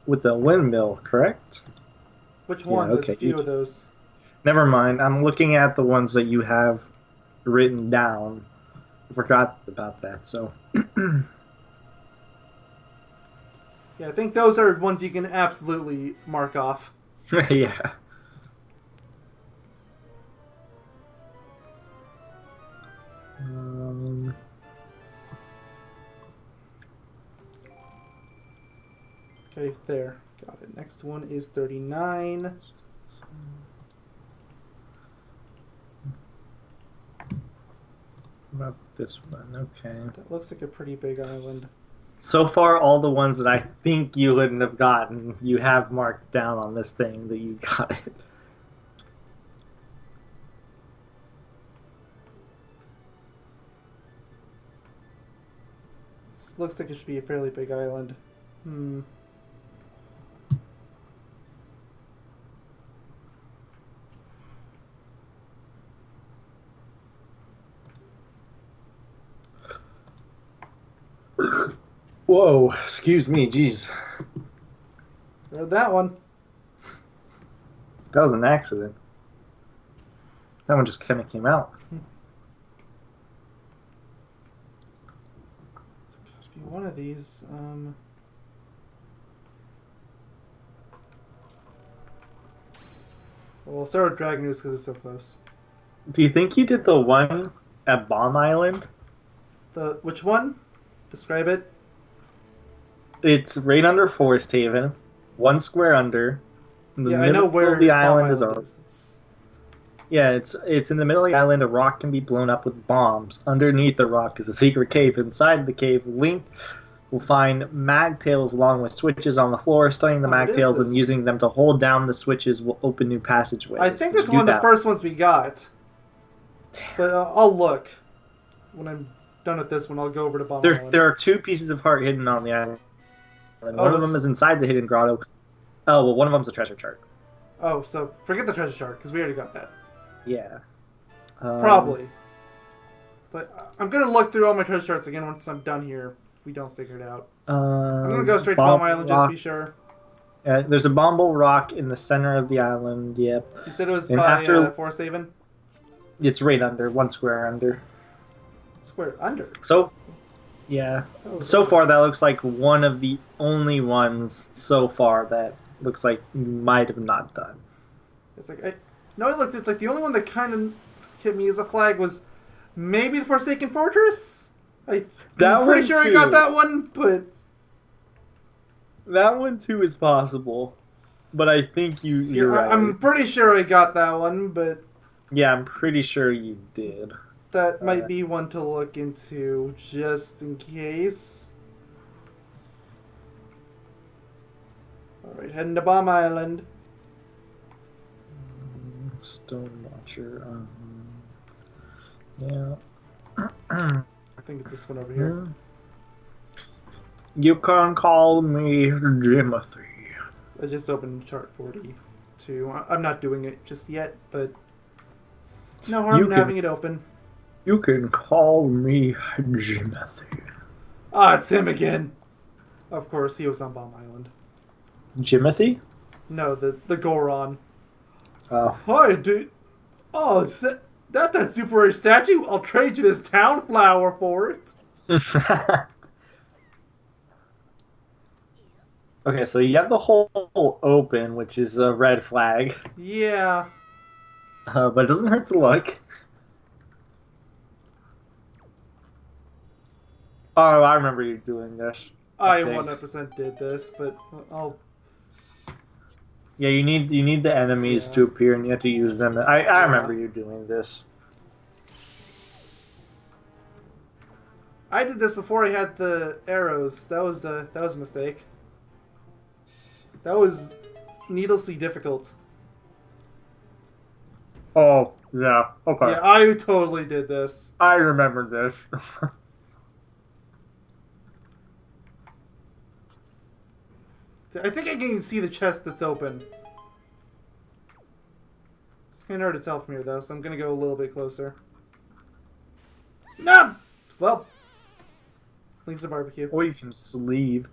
with the windmill, correct? Which one? Yeah, There's a few of those. Never mind. I'm looking at the ones that you have written down. I forgot about that, so... Yeah, I think those are ones you can absolutely mark off. Yeah. Okay, there. Got it. Next one is 39. About this one, okay. That looks like a pretty big island. So far, all the ones that I think you wouldn't have gotten, you have marked down on this thing that you got it. This looks like it should be a fairly big island. Whoa, excuse me, jeez. Read that one. That was an accident. That one just kind of came out. It's got to be one of these. Well, I'll start with Dragon News because it's so close. Do you think he did the one at Bomb Island? Which one? Describe it. It's right under Forest Haven, one square under. In the Yeah, I know middle where of the Bomb island is a Island is. yeah. It's in the middle of the island. A rock can be blown up with bombs. Underneath the rock is a secret cave. Inside the cave, Link will find magtails along with switches on the floor. Studying the What is magtails this and using them to hold down the switches will open new passageways. I think Did it's you one of do the that? first ones we got. But I'll look. When I'm done with this one, I'll go over to Bomb Island. There are two pieces of heart hidden on the island. Oh, One of them is inside the hidden grotto. Oh, well, one of them's a treasure chart. Oh, so forget the treasure chart, because we already got that. Yeah. Probably. But I'm going to look through all my treasure charts again once I'm done here, if we don't figure it out. I'm going to go straight to Bomb Island just to be sure. There's a Bomble Rock in the center of the island, yep. You said it was And by after- Forest Haven? It's right under, one square under. Square under. So, yeah. Oh, So far, that looks like one of the only ones so far that looks like you might have not done. It's like, it's like the only one that kind of hit me as a flag was maybe the Forsaken Fortress? I'm pretty one sure I too. got that one, but... That one too is possible, but I think you're right. I'm pretty sure I got that one, but Yeah, I'm pretty sure you did. that might be one to look into just in case. Alright, heading to Bomb Island. Stone Watcher. Yeah. I think it's this one over here. You can call me Jimothy. I just opened chart 42. I'm not doing it just yet, but no harm in having it open. You can call me Jimothy. Ah, it's him again. Of course, he was on Bomb Island. Jimothy? No, the Goron. Oh. Hi, dude. Oh, is that super rare statue? I'll trade you this town flower for it. Okay, so you have the hole open, which is a red flag. Yeah. But it doesn't hurt to look. Oh, I remember you doing this. I think. 100% did this, but I'll... Yeah, you need the enemies Yeah. to appear, and you have to use them. I remember you doing this. I did this before I had the arrows. That was a mistake. That was needlessly difficult. Oh, yeah. Okay. Yeah, I totally did this. I remember this. I think I can see the chest that's open. It's kind of hard to tell from here, though, so I'm going to go a little bit closer. No! Well, Link's a barbecue. Or you can just leave.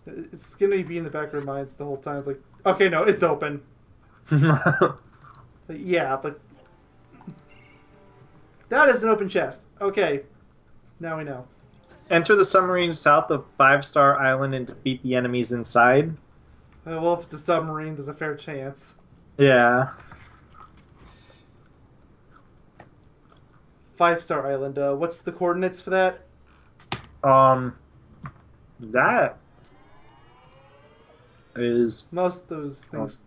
It's going to be in the back of our minds the whole time. It's like, okay, no, it's open. Yeah, but... That is an open chest. Okay, now we know. Enter the submarine south of 5-Star Island and defeat the enemies inside. Well, if it's a submarine, there's a fair chance. Yeah. 5-Star Island. What's the coordinates for that? That is... Most of those things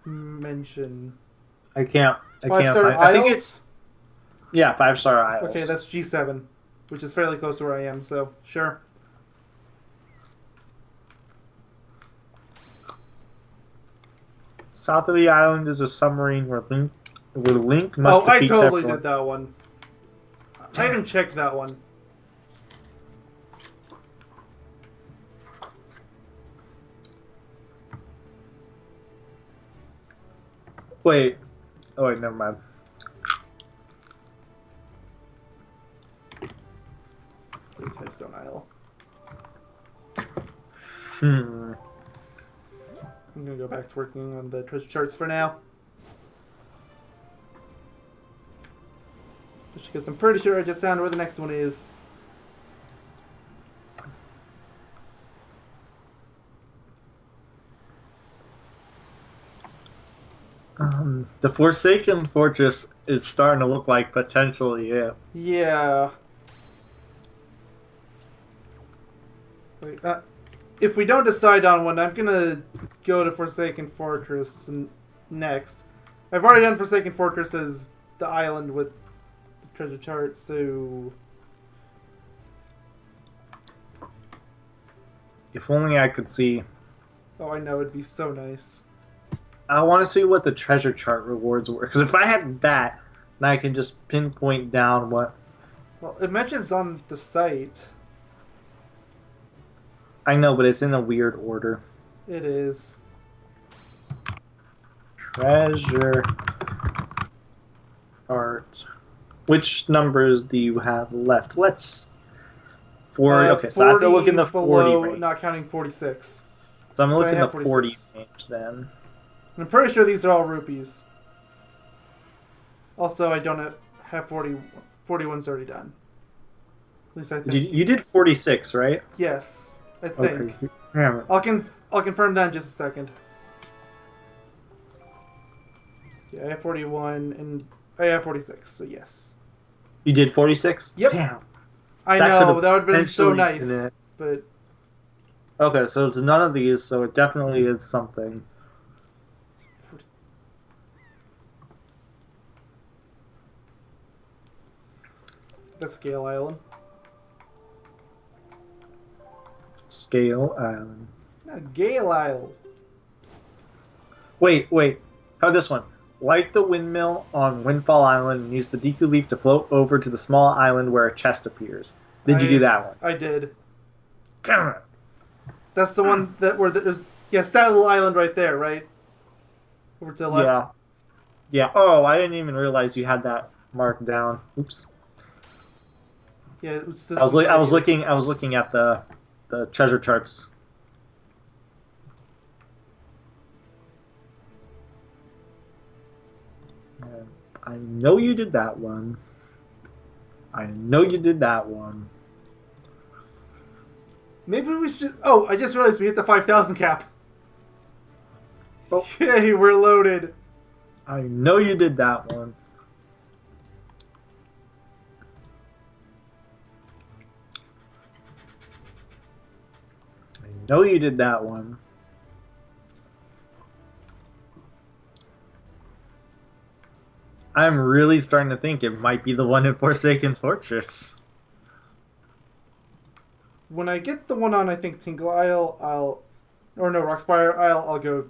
mention I can't 5-Star find... I think Isles? it's... Yeah, 5-Star Isles. Okay, that's G7, which is fairly close to where I am, so sure. South of the island is a submarine where Link must Oh, I defeat totally everyone. did that one. I haven't checked that one. Wait. Oh, wait, never mind. It's Headstone Isle. I'm gonna go back to working on the treasure charts for now. Just because I'm pretty sure I just found where the next one is. The Forsaken Fortress is starting to look like potentially it. Yeah. Wait, if we don't decide on one, I'm gonna go to Forsaken Fortress next. I've already done Forsaken Fortress as the island with the treasure chart, so... If only I could see. Oh, I know, it'd be so nice. I want to see what the treasure chart rewards were. Because if I had that, then I can just pinpoint down what... Well, it mentions on the site. I know, but it's in a weird order. It is. Treasure chart. Which numbers do you have left? Let's... 40. Okay, so I have to look in the 40 below, range. not counting 46. So I'm so looking I at have the 40 46. range then. I'm pretty sure these are all rupees. Also, I don't have 40. 41's already done. At least I think. You did 46, right? Yes, I think. Okay. Damn it. I'll confirm that in just a second. Yeah, I have 41 and I have 46. So yes. You did 46? Yep. Damn. I That know could've that would have been so potentially nice, been it. but Okay, so it's none of these, so it definitely is something. that's Gale Island. Scale Island. Not Gale Isle. Wait. How about this one? Light the windmill on Windfall Island and use the Deku Leaf to float over to the small island where a chest appears. Did you do that one? I did. Damn it. That's the one that where there's that little island right there, right? Over to the left. Yeah. Yeah. Oh, I didn't even realize you had that marked down. Oops. Yeah, it's this I was one right here. looking at the treasure charts. I know you did that one. I know you did that one. Maybe we should. Oh, I just realized we hit the 5,000 cap. Oh. Yay, we're loaded. I know you did that one. I know you did that one. I'm really starting to think it might be the one in Forsaken Fortress. When I get the one on, I think Tingle Isle, Rockspire Isle, I'll go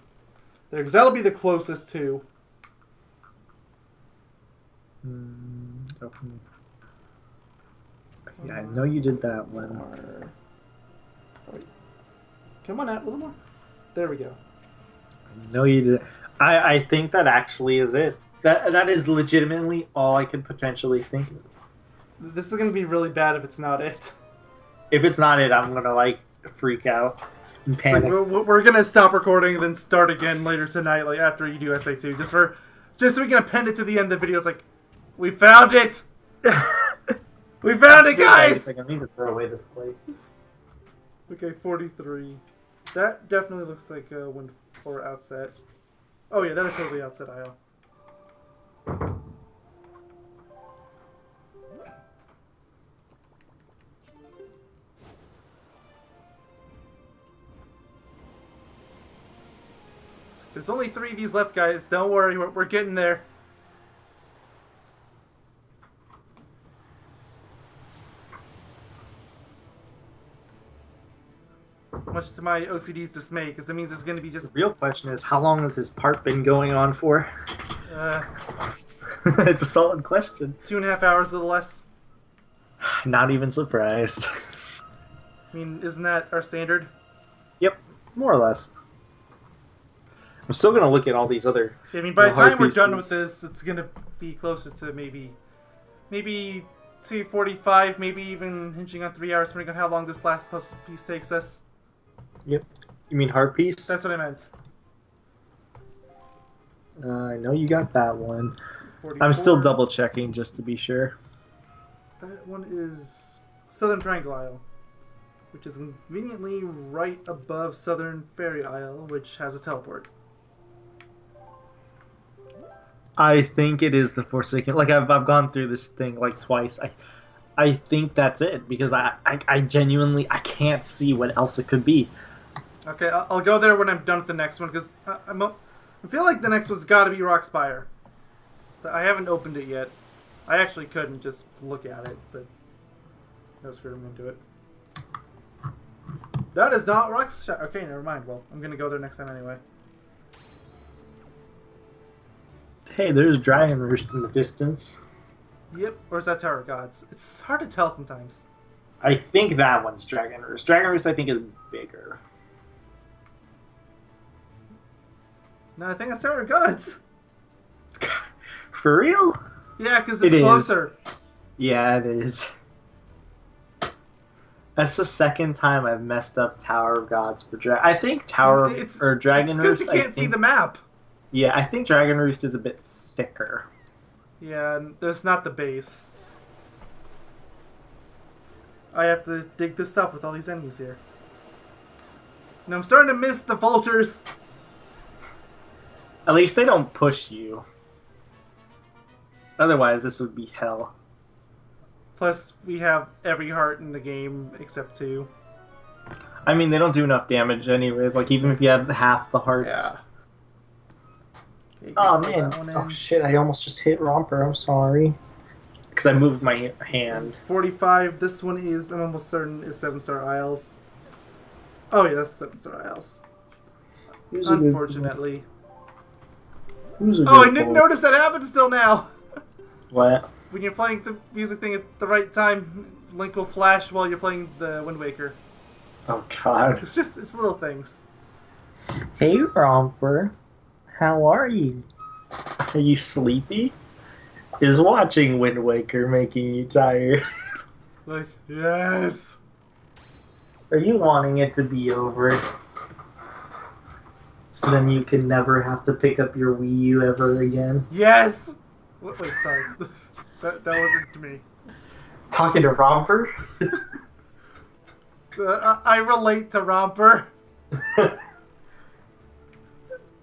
there because that'll be the closest to. Okay. Yeah, I know you did that one. Come on out a little more. There we go. I know you did. I think that actually is it. That is legitimately all I could potentially think of. This is gonna be really bad if it's not it. If it's not it, I'm gonna like freak out and panic. We're gonna stop recording and then start again later tonight, like after you do SA2, just so we can append it to the end of the video. It's like, we found it. We found it, guys. I need to throw away this plate. Okay, 43. That definitely looks like a wind or outset. Oh yeah, that is totally outset aisle. There's only 3 of these left, guys. Don't worry, we're getting there. Much to my OCD's dismay, because that means there's going to be just... The real question is, how long has this part been going on for? It's a solid question. 2.5 hours or less. Not even surprised. I mean, isn't that our standard? Yep, more or less. I'm still gonna look at all these other. I mean, by the hard time we're done with pieces. this, it's going to be closer to maybe 2:45, maybe even hinging on 3 hours, depending on how long this last puzzle piece takes us. Yep. You mean hard piece? That's what I meant. I know you got that one. 44. I'm still double checking just to be sure. That one is Southern Triangle Isle, which is conveniently right above Southern Fairy Isle, which has a teleport. I think it is the Forsaken. Like I've gone through this thing like twice. I think that's it because I genuinely I can't see what else it could be. Okay, I'll go there when I'm done with the next one because I feel like the next one's got to be Rockspire. I haven't opened it yet. I actually couldn't just look at it, but no, screw them into it. That is not Rockspire. Okay, never mind. Well, I'm gonna go there next time anyway. Hey, there's Dragon Roost in the distance. Yep, or is that Tower of Gods? It's hard to tell sometimes. I think that one's Dragon Roost. Dragon Roost, I think, is bigger. No, I think that's Tower of Gods. For real? Yeah, because it's It is. closer. Yeah, it is. That's the second time I've messed up Tower of Gods for Dragon. I think Dragon It's Roost. because you can't see the map. Yeah, I think Dragon Roost is a bit thicker. Yeah, and there's not the base. I have to dig this up with all these enemies here. And I'm starting to miss the vultures. At least they don't push you. Otherwise, this would be hell. Plus, we have every heart in the game except 2. I mean, they don't do enough damage anyways. Like, even if you had half the hearts. Yeah. Okay, Oh throw man! that one in. Oh shit! I almost just hit Romper. I'm sorry. Because I moved my hand. 45. This one is, I'm almost certain, is 7-star Isles. Oh yeah, that's 7-star Isles. Who's a good Unfortunately. boy? Who's a Oh, I good didn't boy? notice that happens still now. What? When you're playing the music thing at the right time, Link will flash while you're playing the Wind Waker. Oh god. It's little things. Hey Romper, how are you? Are you sleepy? Is watching Wind Waker making you tired? Like, yes. Are you wanting it to be over? So then you can never have to pick up your Wii U ever again? Yes. Wait, sorry. that wasn't to me. Talking to Romper? I relate to Romper.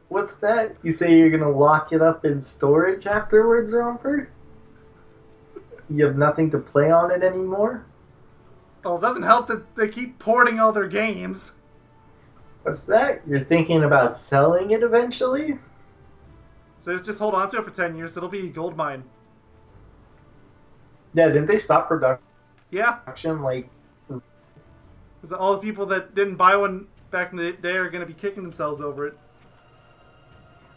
What's that? You say you're gonna lock it up in storage afterwards, Romper? You have nothing to play on it anymore? Well, it doesn't help that they keep porting all their games. What's that? You're thinking about selling it eventually? So just hold on to it for 10 years. It'll be a gold mine. Yeah, didn't they stop Yeah. production like... Because all the people that didn't buy one back in the day are going to be kicking themselves over it.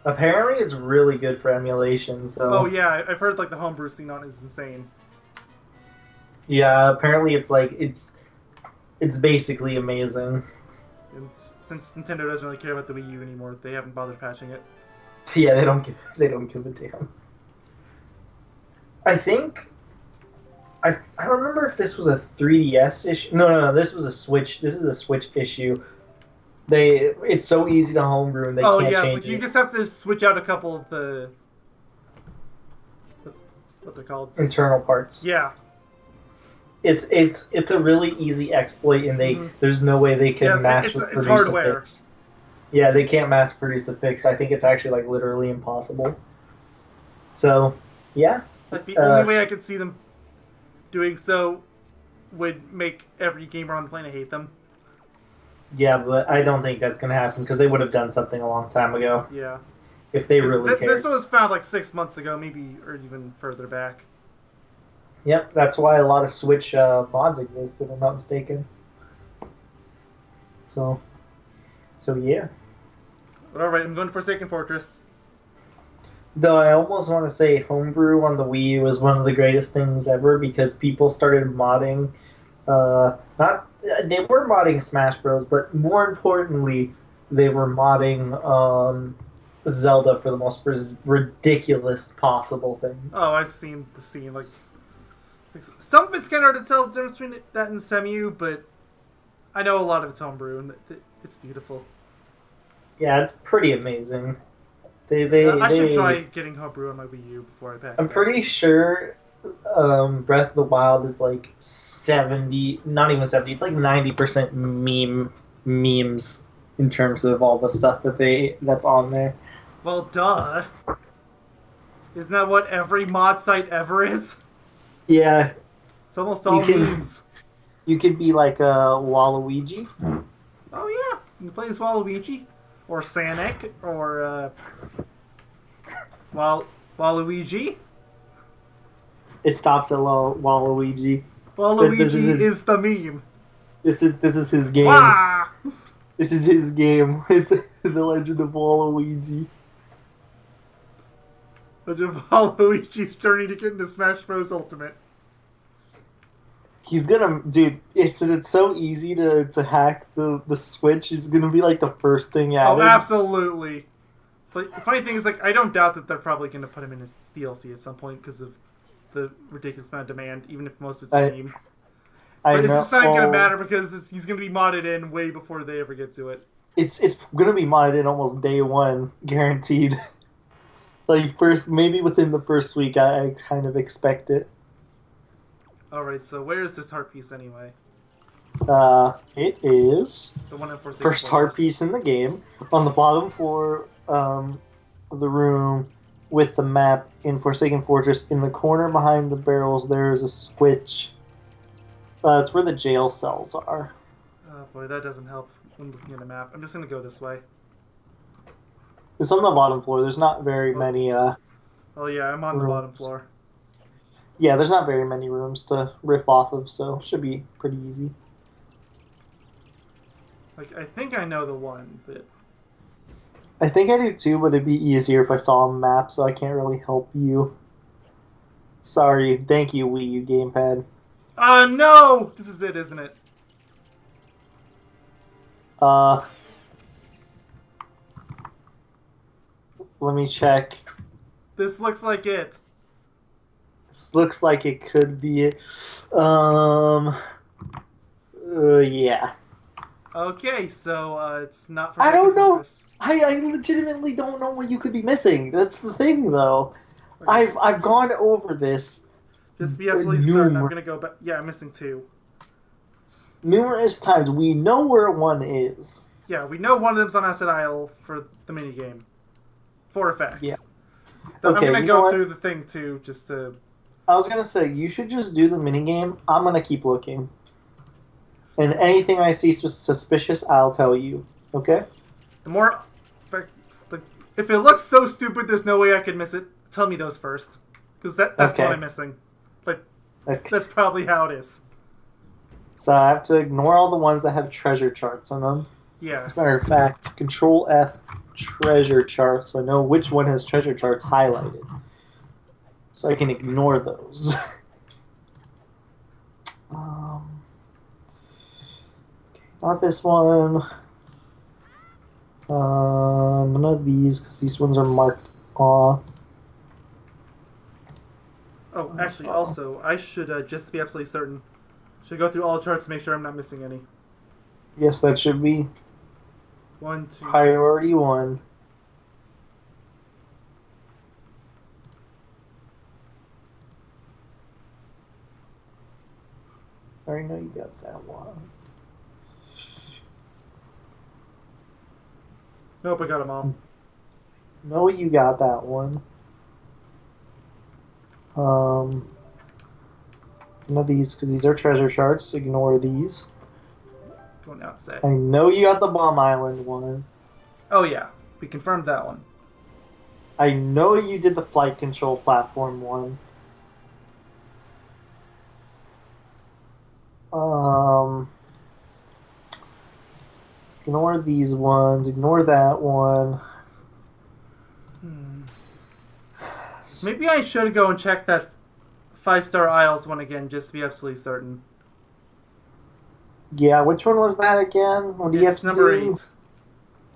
Apparently it's really good for emulation, so... Oh yeah, I've heard like the homebrew scene on it is insane. Yeah, apparently it's like, it's basically amazing. And since Nintendo doesn't really care about the Wii U anymore, they haven't bothered patching it. Yeah, they don't give a damn. I think... I don't remember if this was a 3DS issue. No, this was a Switch. This is a Switch issue. It's so easy to homebrew and they can't change like it. you just have to switch out a couple of the... what they're called? Internal parts. Yeah. It's a really easy exploit, and there's no way they can mass produce hardware. a fix. Yeah, they can't mass produce a fix. I think it's actually like literally impossible. So, yeah. Like the only way I could see them doing so would make every gamer on the planet hate them. Yeah, but I don't think that's gonna happen because they would have done something a long time ago. Yeah. If they really cared. This was found like 6 months ago, maybe, or even further back. Yep, that's why a lot of Switch mods exist, if I'm not mistaken. So yeah. But alright, I'm going for Forsaken Fortress. Though I almost want to say homebrew on the Wii U was one of the greatest things ever because people started modding. They were modding Smash Bros, but more importantly, they were modding Zelda for the most ridiculous possible things. Oh, I've seen the scene. Like some of it's kind of hard to tell the difference between that and Semu, but I know a lot of it's homebrew, and it's beautiful. Yeah, it's pretty amazing. I should try getting homebrew on my Wii U before I pack. I'm pretty sure Breath of the Wild is like 70, not even 70, it's like 90% memes in terms of all the stuff that's on there. Well, duh. Isn't that what every mod site ever is? Yeah, It's almost all can- memes. you could be like a Waluigi. Oh yeah, you can play as Waluigi, or Sonic, or Waluigi. It stops at Waluigi. Waluigi This is his- is the meme. This is his game. Wah! This is his game. It's The Legend of Waluigi. Legend of Waluigi's journey to get into Smash Bros. Ultimate. He's gonna, dude. It's so easy to hack the Switch. He's gonna be like the first thing added. Oh, absolutely. It's like the funny thing is, like, I don't doubt that they're probably going to put him in his DLC at some point because of the ridiculous amount of demand, even if most of it's a meme. But it's just not going to matter because he's going to be modded in way before they ever get to it. It's gonna be modded in almost day one, guaranteed. Like maybe within the first week, I kind of expect it. Alright, so where is this heart piece anyway? It is The one in Forsaken first Fortress. heart piece in the game on the bottom floor of the room with the map in Forsaken Fortress. In the corner behind the barrels, there is a switch. It's where the jail cells are. Oh boy, that doesn't help when looking at a map. I'm just going to go this way. It's on the bottom floor. There's not very many. Oh yeah, I'm on the bottom rooms. floor. Yeah, there's not very many rooms to riff off of, so it should be pretty easy. Like, I think I know the one, but... I think I do too, but it'd be easier if I saw a map, so I can't really help you. Sorry, thank you, Wii U gamepad. No! This is it, isn't it? Let me check. This looks like it. This looks like it could be it. Yeah. Okay, so, it's not I don't know. Fortress. I legitimately don't know what you could be missing. That's the thing, though. Okay. I've gone over this Just to be absolutely certain, I'm numer- gonna go back. Yeah, I'm missing 2. numerous times. We know where one is. Yeah, we know one of them's on Acid Isle for the minigame. For a fact. Yeah. Though Okay, I'm gonna you know go what? through the thing too, just to... I was gonna say, you should just do the minigame. I'm gonna keep looking. And anything I see suspicious, I'll tell you. Okay? The more... In fact, like, if it looks so stupid there's no way I could miss it, tell me those first. Because that's Okay. what I'm missing. Like, Okay. that's probably how it is. So I have to ignore all the ones that have treasure charts on them. Yeah. As a matter of fact, Control F treasure charts, so I know which one has treasure charts highlighted. So I can ignore those. Okay, not this one. None of these, because these ones are marked off. Oh, actually, also, I should just be absolutely certain. Should go through all the charts to make sure I'm not missing any. Yes, that should be 1, 2... priority one. I already know you got that one. Nope, I got them all. Know you got that one. None of these, because these are treasure charts. Ignore these. Going outside. I know you got the Bomb Island one. Oh yeah, we confirmed that one. I know you did the flight control platform one. Ignore these ones. Ignore that one. Maybe I should go and check that 5-star Isles one again, just to be absolutely certain. Yeah, which one was that again? What do you have It's to number do? 8.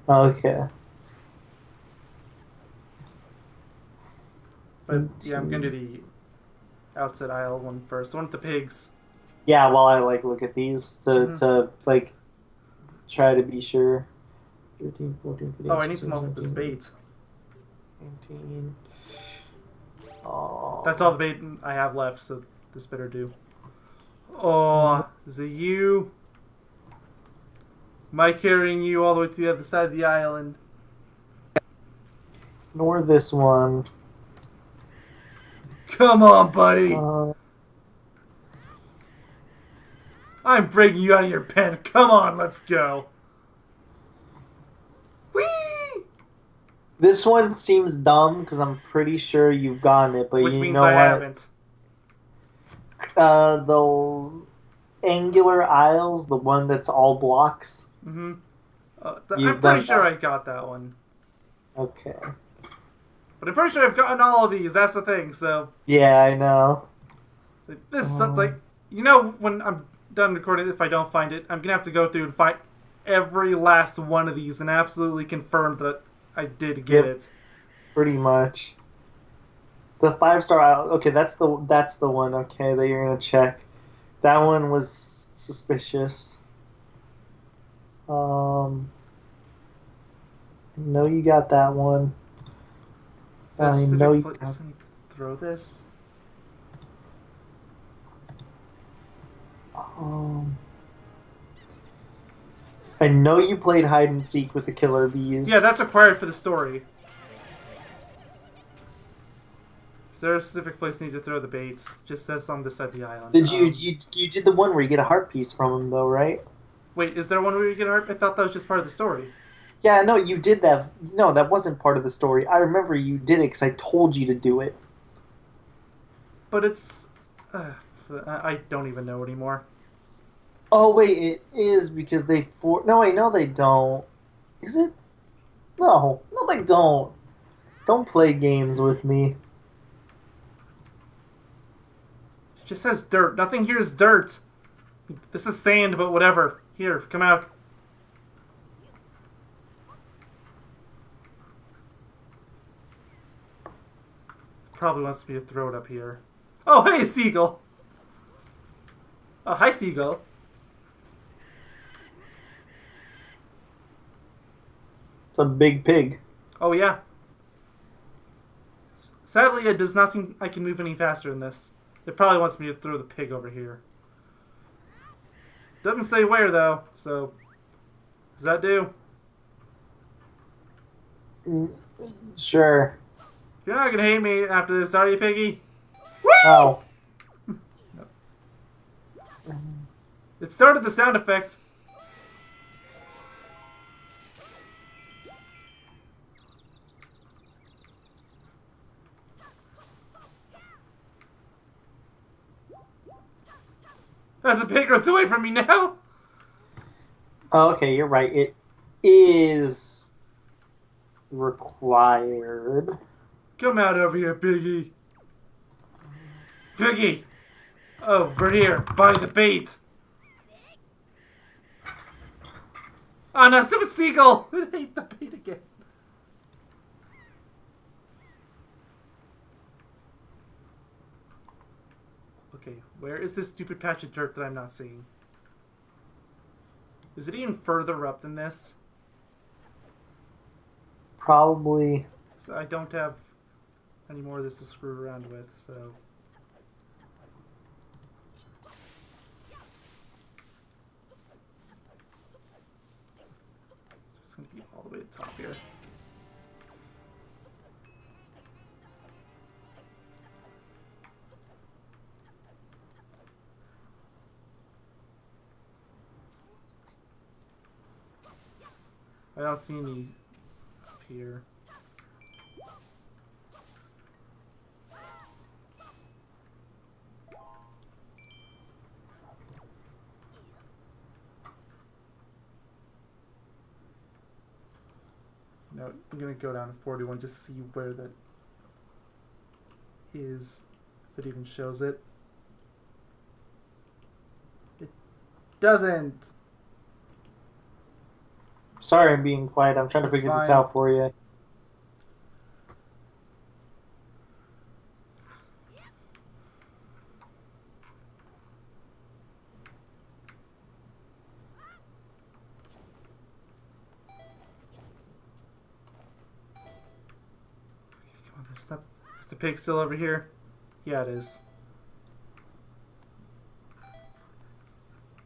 Okay. But yeah, I'm gonna do the outside aisle one first. The one with the pigs. Yeah, while I look at these to try to be sure. 13, 14, 15, Oh, I need 16, some all this 17, bait. 19. Oh. That's all the bait I have left, so this better do. Oh, is it you? Am I carrying you all the way to the other side of the island? Ignore this one. Come on, buddy. Uh, I'm breaking you out of your pen. Come on, let's go. Whee! this one seems dumb because I'm pretty sure you've gotten it, but Which you means know I what? haven't. The angular aisles, the one that's all blocks. Mm-hmm. You've I'm pretty done sure that. I got that one. Okay. But I'm pretty sure I've gotten all of these. That's the thing. So Yeah, I know. this is like, you know, when I'm done recording, if I don't find it, I'm gonna have to go through and find every last one of these and absolutely confirm that I did get Yep. it. Pretty much. The 5-star aisle. Okay, that's the one. Okay, that you're gonna check. That one was suspicious. No, you got that one. So that's I specific know you place. got- I need to throw this. I know you played hide and seek with the killer bees. Yeah, that's required for the story. Is there a specific place I need to throw the bait? Just says on this side of the island. Did you did the one where you get a heart piece from him though, right? Wait, is there one where you get a heart? I thought that was just part of the story. Yeah, no, you did that. No, that wasn't part of the story. I remember you did it because I told you to do it. But it's... I don't even know anymore. Oh wait, it is because they No, wait, no, they don't. Is it? No, they don't. Don't play games with me. It just says dirt. Nothing here is dirt. This is sand, but whatever. Here, come out. Probably wants me to throw it up here. Oh, hey, seagull. Oh, hi, seagull. It's a big pig. Oh, yeah. Sadly, it does not seem I can move any faster than this. It probably wants me to throw the pig over here. Doesn't say where, though, so... Does that do? Sure. You're not gonna hate me after this, are you, piggy? Whee! Oh. It started the sound effect. The pig runs away from me now. Oh, okay, you're right. It is required. Come out over here, piggy. Piggy. Over here, by the bait. Oh no, stupid seagull! I hate the bait again. Okay, where is this stupid patch of dirt that I'm not seeing? Is it even further up than this? Probably. So I don't have any more of this to screw around with, so... It's going to be all the way to the top here. I don't see any up here. No, I'm gonna go down to 41 just to see where that is, if it even shows it. It doesn't! Sorry I'm being quiet. I'm trying to It's figure this fine. out for you. Come on, is the pig still over here? Yeah, it is.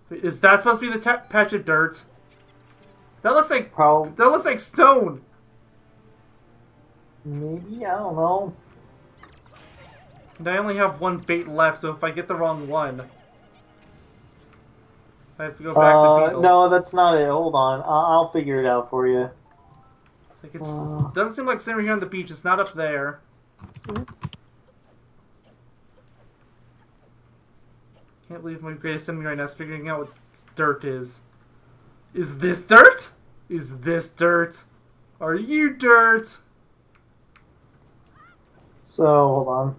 Wait, is that supposed to be the patch of dirt? That looks like stone. Maybe, I don't know. And I only have one bait left, so if I get the wrong one, I have to go back to Beetle. No, that's not it. Hold on. I'll figure it out for you. It's like doesn't seem like it's over here on the beach. It's not up there. Can't believe my greatest enemy right now is figuring out what dirt is. Is this dirt? Is this dirt? Are you dirt? So, hold on.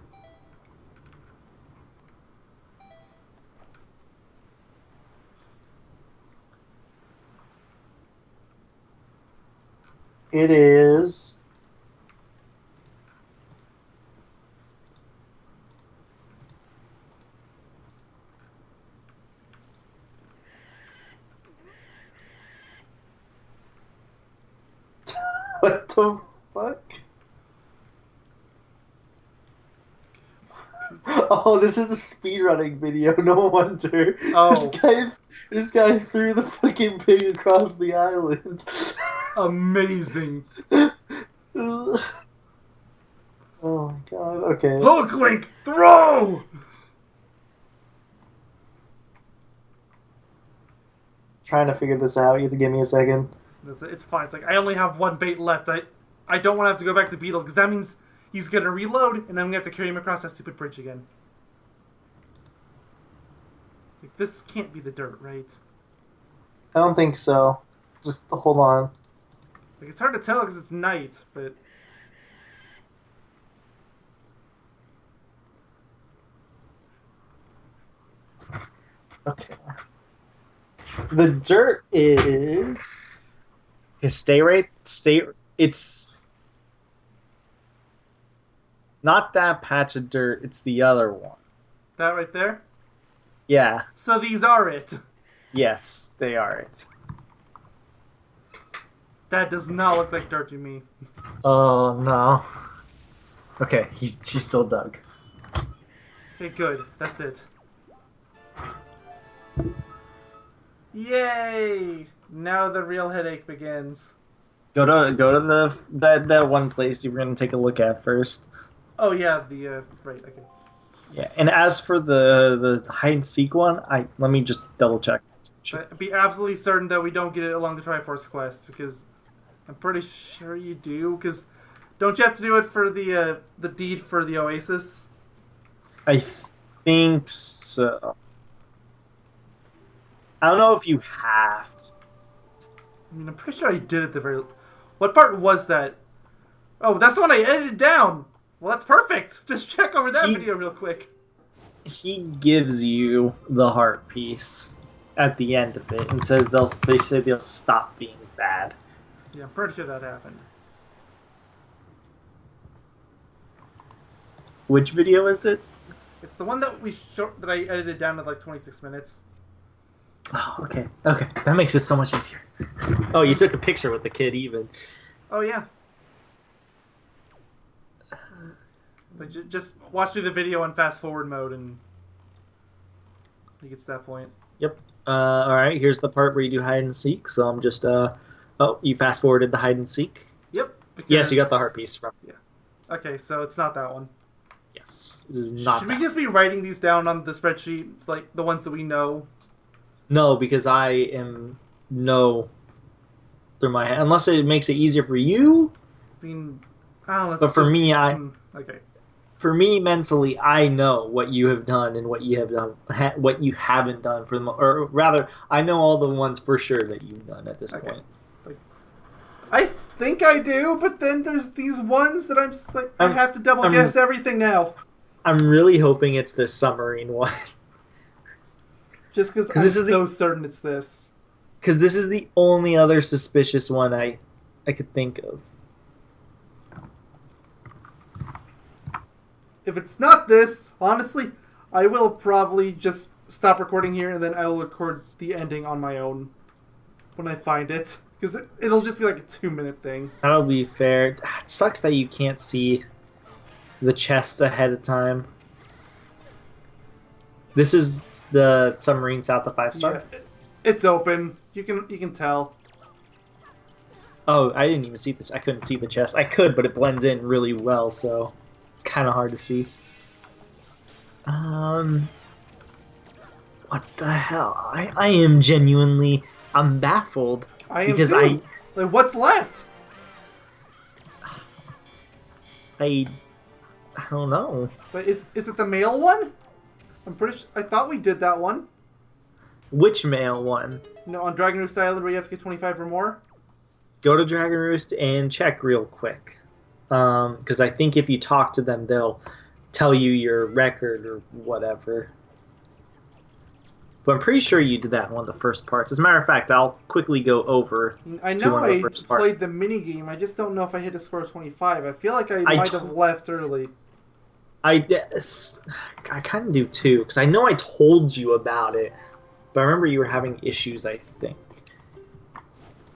It is... What the fuck? Oh, this is a speedrunning video, no wonder. Oh. This guy threw the fucking pig across the island. Amazing. Oh my god, okay. Hook Link, throw! Trying to figure this out, you have to give me a second. It's fine. It's like, I only have one bait left. I don't want to have to go back to Beetle, because that means he's going to reload, and I'm going to have to carry him across that stupid bridge again. Like, this can't be the dirt, right? I don't think so. Just hold on. Like, it's hard to tell because it's night, but... Okay. The dirt is... Okay, it's not that patch of dirt, it's the other one. That right there? Yeah. So these are it. Yes, they are it. That does not look like dirt to me. Oh, no. Okay, he's still dug. Okay, good. That's it. Yay! Now the real headache begins. Go to that one place you were gonna take a look at first. Oh yeah, right, okay. Yeah, and as for the hide and seek one, let me just double check. But be absolutely certain that we don't get it along the Triforce quest, because I'm pretty sure you do. Because don't you have to do it for the deed for the Oasis? I think so. I don't know if you have to. I mean, I'm pretty sure I did it the very... What part was that? Oh, that's the one I edited down! Well, that's perfect! Just check over that video real quick. He gives you the heart piece at the end of it and says they say they'll stop being bad. Yeah, I'm pretty sure that happened. Which video is it? It's the one that that I edited down to like 26 minutes. Oh, okay. Okay. That makes it so much easier. Oh, you took a picture with the kid even. Oh, yeah. Like, just watch through the video on fast forward mode and he gets to that point. Yep. Alright, here's the part where you do hide and seek. So I'm just, oh, you fast forwarded the hide and seek? Yep. Yes, you got the heart piece from. Yeah. Okay, so it's not that one. Yes. This is not Should we just be writing these down on the spreadsheet, like the ones that we know? No, because I know through my head. Unless it makes it easier for you. I mean, I don't know. But for me, okay. For me, mentally, I know what you have done and what you have done, what you haven't done for them, or rather, I know all the ones for sure that you've done at this point. Like, I think I do, but then there's these ones that I'm just like, I have to double guess everything now. I'm really hoping it's this submarine one. Just because I'm so certain it's this. Because this is the only other suspicious one I could think of. If it's not this, honestly, I will probably just stop recording here and then I will record the ending on my own when I find it. Because it'll just be like a 2-minute thing. That'll be fair. It sucks that you can't see the chests ahead of time. This is the submarine south of 5-star. Yeah, it's open. You can tell. Oh, I didn't even see I couldn't see the chest. I could, but it blends in really well, so it's kind of hard to see. What the hell? I am genuinely, I'm baffled I am because too. Like, what's left? I don't know. So is it the male one? I'm pretty sure. I thought we did that one. Which male one? No, on Dragon Roost Island where you have to get 25 or more. Go to Dragon Roost and check real quick. Because I think if you talk to them, they'll tell you your record or whatever. But I'm pretty sure you did that in one of the first parts. As a matter of fact, I'll quickly go over I to know one of the I first played parts. the mini game. I just don't know if I hit a score of 25. I feel like I I might have left early. I kind of do too, because I know I told you about it, but I remember you were having issues, I think.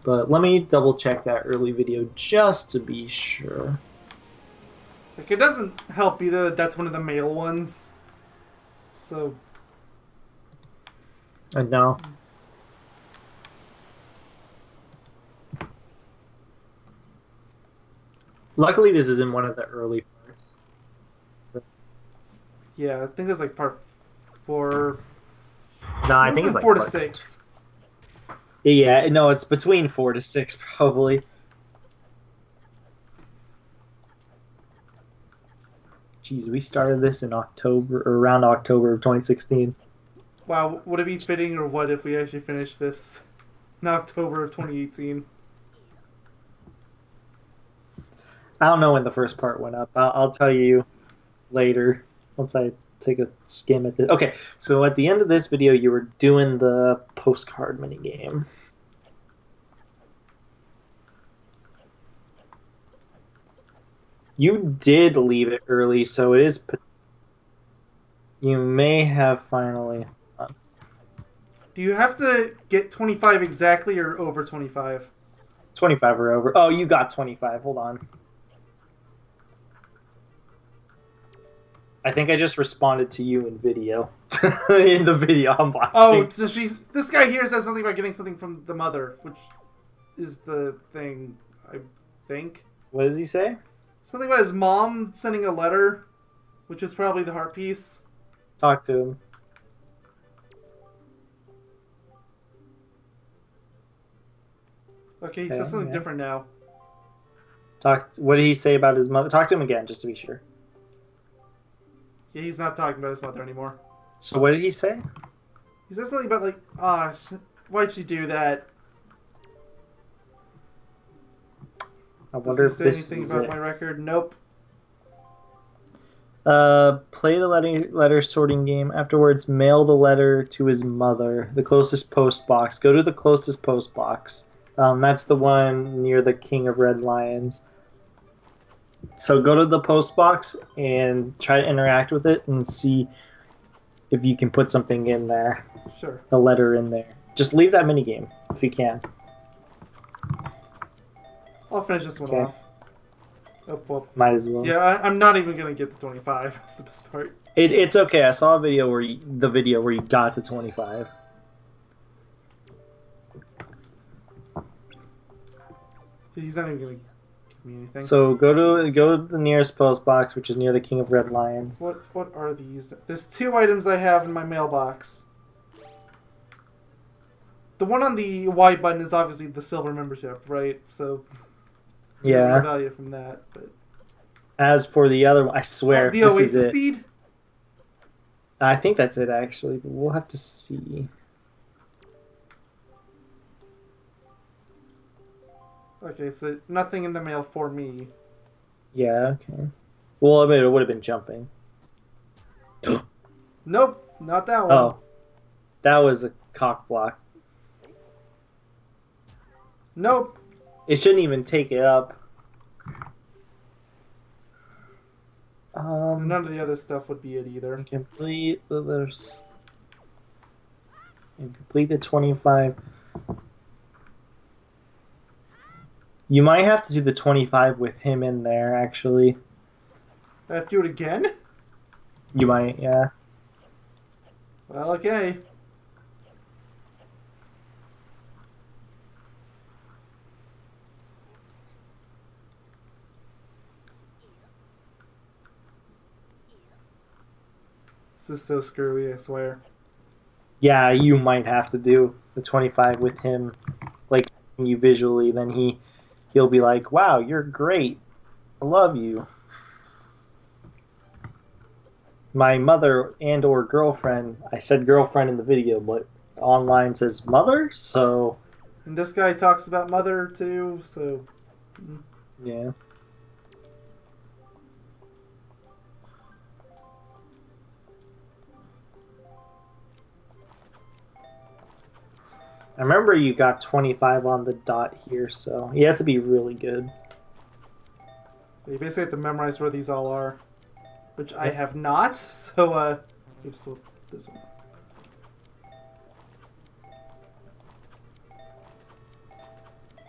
But let me double check that early video just to be sure. Like, it doesn't help either that that's one of the male ones. So, I know. Luckily, this is in one of the early parts. So, yeah, I think there's like part 4. no, I think it's like 4 to part- 6. Yeah, no, it's between 4 to 6 probably. Jeez, we started this in October, or around October of 2016. Wow, would it be fitting or what if we actually finished this in October of 2018? I don't know when the first part went up. I'll tell you later once I take a skim at this. Okay, so at the end of this video, you were doing the postcard minigame. You did leave it early, so it is. You may have finally. Do you have to get 25 exactly or over 25? 25 or over. Oh, you got 25. Hold on. I think I just responded to you in video. In the video I'm watching. Oh, so this guy here says something about getting something from the mother, which is the thing, I think. What does he say? Something about his mom sending a letter, which is probably the heart piece. Talk to him. Okay, he says something different now. What did he say about his mother? Talk to him again, just to be sure. Yeah, he's not talking about his mother anymore. So what did he say? He says something about like, why'd she do that? I wonder Does if he this say anything is about it. my record? Nope. Play the letter sorting game. Afterwards, mail the letter to his mother. The closest post box. Go to the closest post box. That's the one near the King of Red Lions. So go to the post box and try to interact with it and see if you can put something in there. Sure. A letter in there. Just leave that minigame if you can. I'll finish this one Okay. off. Oh, well. Might as well. Yeah, I'm not even gonna get the 25. That's the best part. It's okay. I saw a video where you got to 25. He's not even gonna give me anything. So go to the nearest post box, which is near the King of Red Lions. What are these? There's 2 items I have in my mailbox. The one on the Y button is obviously the silver membership, right? So Yeah. value from that. But As for the other one, I swear the this is Oasis it. feed. I think that's it actually, but we'll have to see. Okay, so nothing in the mail for me. Yeah. Okay. Well, I mean, it would have been jumping. Nope, not that one. Oh, that was a cock block. Nope. It shouldn't even take it up. None of the other stuff would be it either. Complete the letters. And complete the 25. You might have to do the 25 with him in there, actually. I have to do it again? You might, yeah. Well, okay. This is so screwy, I swear. Yeah, you might have to do the 25 with him, like you visually. Then he'll be like, "Wow, you're great. I love you." My mother and or girlfriend. I said girlfriend in the video, but online says mother. So And this guy talks about mother too. So yeah. I remember you got 25 on the dot here, so you have to be really good. you basically have to memorize where these all are, which I have not. So oops, this one.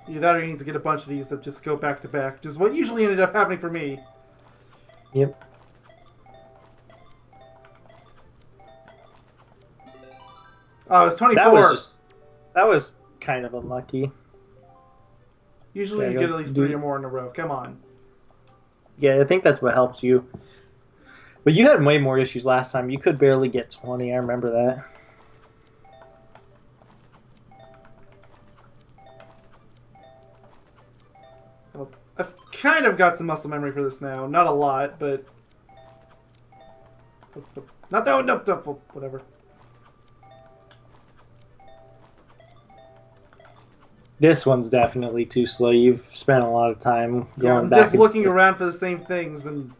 Either that or you need to get a bunch of these that just go back to back, which is what usually ended up happening for me. Yep. Oh, it's 24. That was kind of unlucky. Usually Yeah, you get at least 3 or more in a row. Come on. Yeah, I think that's what helped you. But you had way more issues last time. You could barely get 20. I remember that. Well, I've kind of got some muscle memory for this now. Not a lot, but... Not that one. No, whatever. This one's definitely too slow. You've spent a lot of time going Yeah, I'm back. just looking around for the same things, and...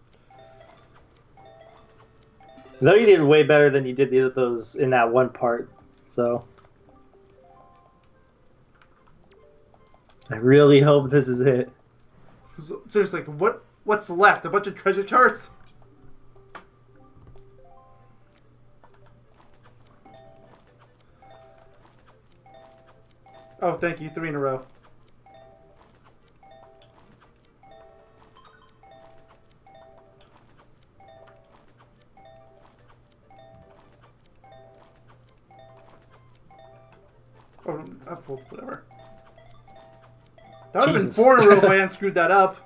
Though you did way better than you did the those in that one part, so... I really hope this is it. Seriously, what's left? A bunch of treasure charts? Oh, thank you. 3 in a row. Oh, whatever. That would have been Jesus. 4 in a row if I hadn't screwed that up.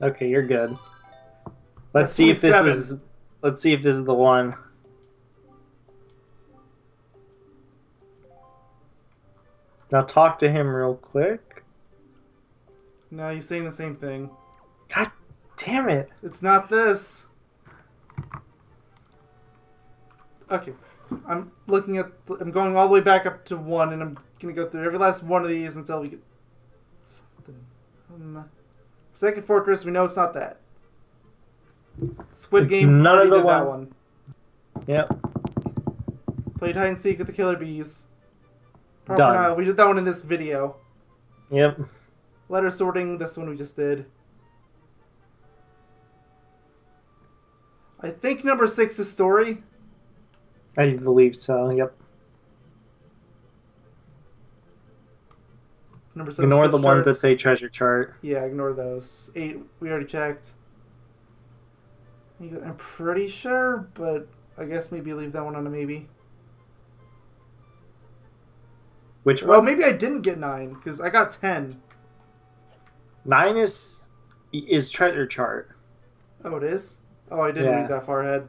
Okay, you're good. That's Let's see if this 27. is. Let's see if this is the one. Now talk to him real quick. No, he's saying the same thing. God damn it! It's not this. Okay. I'm looking at... I'm going all the way back up to 1, and I'm going to go through every last one of these until we get... something. Second Fortress, we know it's not that. Squid It's Game, none already of the did that one. one. Yep. Played hide and seek with the killer bees. Proper Done. Nile, we did that one in this video. Yep. Letter sorting, this one we just did. I think number 6 is story. I believe so. Yep. Number 7 Ignore is the treasure ones that charts. say treasure chart. Yeah, ignore those. 8, we already checked. I'm pretty sure, but I guess maybe leave that one on a maybe. Which Well, one? maybe I didn't get 9, because I got 10. 9 is treasure chart. Oh, it is? Oh, I didn't Yeah. read that far ahead.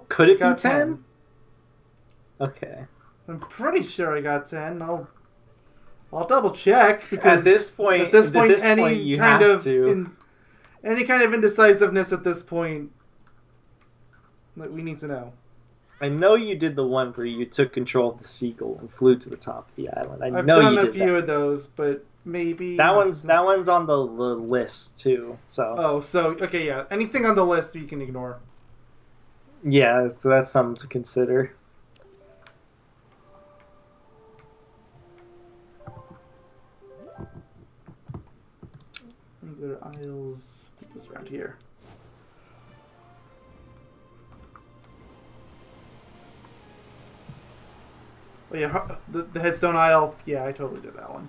Could it be Got 10? Okay. I'm pretty sure I got 10. I'll double check because At this point, any you kind have of to. any kind of indecisiveness at this point that we need to know. I know you did the one where you took control of the seagull and flew to the top of the island. I've know done you a did few that. of those, but maybe That one's on the list too. So Oh, so okay, yeah. Anything on the list you can ignore. yeah, so that's something to consider. There are aisles. I think it's around here. Oh yeah, the headstone aisle. Yeah, I totally did that one.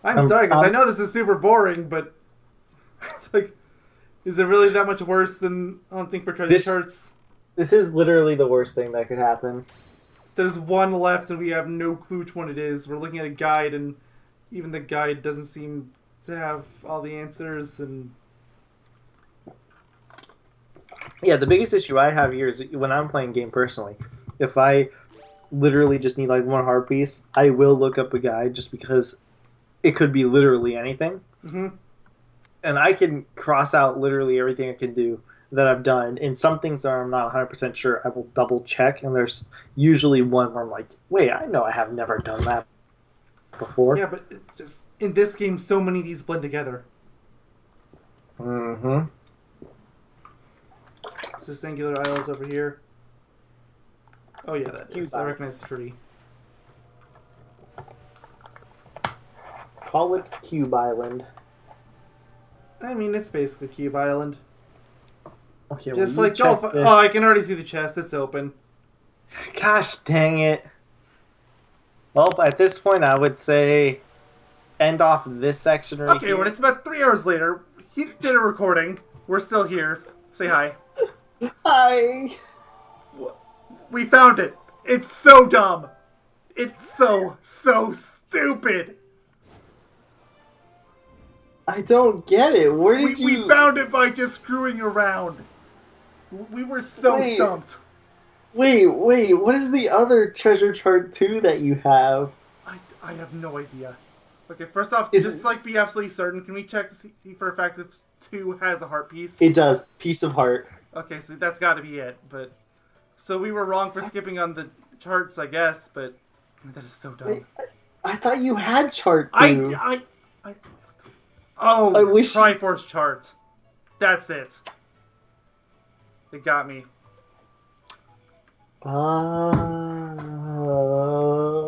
I'm sorry, because I know this is super boring, but it's like, is it really that much worse than hunting for treasure charts? This is literally the worst thing that could happen. There's one left, and we have no clue which one it is. We're looking at a guide, and even the guide doesn't seem to have all the answers. And Yeah, the biggest issue I have here is when I'm playing game personally. If I literally just need like one heart piece, I will look up a guide just because it could be literally anything. mm-hmm. And I can cross out literally everything I can do that I've done. And some things that I'm not 100% sure, I will double check. And there's usually one where I'm like, wait, I know I have never done that before. Yeah, but it's just in this game, so many of these blend together. Mm-hmm. Is this angular isles over here? Oh yeah, that is. I recognize the tree. Call it Cube Island. I mean, it's basically Cube Island. Okay, Just well, like golf. Oh, I can already see the chest. It's open. Gosh dang it. Well, at this point, I would say end off this section right Okay, here. when it's about 3 hours later, he did a recording. We're still here. Say hi. Hi. We found it. It's so dumb. It's so stupid. I don't get it. Where did you... We found it by just screwing around. We were so Wait. stumped. Wait, what is the other treasure chart 2 that you have? I have no idea. Okay, first off, Is just it- like be absolutely certain, can we check to see for a fact if 2 has a heart piece? It does. Piece of heart. Okay, so that's got to be it. But so we were wrong for skipping on the charts, I guess. But that is so dumb. Wait, I thought you had chart 2. I oh, I wish- Triforce chart. That's it. It got me.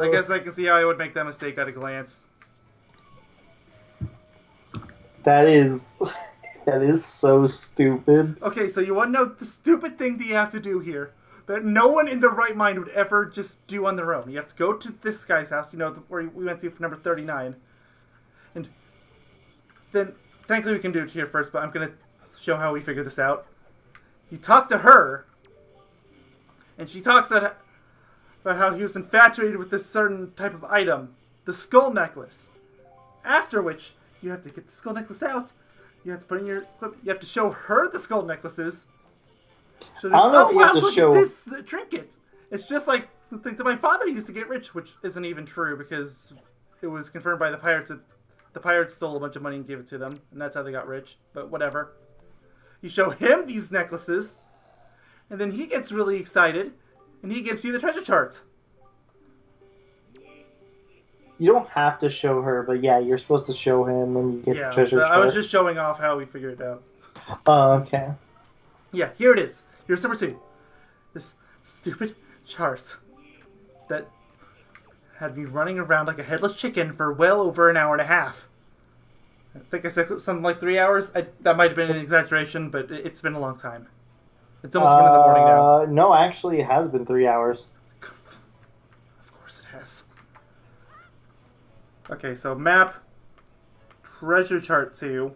I guess I can see how I would make that mistake at a glance. That is so stupid. Okay, so you want to know the stupid thing that you have to do here that no one in their right mind would ever just do on their own. You have to go to this guy's house, you know, where we went to for number 39. And then, thankfully we can do it here first, but I'm going to show how we figure this out. You talk to her, and she talks about how he was infatuated with this certain type of item, the skull necklace. After which, you have to get the skull necklace out. You have to put in your equipment. You have to show her the skull necklaces. So I don't know if you have to look show- at this trinket. It's just like the thing that my father used to get rich, which isn't even true because it was confirmed by the pirates that the pirates stole a bunch of money and gave it to them, and that's how they got rich. But whatever. You show him these necklaces, and then he gets really excited, and he gives you the treasure chart. You don't have to show her, but yeah, you're supposed to show him when you get Yeah, the treasure but chart. I was just showing off how we figured it out. Oh, okay. Yeah, here it is. Here's number 2. This stupid chart that had me running around like a headless chicken for well over an hour and a half. I think I said something like 3 hours. That might have been an exaggeration, but it's been a long time. It's almost 1 in the morning now. No, actually, it has been 3 hours. Of course it has. Okay, so map, treasure chart 2.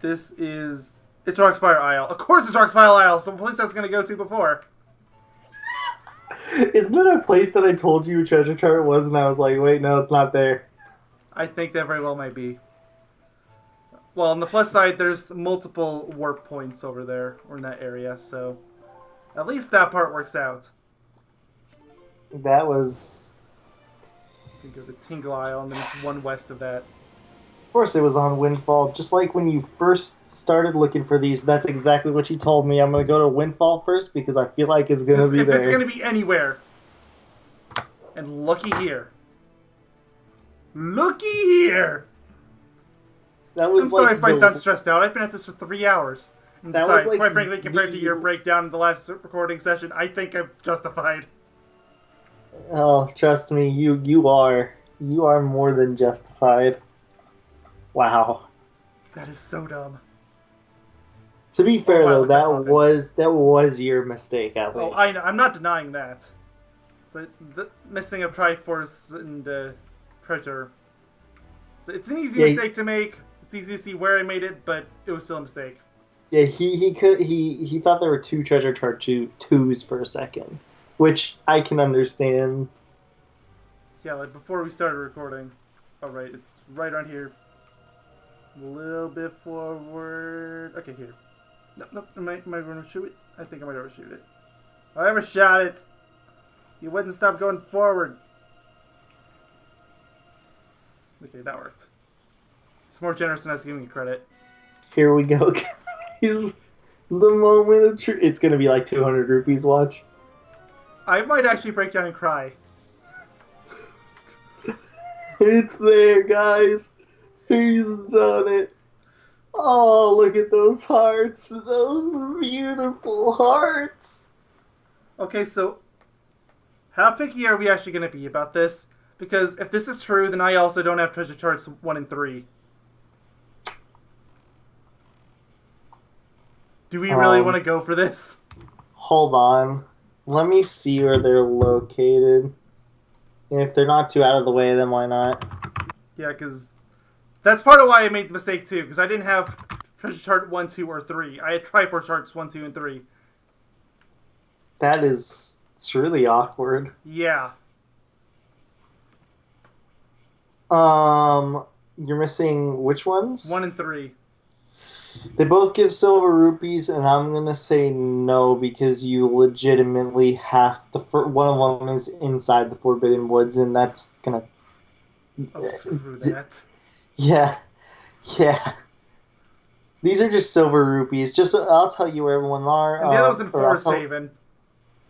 This is... It's Rockspire Isle. Of course it's Rockspire Isle, so the place I was going to go to before. Isn't that a place that I told you treasure chart was, and I was like, wait, no, it's not there. I think that very well might be. Well, on the plus side, there's multiple warp points over there, or in that area, so... At least that part works out. That was... You can go to Tingle Isle, and then there's one west of that. Of course it was on Windfall. Just like when you first started looking for these, that's exactly what you told me. I'm going to go to Windfall first because I feel like it's going to be If there. it's going to be anywhere. And looky here. Looky here! That was I'm sorry if I the- sound stressed out. I've been at this for 3 hours. And That was besides, like quite frankly, compared to the- your breakdown in the last recording session, I think I'm justified. Oh, trust me, you are more than justified. Wow. That is so dumb. To be fair wow, though, look at that was your mistake at least. Oh, I know. I'm not denying that. The missing of Triforce and treasure. It's an easy Yeah, mistake to make. It's easy to see where I made it, but it was still a mistake. Yeah, he thought there were two treasure chart twos for a second, which I can understand. Yeah, like before we started recording. Oh, right, it's right on here. A little bit forward. Okay, here. No, am I going to shoot it? I think I might overshoot it. I overshot it. You wouldn't stop going forward. Okay, that worked. It's more generous than I was giving you credit. Here we go, guys. The moment of truth. It's gonna be like 200 rupees. Watch. I might actually break down and cry. It's there, guys. He's done it. Oh, look at those hearts. Those beautiful hearts. Okay, so how picky are we actually going to be about this? Because if this is true, then I also don't have treasure charts 1 and 3. Do we really want to go for this? Hold on. Let me see where they're located. And if they're not too out of the way, then why not? Yeah, because that's part of why I made the mistake too, because I didn't have treasure chart 1, 2, or 3. I had Triforce charts 1, 2, and 3. It's really awkward. Yeah. You're missing which ones? 1 and 3. They both give silver rupees, and I'm gonna say no because you legitimately have one of them is inside the Forbidden Woods, and that's gonna. Oh, screw that. Yeah. These are just silver rupees. Just I'll tell you where everyone are. And the other was in Forest Haven.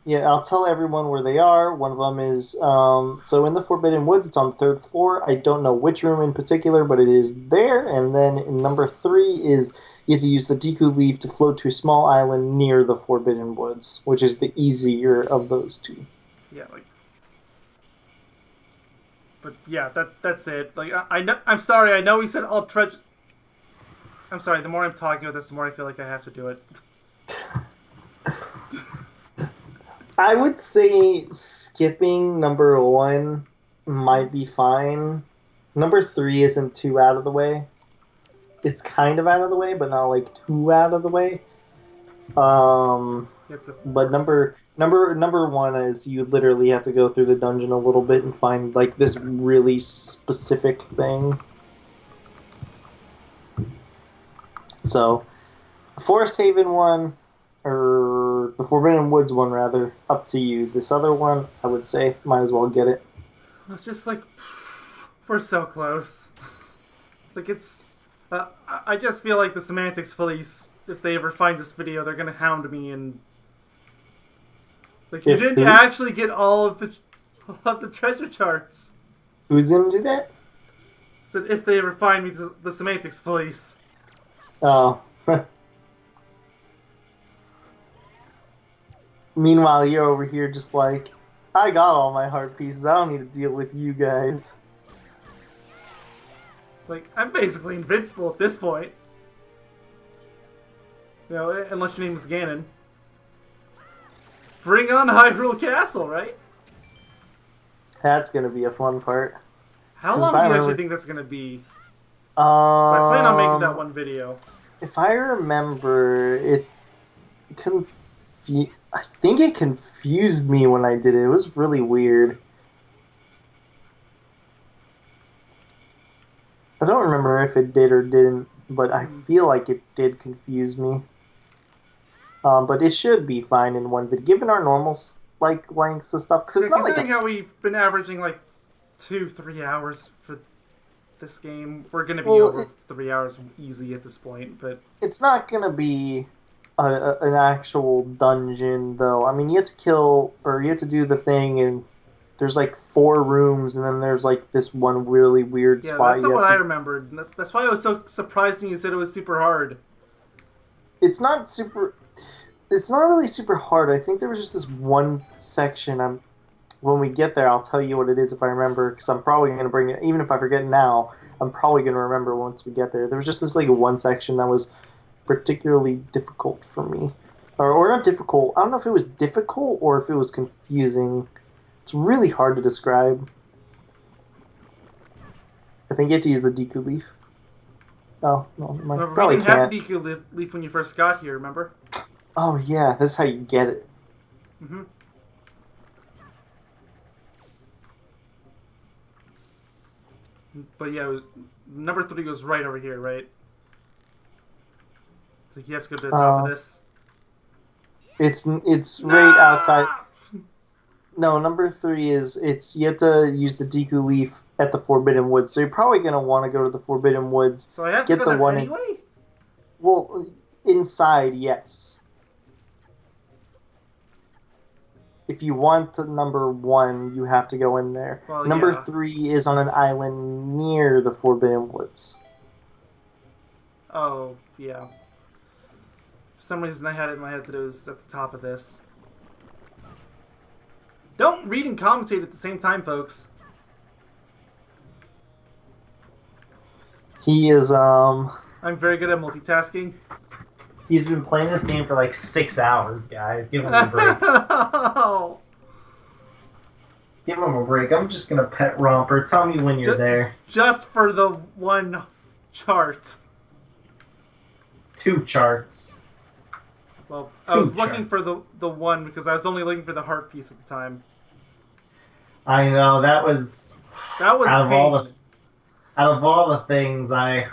Yeah, I'll tell everyone where they are. One of them is so in the Forbidden Woods. It's on the 3rd floor. I don't know which room in particular, but it is there. And then in number 3 is you have to use the Deku Leaf to float to a small island near the Forbidden Woods, which is the easier of those two. Yeah, like. But yeah, that's it. Like I know. I'm sorry. I know we said all treasure. I'm sorry. The more I'm talking about this, the more I feel like I have to do it. I would say skipping number 1 might be fine. Number 3 isn't too out of the way. It's kind of out of the way, but not like too out of the way. But number 1 is you literally have to go through the dungeon a little bit and find like this really specific thing. So, the Forest Haven one, or the Forbidden Woods one rather, up to you. This other one, I would say, might as well get it. It's just like we're so close. Like it's. I just feel like the semantics police, if they ever find this video, they're gonna hound me and like you didn't actually get all of the treasure charts. Who's gonna do that? Said if they ever find me, the semantics police. Oh. Meanwhile, you're over here just like, I got all my heart pieces. I don't need to deal with you guys. Like, I'm basically invincible at this point. You know, unless your name is Ganon. Bring on Hyrule Castle, right? That's gonna be a fun part. How long do you actually think that's gonna be? I plan on making that one video. If I remember, I think it confused me when I did it. It was really weird. I don't remember if it did or didn't, but I feel like it did confuse me. But it should be fine in one video, given our normal lengths of stuff. Because it's not considering how we've been averaging 2-3 hours for this game, we're gonna be over 3 hours easy at this point. But it's not gonna be an actual dungeon, though. I mean, you have to do the thing and. There's 4 rooms, and then there's this one really weird spot. Yeah, that's not what I remembered. That's why I was so surprised when you said it was super hard. It's not really super hard. I think there was just this one section. When we get there, I'll tell you what it is if I remember, because I'm probably going to bring it. Even if I forget now, I'm probably going to remember once we get there. There was just this one section that was particularly difficult for me, or not difficult. I don't know if it was difficult or if it was confusing. It's really hard to describe. I think you have to use the Deku Leaf. Oh, no, never mind. Remember, we Probably didn't can't. have the DQ leaf when you first got here, remember? Oh, yeah, this is how you get it. Mm-hmm. But yeah, number 3 goes right over here, right? So you have to go to the top of this. It's right outside. No, number 3 is you have to use the Deku Leaf at the Forbidden Woods. So you're probably gonna want to go to the Forbidden Woods. So I have to get go the there one anyway? Well, inside, yes. If you want the number 1, you have to go in there. Well, number yeah. 3 is on an island near the Forbidden Woods. Oh, yeah. For some reason I had it in my head that it was at the top of this. Don't read and commentate at the same time, folks. He is, I'm very good at multitasking. He's been playing this game for like 6 hours, guys. Give him a break. Oh. Give him a break. I'm just gonna pet Romper. Tell me when you're there. Just for the one chart. 2 charts. Well, I was looking charts. for the one because I was only looking for the heart piece at the time. I know, that was That was out of pain. all the things I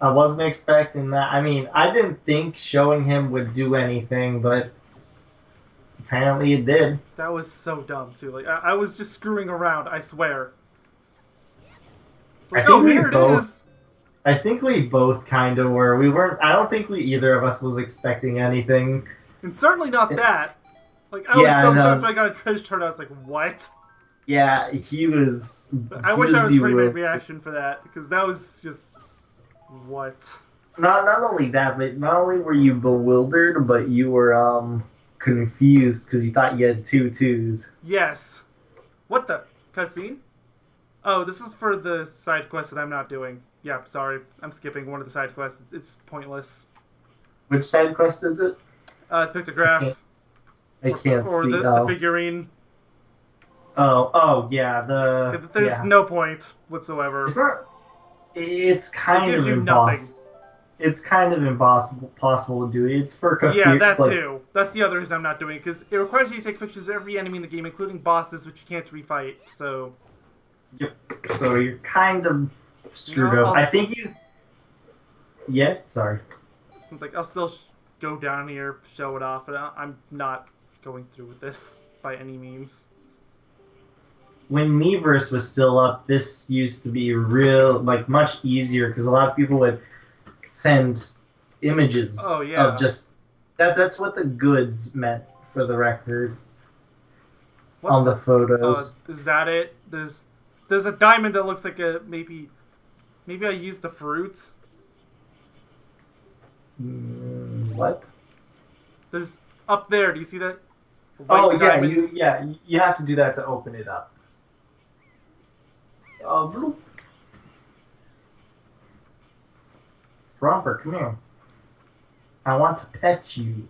wasn't expecting that. I mean, I didn't think showing him would do anything, but apparently it did. That was so dumb too. Like I was just screwing around. I swear. It's like, I think oh, we here it both- is. I think we both kind of were. We weren't. I don't think either of us was expecting anything. And certainly not that. Like I was Yeah, so I know. shocked when I got a treasure chart. I was like, what? Yeah, he was. I he wish I was the ready my wor- reaction for that because that was just what. Not only that, but not only were you bewildered, but you were confused because you thought you had 2 twos. Yes. What the cutscene? Oh, this is for the side quest that I'm not doing. Yeah, sorry, I'm skipping one of the side quests. It's pointless. Which side quest is it? Pictograph. I can't or see. the figurine. Yeah. There's no point whatsoever. It's not. It's kind gives of you impossible. It's kind of possible to do. It's for Yeah, that too. That's the other reason I'm not doing it, because it requires you to take pictures of every enemy in the game, including bosses, which you can't refight, so... Yep. So you're kind of screwed up. I think you... Yeah, sorry. Like, I'll still go down here, show it off, but I'm not going through with this by any means. When Miiverse was still up, this used to be much easier, because a lot of people would send images of just... That's what the goods meant, for the record, on the photos. Is that it? There's a diamond that looks like a... Maybe I used the fruit? What? There's... Up there, do you see that? Oh, yeah, diamond? you have to do that to open it up. Bloop. Romper, come here. I want to pet you.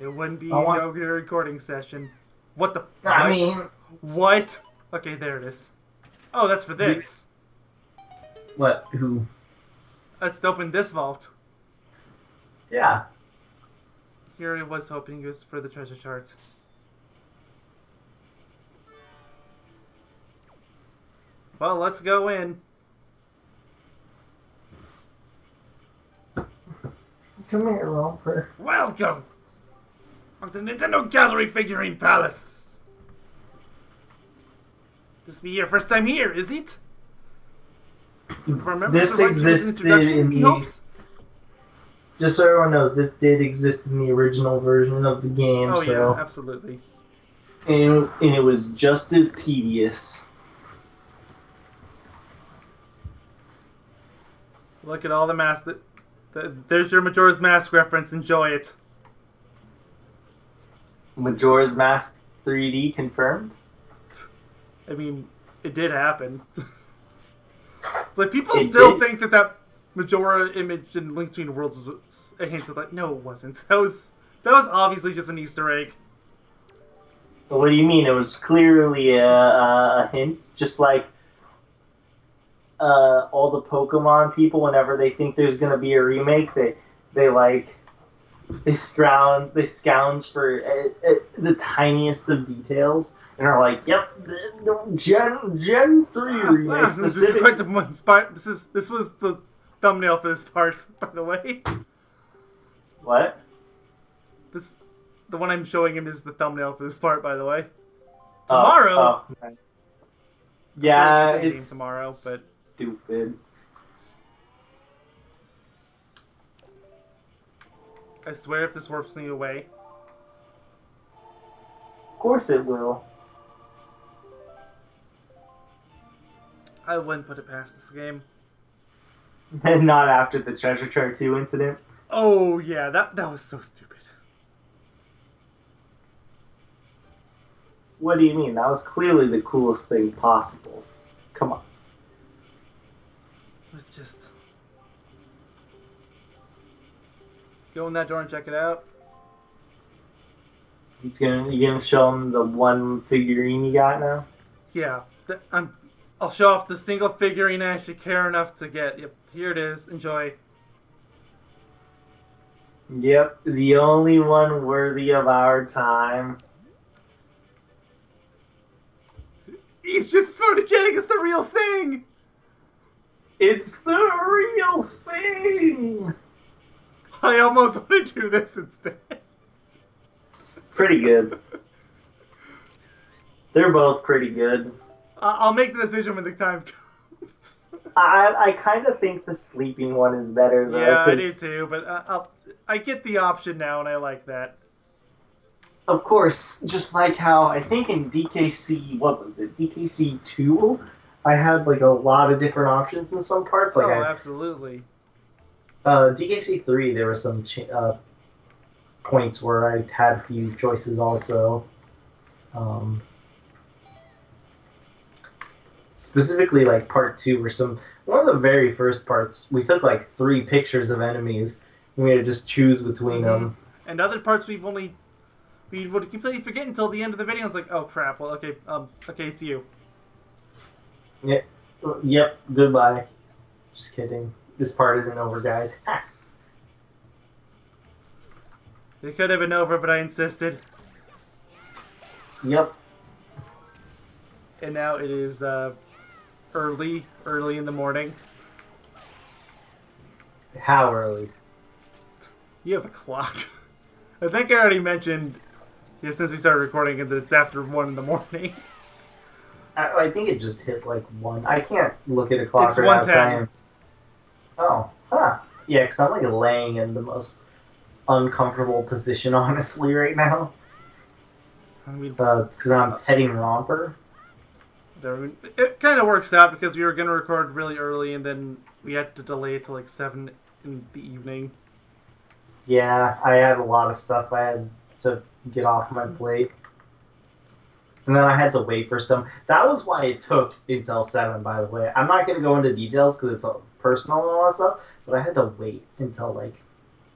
It wouldn't be a Yogaidr recording session. What the... I mean... What? Okay, there it is. Oh, that's for this. What? Who? Let's open this vault. Yeah. Here I was hoping it was for the treasure charts. Well, let's go in. Come here, Romper. Welcome! On the Nintendo Gallery Figurine Palace! This be your first time here, is it? Remember This the right existed introduction, in me the... hopes? Just so everyone knows, this did exist in the original version of the game, Oh so... yeah, absolutely. And it was just as tedious. Look at all the masks. There's your Majora's Mask reference. Enjoy it. Majora's Mask 3D confirmed? I mean, it did happen. It's like, people still think that Majora image in Link Between Worlds was a hint of that. No, it wasn't. That was obviously just an Easter egg. What do you mean? It was clearly a hint, just like all the Pokemon people, whenever they think there's gonna be a remake, they scourge for the tiniest of details and are like, "Yep, the Gen 3 remake This is specific." quite this was the thumbnail for this part, by the way. What? The one I'm showing him is the thumbnail for this part, by the way. Tomorrow. Okay. Yeah, sure it's tomorrow, but stupid. I swear if this warps me away. Of course it will. I wouldn't put it past this game. And not after the Treasure Chart 2 incident. Oh yeah, that was so stupid. What do you mean? That was clearly the coolest thing possible. Come on. Let's just go in that door and check it out. You're gonna show him the one figurine you got now? Yeah, I'll show off the single figurine I actually care enough to get. Yep, here it is. Enjoy. Yep, the only one worthy of our time. He's just sort of getting us the real thing. It's the real thing! I almost want to do this instead. It's pretty good. They're both pretty good. I'll make the decision when the time comes. I kind of think the sleeping one is better, though. Yeah, I do too, but I get the option now, and I like that. Of course, just like how I think in DKC, what was it? DKC 2, I had like a lot of different options in some parts. Like absolutely. DKC 3, there were some points where I had a few choices also. Specifically, like part 2, where one of the very first parts, we took like 3 pictures of enemies, and we had to just choose between them. And other parts we would completely forget until the end of the video. It's like, oh crap. Well, okay, it's you. Yep. Goodbye. Just kidding. This part isn't over, guys. It could have been over, but I insisted. Yep. And now it is early in the morning. How early? You have a clock. I think I already mentioned here since we started recording it that it's after 1 in the morning. I think it just hit like 1. I can't look at a clock It's right now. 1:10. Oh, huh. Yeah, because I'm like laying in the most uncomfortable position, honestly, right now. I mean, It's because I'm petting Romper. it kind of works out because we were going to record really early and then we had to delay it to like 7 in the evening. Yeah, I had a lot of stuff I had to get off my plate. And then I had to wait for some. That was why it took until 7, by the way. I'm not going to go into details because it's personal and all that stuff, but I had to wait until like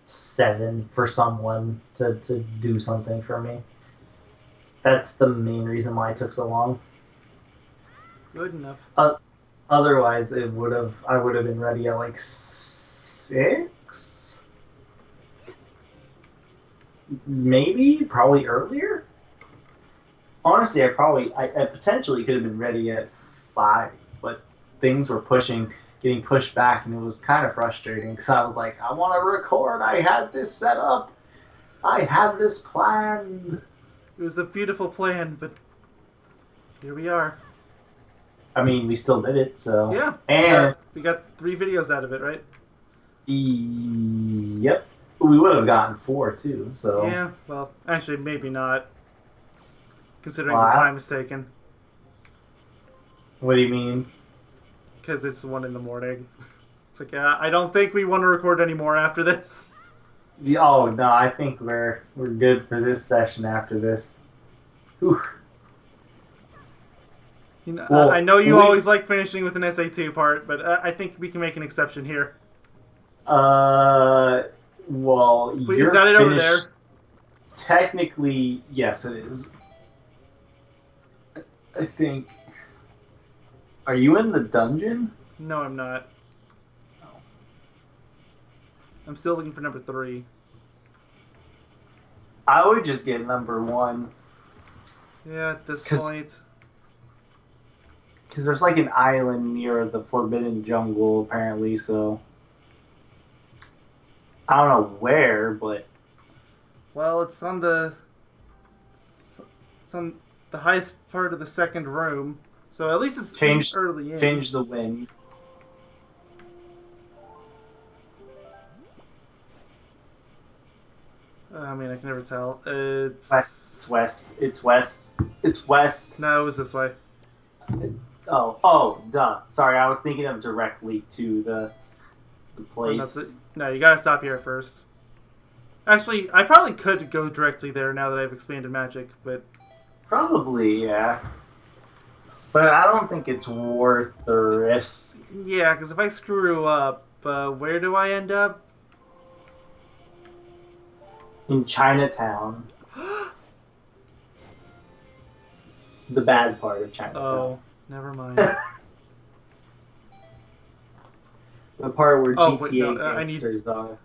7 for someone to do something for me. That's the main reason why it took so long. Good enough. Otherwise, I would have been ready at like 6? Maybe? Probably earlier? Honestly, I potentially could have been ready at 5, but things were getting pushed back, and it was kind of frustrating because I was like, I want to record. I had this set up. I had this planned. It was a beautiful plan, but here we are. I mean, we still did it, so. Yeah. And we got 3 videos out of it, right? Yep. We would have gotten 4 too, so. Yeah, well, actually, maybe not. Considering the time it's taken. What do you mean? Because it's 1 in the morning. It's like, I don't think we want to record anymore after this. Oh no, I think we're good for this session after this. Whew. You know, Well, I know you always like finishing with an SA2 part, but I think we can make an exception here. Well, Wait, is that it over there? Technically, yes, it is. I think. Are you in the dungeon? No, I'm not. I'm still looking for number 3. I would just get number 1. Yeah, at this 'Cause- point. Because there's like an island near the Forbidden Jungle, apparently, so. I don't know where, but. Well, it's on the highest part of the second room, so at least it's early in. Change the wind. I mean, I can never tell. It's West. It's west. It's west. No, it was this way. Oh, duh. Sorry, I was thinking of directly to the place. No, you gotta stop here first. Actually, I probably could go directly there now that I've expanded magic, but... Probably, yeah. But I don't think it's worth the risk. Yeah, because if I screw up, where do I end up? In Chinatown. The bad part of Chinatown. Oh, never mind. The part where Oh, GTA wait, no, gangsters are.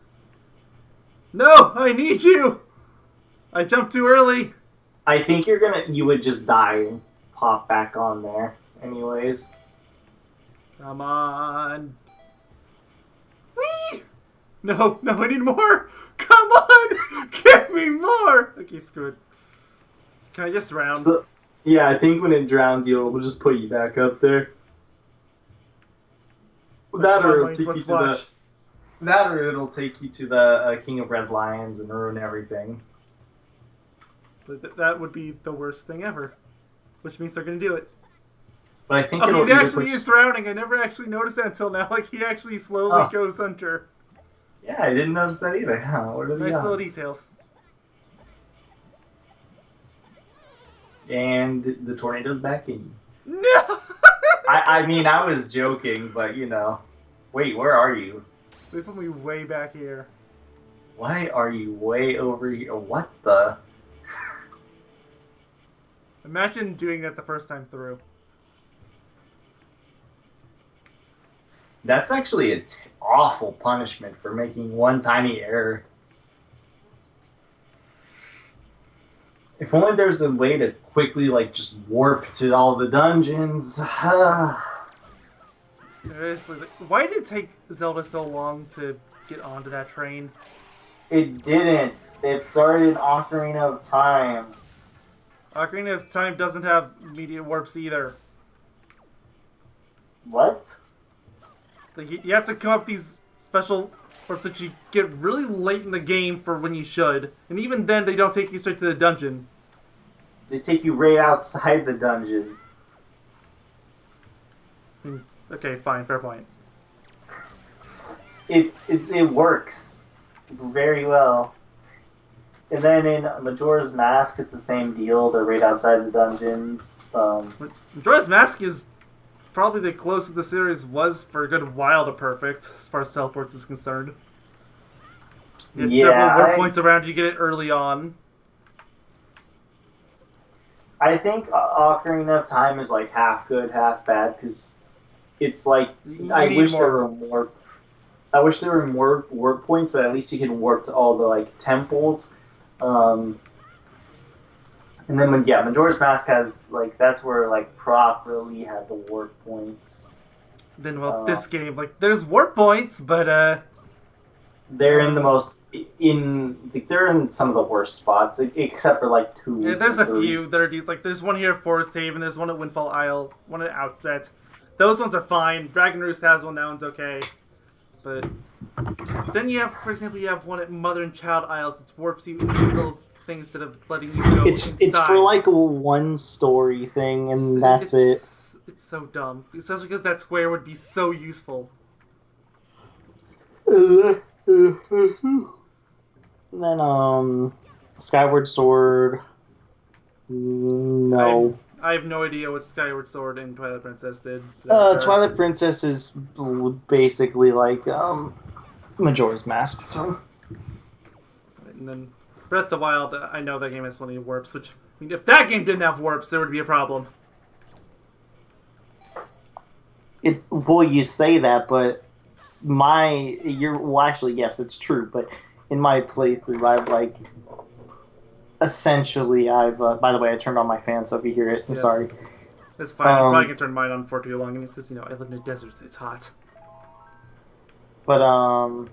No! I need you! I jumped too early! I think you would just die and pop back on there anyways. Come on. Whee! No, I need more! Come on! Give me more! Okay, screw it. Can I just drown? So, yeah, I think when it drowns you, it'll just put you back up there. That or it'll take you to the... That or it'll take you to the King of Red Lions and ruin everything. That would be the worst thing ever. Which means they're going to do it. But I think he actually is drowning. I never actually noticed that until now. Like, he actually slowly goes under. Yeah, I didn't notice that either. Huh? What are the Nice odds? little details. And the tornado's back in. No! I mean, I was joking, but you know. Wait, where are you? They put me way back here. Why are you way over here? What the? Imagine doing that the first time through. That's actually an awful punishment for making one tiny error. If only there's a way to quickly, like, just warp to all the dungeons. Seriously, why did it take Zelda so long to get onto that train? It didn't. It started in Ocarina of Time. Ocarina of Time doesn't have immediate warps either. What? Like, you have to come up these special warps that you get really late in the game for when you should. And even then, they don't take you straight to the dungeon. They take you right outside the dungeon. Okay, fine, fair point. It works very well. And then in Majora's Mask, it's the same deal. They're right outside the dungeons. Majora's Mask is probably the closest the series was for a good while to perfect, as far as teleports is concerned. You had several warp points around, you get it early on. I think Ocarina of Time is like half good, half bad, because it's like I wish there were more warp points, but at least you can warp to all the like temples. And then Majora's Mask has like that's where like properly had the warp points. Then this game, like there's warp points, but they're in they're in some of the worst spots, except for like 2. Yeah, there's a few that are like there's one here at Forest Haven, there's one at Windfall Isle, one at Outset. Those ones are fine. Dragon Roost has one, that one's okay. But then you have, for example, you have one at Mother and Child Isles. It warps you in the middle of things instead of letting you go inside. It's for like a one story thing, and that's it. It's so dumb, especially because that square would be so useful. And then Skyward Sword. No. I have no idea what Skyward Sword and Twilight Princess did. Twilight Princess is basically like Majora's Mask. So. And then Breath of the Wild, I know that game has plenty of warps. Which, I mean, if that game didn't have warps, there would be a problem. It's well, you say that, but actually, yes, it's true. But in my playthrough, I've like essentially I've. By the way, I turned on my fan, so if you hear it, I'm Yeah. sorry. That's fine. I'm probably gonna turn mine on for too long because I live in a desert. So it's hot. But are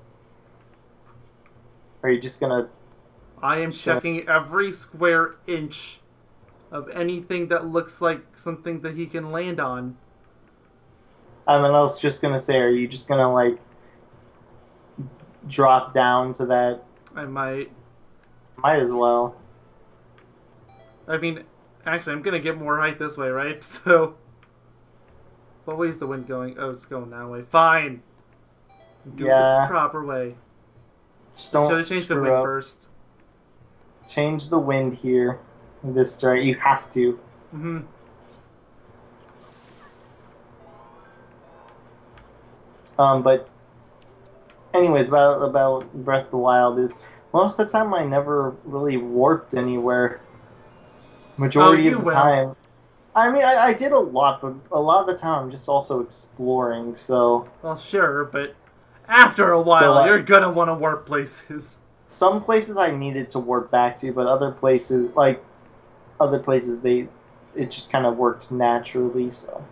you just gonna? I am checking every square inch of anything that looks like something that he can land on. I was just gonna say, are you just gonna like drop down to that? I might. Might as well. I mean, actually, I'm gonna get more height this way, right? So, what way is the wind going? Oh, it's going that way. Fine. Do it the proper way. Just don't Should have changed the screw wind up. first. Change the wind here. This start, you have to. Mm-hmm. But anyways, about Breath of the Wild is most of the time I never really warped anywhere. Majority of the time. I mean, I did a lot, but a lot of the time I'm just also exploring. So. Well, sure, but after a while, you're gonna want to warp places. Some places I needed to warp back to, but other places it just kind of worked naturally. So.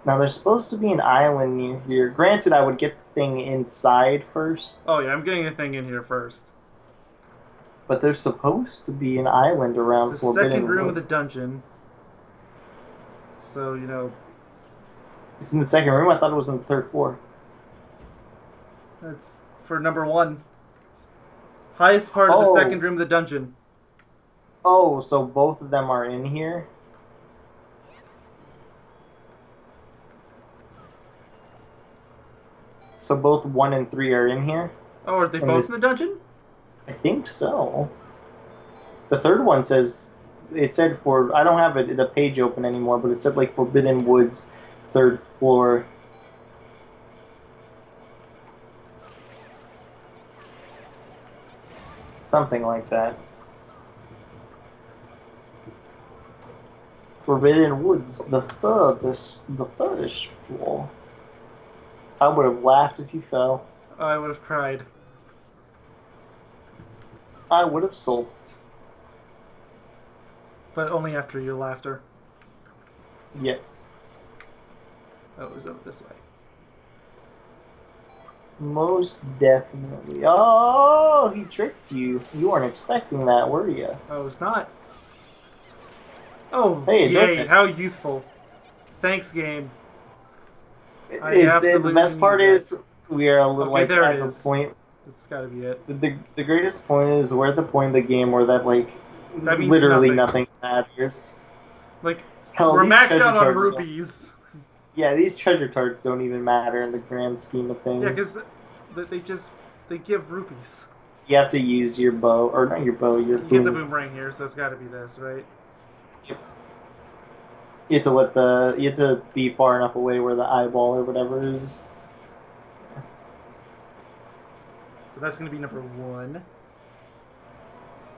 Now, there's supposed to be an island near here. Granted, I would get the thing inside first. Oh, yeah, I'm getting the thing in here first. But there's supposed to be an island around the Forbidden second room Wood. of the dungeon. So, It's in the second room? I thought it was on the third floor. That's for number 1. Highest part of the second room of the dungeon. Oh, so both of them are in here? So both 1 and 3 are in here? Oh, are they both in the dungeon? I think so. The third one says, I don't have the page open anymore, but it said like Forbidden Woods, 3rd floor. Something like that. Forbidden Woods, the thirdish floor. I would have laughed if you fell. I would have cried. I would have sulked. But only after your laughter. Yes. Oh, it was over this way. Most definitely. Oh, he tricked you. You weren't expecting that, were you? Oh, it's not. Oh, hey, yay, how useful. Thanks, game. The best part is we are a little at the point. That's gotta be it. The greatest point is we're at the point in the game where that means literally nothing matters. Like, hell, we're maxed out on rupees. Yeah, these treasure tarts don't even matter in the grand scheme of things. Yeah, because they give rupees. You have to use your bow, or not your bow, your boom. You get the boomerang here, so it's gotta be this, right? Yep. You have to be far enough away where the eyeball or whatever is. So that's gonna be number 1.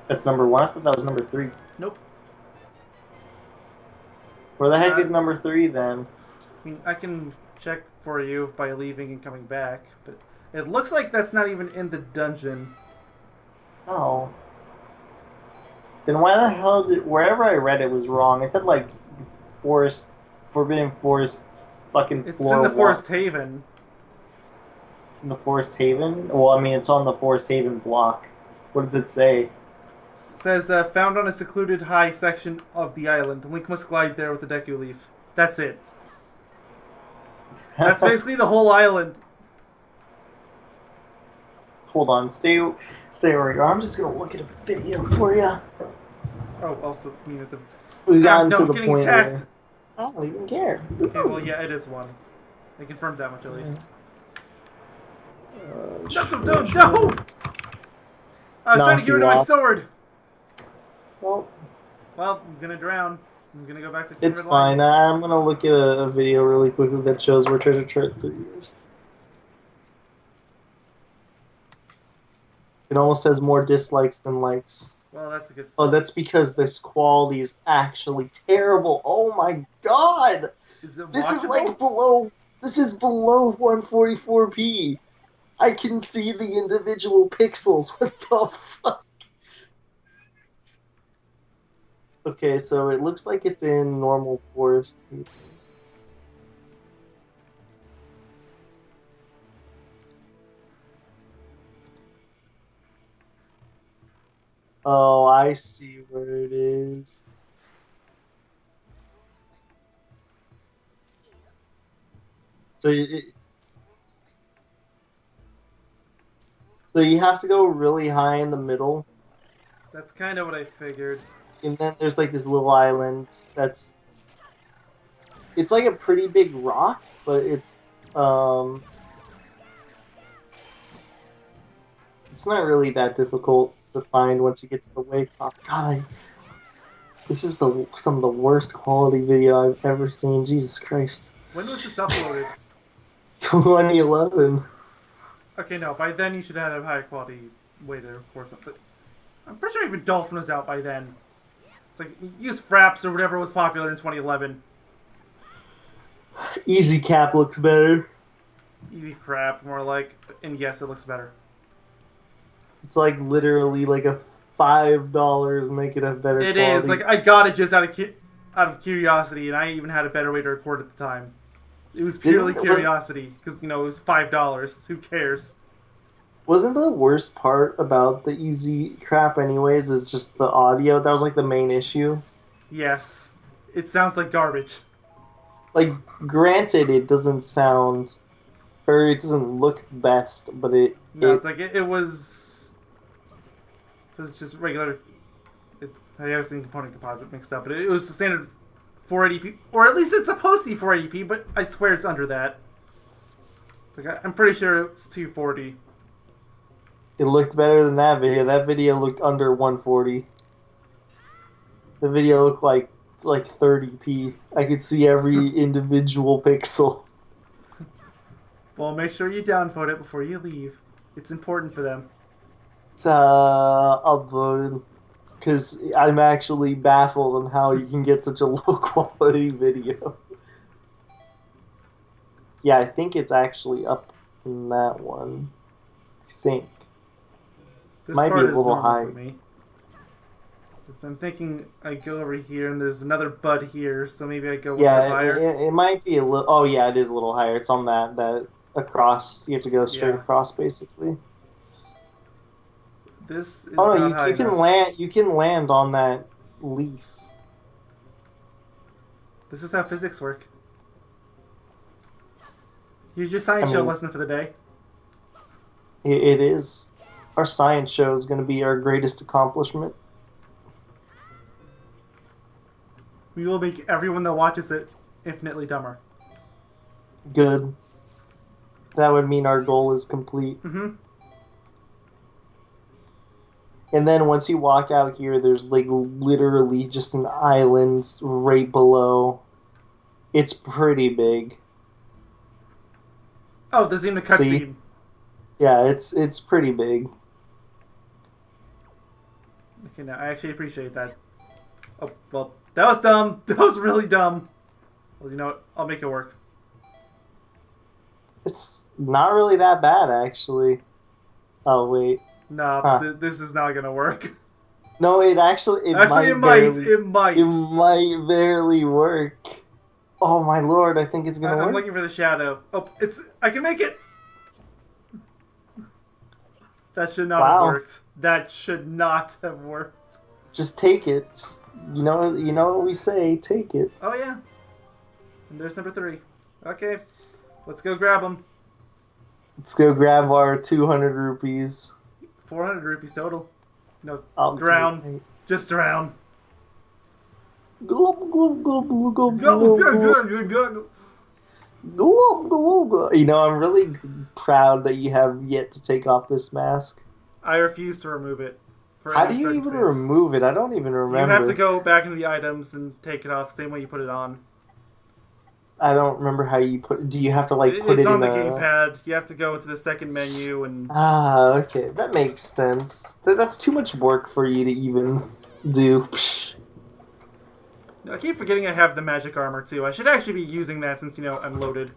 That's number 1? I thought that was number 3. Nope. Where the heck is number 3 then? I mean, I can check for you by leaving and coming back, but it looks like that's not even in the dungeon. Oh. Then why the hell wherever I read it was wrong. It said like the forest, Forbidden Forest, fucking It's floor. in the Forest Haven. It's in the Forest Haven? Well, I mean, it's on the Forest Haven block. What does it say? It says, found on a secluded high section of the island. Link must glide there with the Deku Leaf. That's it. That's basically the whole island. Hold on, stay where you are. I'm just gonna look at a video for you. Oh, also, I mean, at the... We've gotten no, to the getting point attacked. where I don't even care. Okay, well, yeah, it is 1. I confirmed that much at least. No! I was trying to get rid of my sword. Well, I'm gonna drown. I'm gonna go back to it's fine. I'm gonna look at a video really quickly that shows where Treasure Chart 3 is. It almost has more dislikes than likes. Well, that's a good Oh, start. that's because this quality is actually terrible. Oh my god! Is it This is watchable? like below. This is below 144p. I can see the individual pixels. What the fuck? Okay, so it looks like it's in normal forest. Oh, I see where it is. So so you have to go really high in the middle, That's kind of what I figured. and then there's like this little island that's it's like a pretty big rock, but it's not really that difficult to find once you get to the way top. God, this is some of the worst quality video I've ever seen. Jesus Christ. When was this uploaded? 2011. Okay, no. By then you should have a high quality way to record something. I'm pretty sure even Dolphin was out by then. It's like use Fraps or whatever was popular in 2011. Easy Cap looks better. Easy crap, more like. And yes, it looks better. It's like literally like a $5 make it a better It quality. is like I got it just out of curiosity, and I even had a better way to record at the time. It was purely curiosity because it was $5. Who cares? Wasn't the worst part about the Easy Crap anyways is just the audio? That was like the main issue. Yes, it sounds like garbage. Like, granted, it doesn't sound, or it doesn't look best, but No, it's like it was. It was just regular. I was in component composite mixed up, but it was the standard 480p, or at least it's supposed to be 480p, but I swear it's under that. Like I'm pretty sure it's 240. It looked better than that video. That video looked under 140. The video looked like 30p. I could see every individual pixel. Well, make sure you downvote it before you leave. It's important for them. Upvoted. Because I'm actually baffled on how you can get such a low quality video. Yeah, I think it's actually up in that one. I think. This Might part be a is little normal high. for me. I'm thinking I go over here and there's another bud here, so maybe I go with the Yeah, higher. it might be a little. Oh yeah, it is a little higher. It's on that across. You have to go straight Yeah. across, basically. This is Oh not no, high you can enough. land. You can land on that leaf. This is how physics work. Here's your science show lesson for the day. It is. Our science show is going to be our greatest accomplishment. We will make everyone that watches it infinitely dumber. Good. That would mean our goal is complete. Mm-hmm. And then once you walk out here, there's like literally just an island right below. It's pretty big. Oh, there's even a cutscene. Yeah, it's pretty big. Okay, now I actually appreciate that. Oh, well, that was dumb. That was really dumb. Well, you know what? I'll make it work. It's not really that bad, actually. Oh, wait. Nah, Huh. this is not gonna work. No, it actually... It might. It might barely work. Oh, my lord, I think it's gonna I'm work. looking for the shadow. Oh, I can make it! That should not have worked. That should not have worked. Just take it. You know what we say, take it. Oh, yeah. And there's number 3. Okay. Let's go grab them. Let's go grab our 200 rupees. 400 rupees total. No, I'll drown. Just drown. Glub, glub, glub, glub, glub, Gobble, glub, glub. gobble, gobble. Glub, glub, glub. You know, I'm really proud that you have yet to take off this mask. I refuse to remove it. For How any do you even circumstance. remove it? I don't even remember. You have to go back into the items and take it off, same way you put it on. I don't remember how you put. Do you have to like put It's it on in the a? gamepad. You have to go into the second menu and Ah, okay, that makes sense. That's too much work for you to even do. Psh. I keep forgetting I have the magic armor too. I should actually be using that since I'm loaded.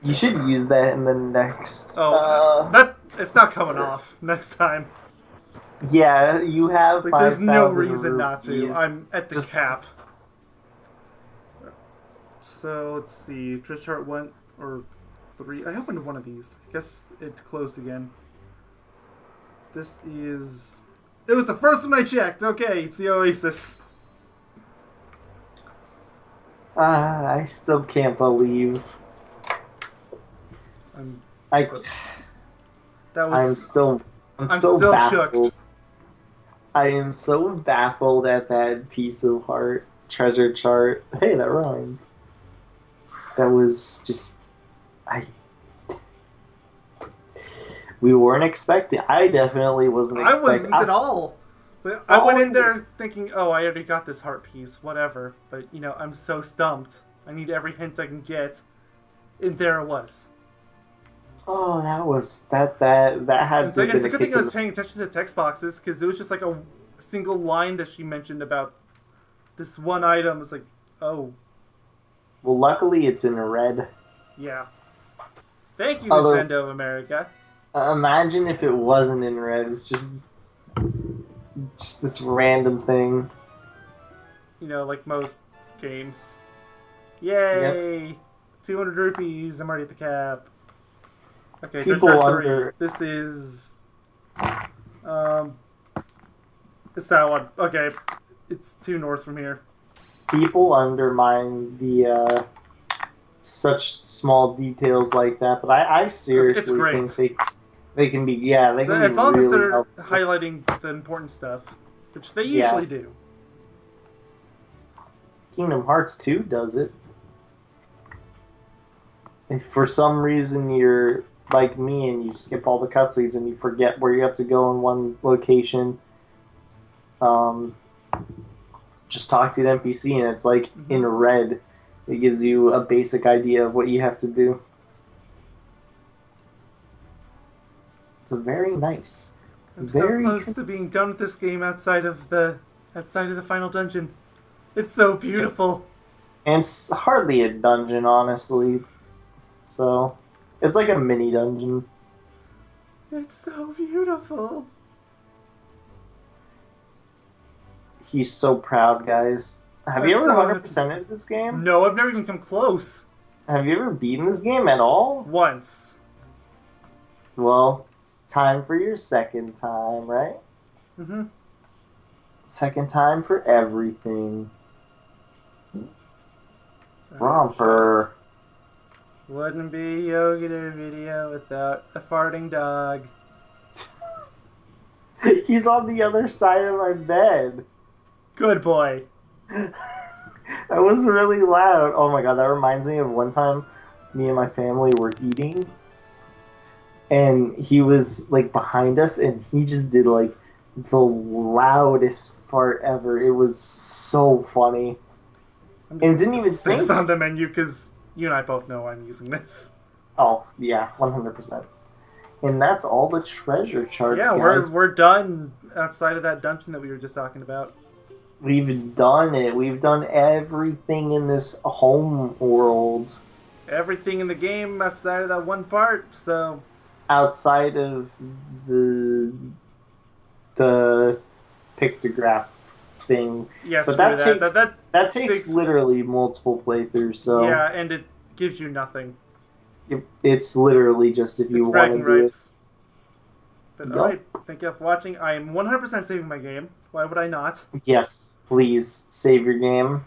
You should use that in the next. That it's not coming off next time. Yeah, you have It's like there's no 5,000 reason not to. rupees. I'm at the Just- cap. So let's see, Trish Chart 1 or 3. I opened one of these. I guess it closed again. This is. It was the first one I checked. Okay, it's the Oasis. I still can't believe. I'm, I. that was. I'm still still baffled. shook. I am so baffled at that piece of heart treasure chart. Hey, that rhymed. That was just. We weren't expecting. I definitely wasn't I expecting. wasn't at all. I went in there thinking, oh, I already got this heart piece, whatever. But, I'm so stumped. I need every hint I can get. And there it was. Oh, that had And to. it's a good thing I was paying attention to the text boxes, because it was just like a single line that she mentioned about this one item. It's like, oh, Well, luckily it's in red. yeah. Thank you, Although- Nintendo of America. Imagine if it wasn't in red. It's just this random thing. Like most games. Yay! 200 rupees. I'm already at the cap. Okay, People Chart 3. under- This is... It's that one. Okay. It's 2 north from here. People undermine the such small details like that, but I seriously great. think they can be they can As be long as really they're helpful. highlighting the important stuff. Which they Yeah. usually do. Kingdom Hearts 2 does it. If for some reason you're like me and you skip all the cutscenes and you forget where you have to go in one location, just talk to an NPC and it's like in red. It gives you a basic idea of what you have to do. It's very nice. I'm Very so close to being done with this game outside of the final dungeon. It's so beautiful. And it's hardly a dungeon, honestly. So, it's like a mini dungeon. It's so beautiful. He's so proud, guys. Have you I'm ever so 100%ed this game? No, I've never even come close. Have you ever beaten this game at all? Once. Well, it's time for your second time, right? Mm-hmm. Second time for everything. Romper. Wouldn't be a Yogaidr video without a farting dog. He's on the other side of my bed. Good boy. That was really loud. Oh my god, that reminds me of one time me and my family were eating and he was like behind us and he just did like the loudest fart ever. It was so funny. And didn't even say It's on the menu because you and I both know I'm using this. Oh, yeah, 100%. And that's all the treasure charts, Yeah, guys. we're done outside of that dungeon that we were just talking about. We've done it. We've done everything in this home world. Everything in the game outside of that one part, so... Outside of the pictograph thing. Yes, But that that takes takes- literally multiple playthroughs, so yeah, and it gives you nothing. it's literally just if you It's want bragging to do it. rights. But Yup. alright, thank you for watching. I am 100% saving my game. Why would I not? Yes, please save your game.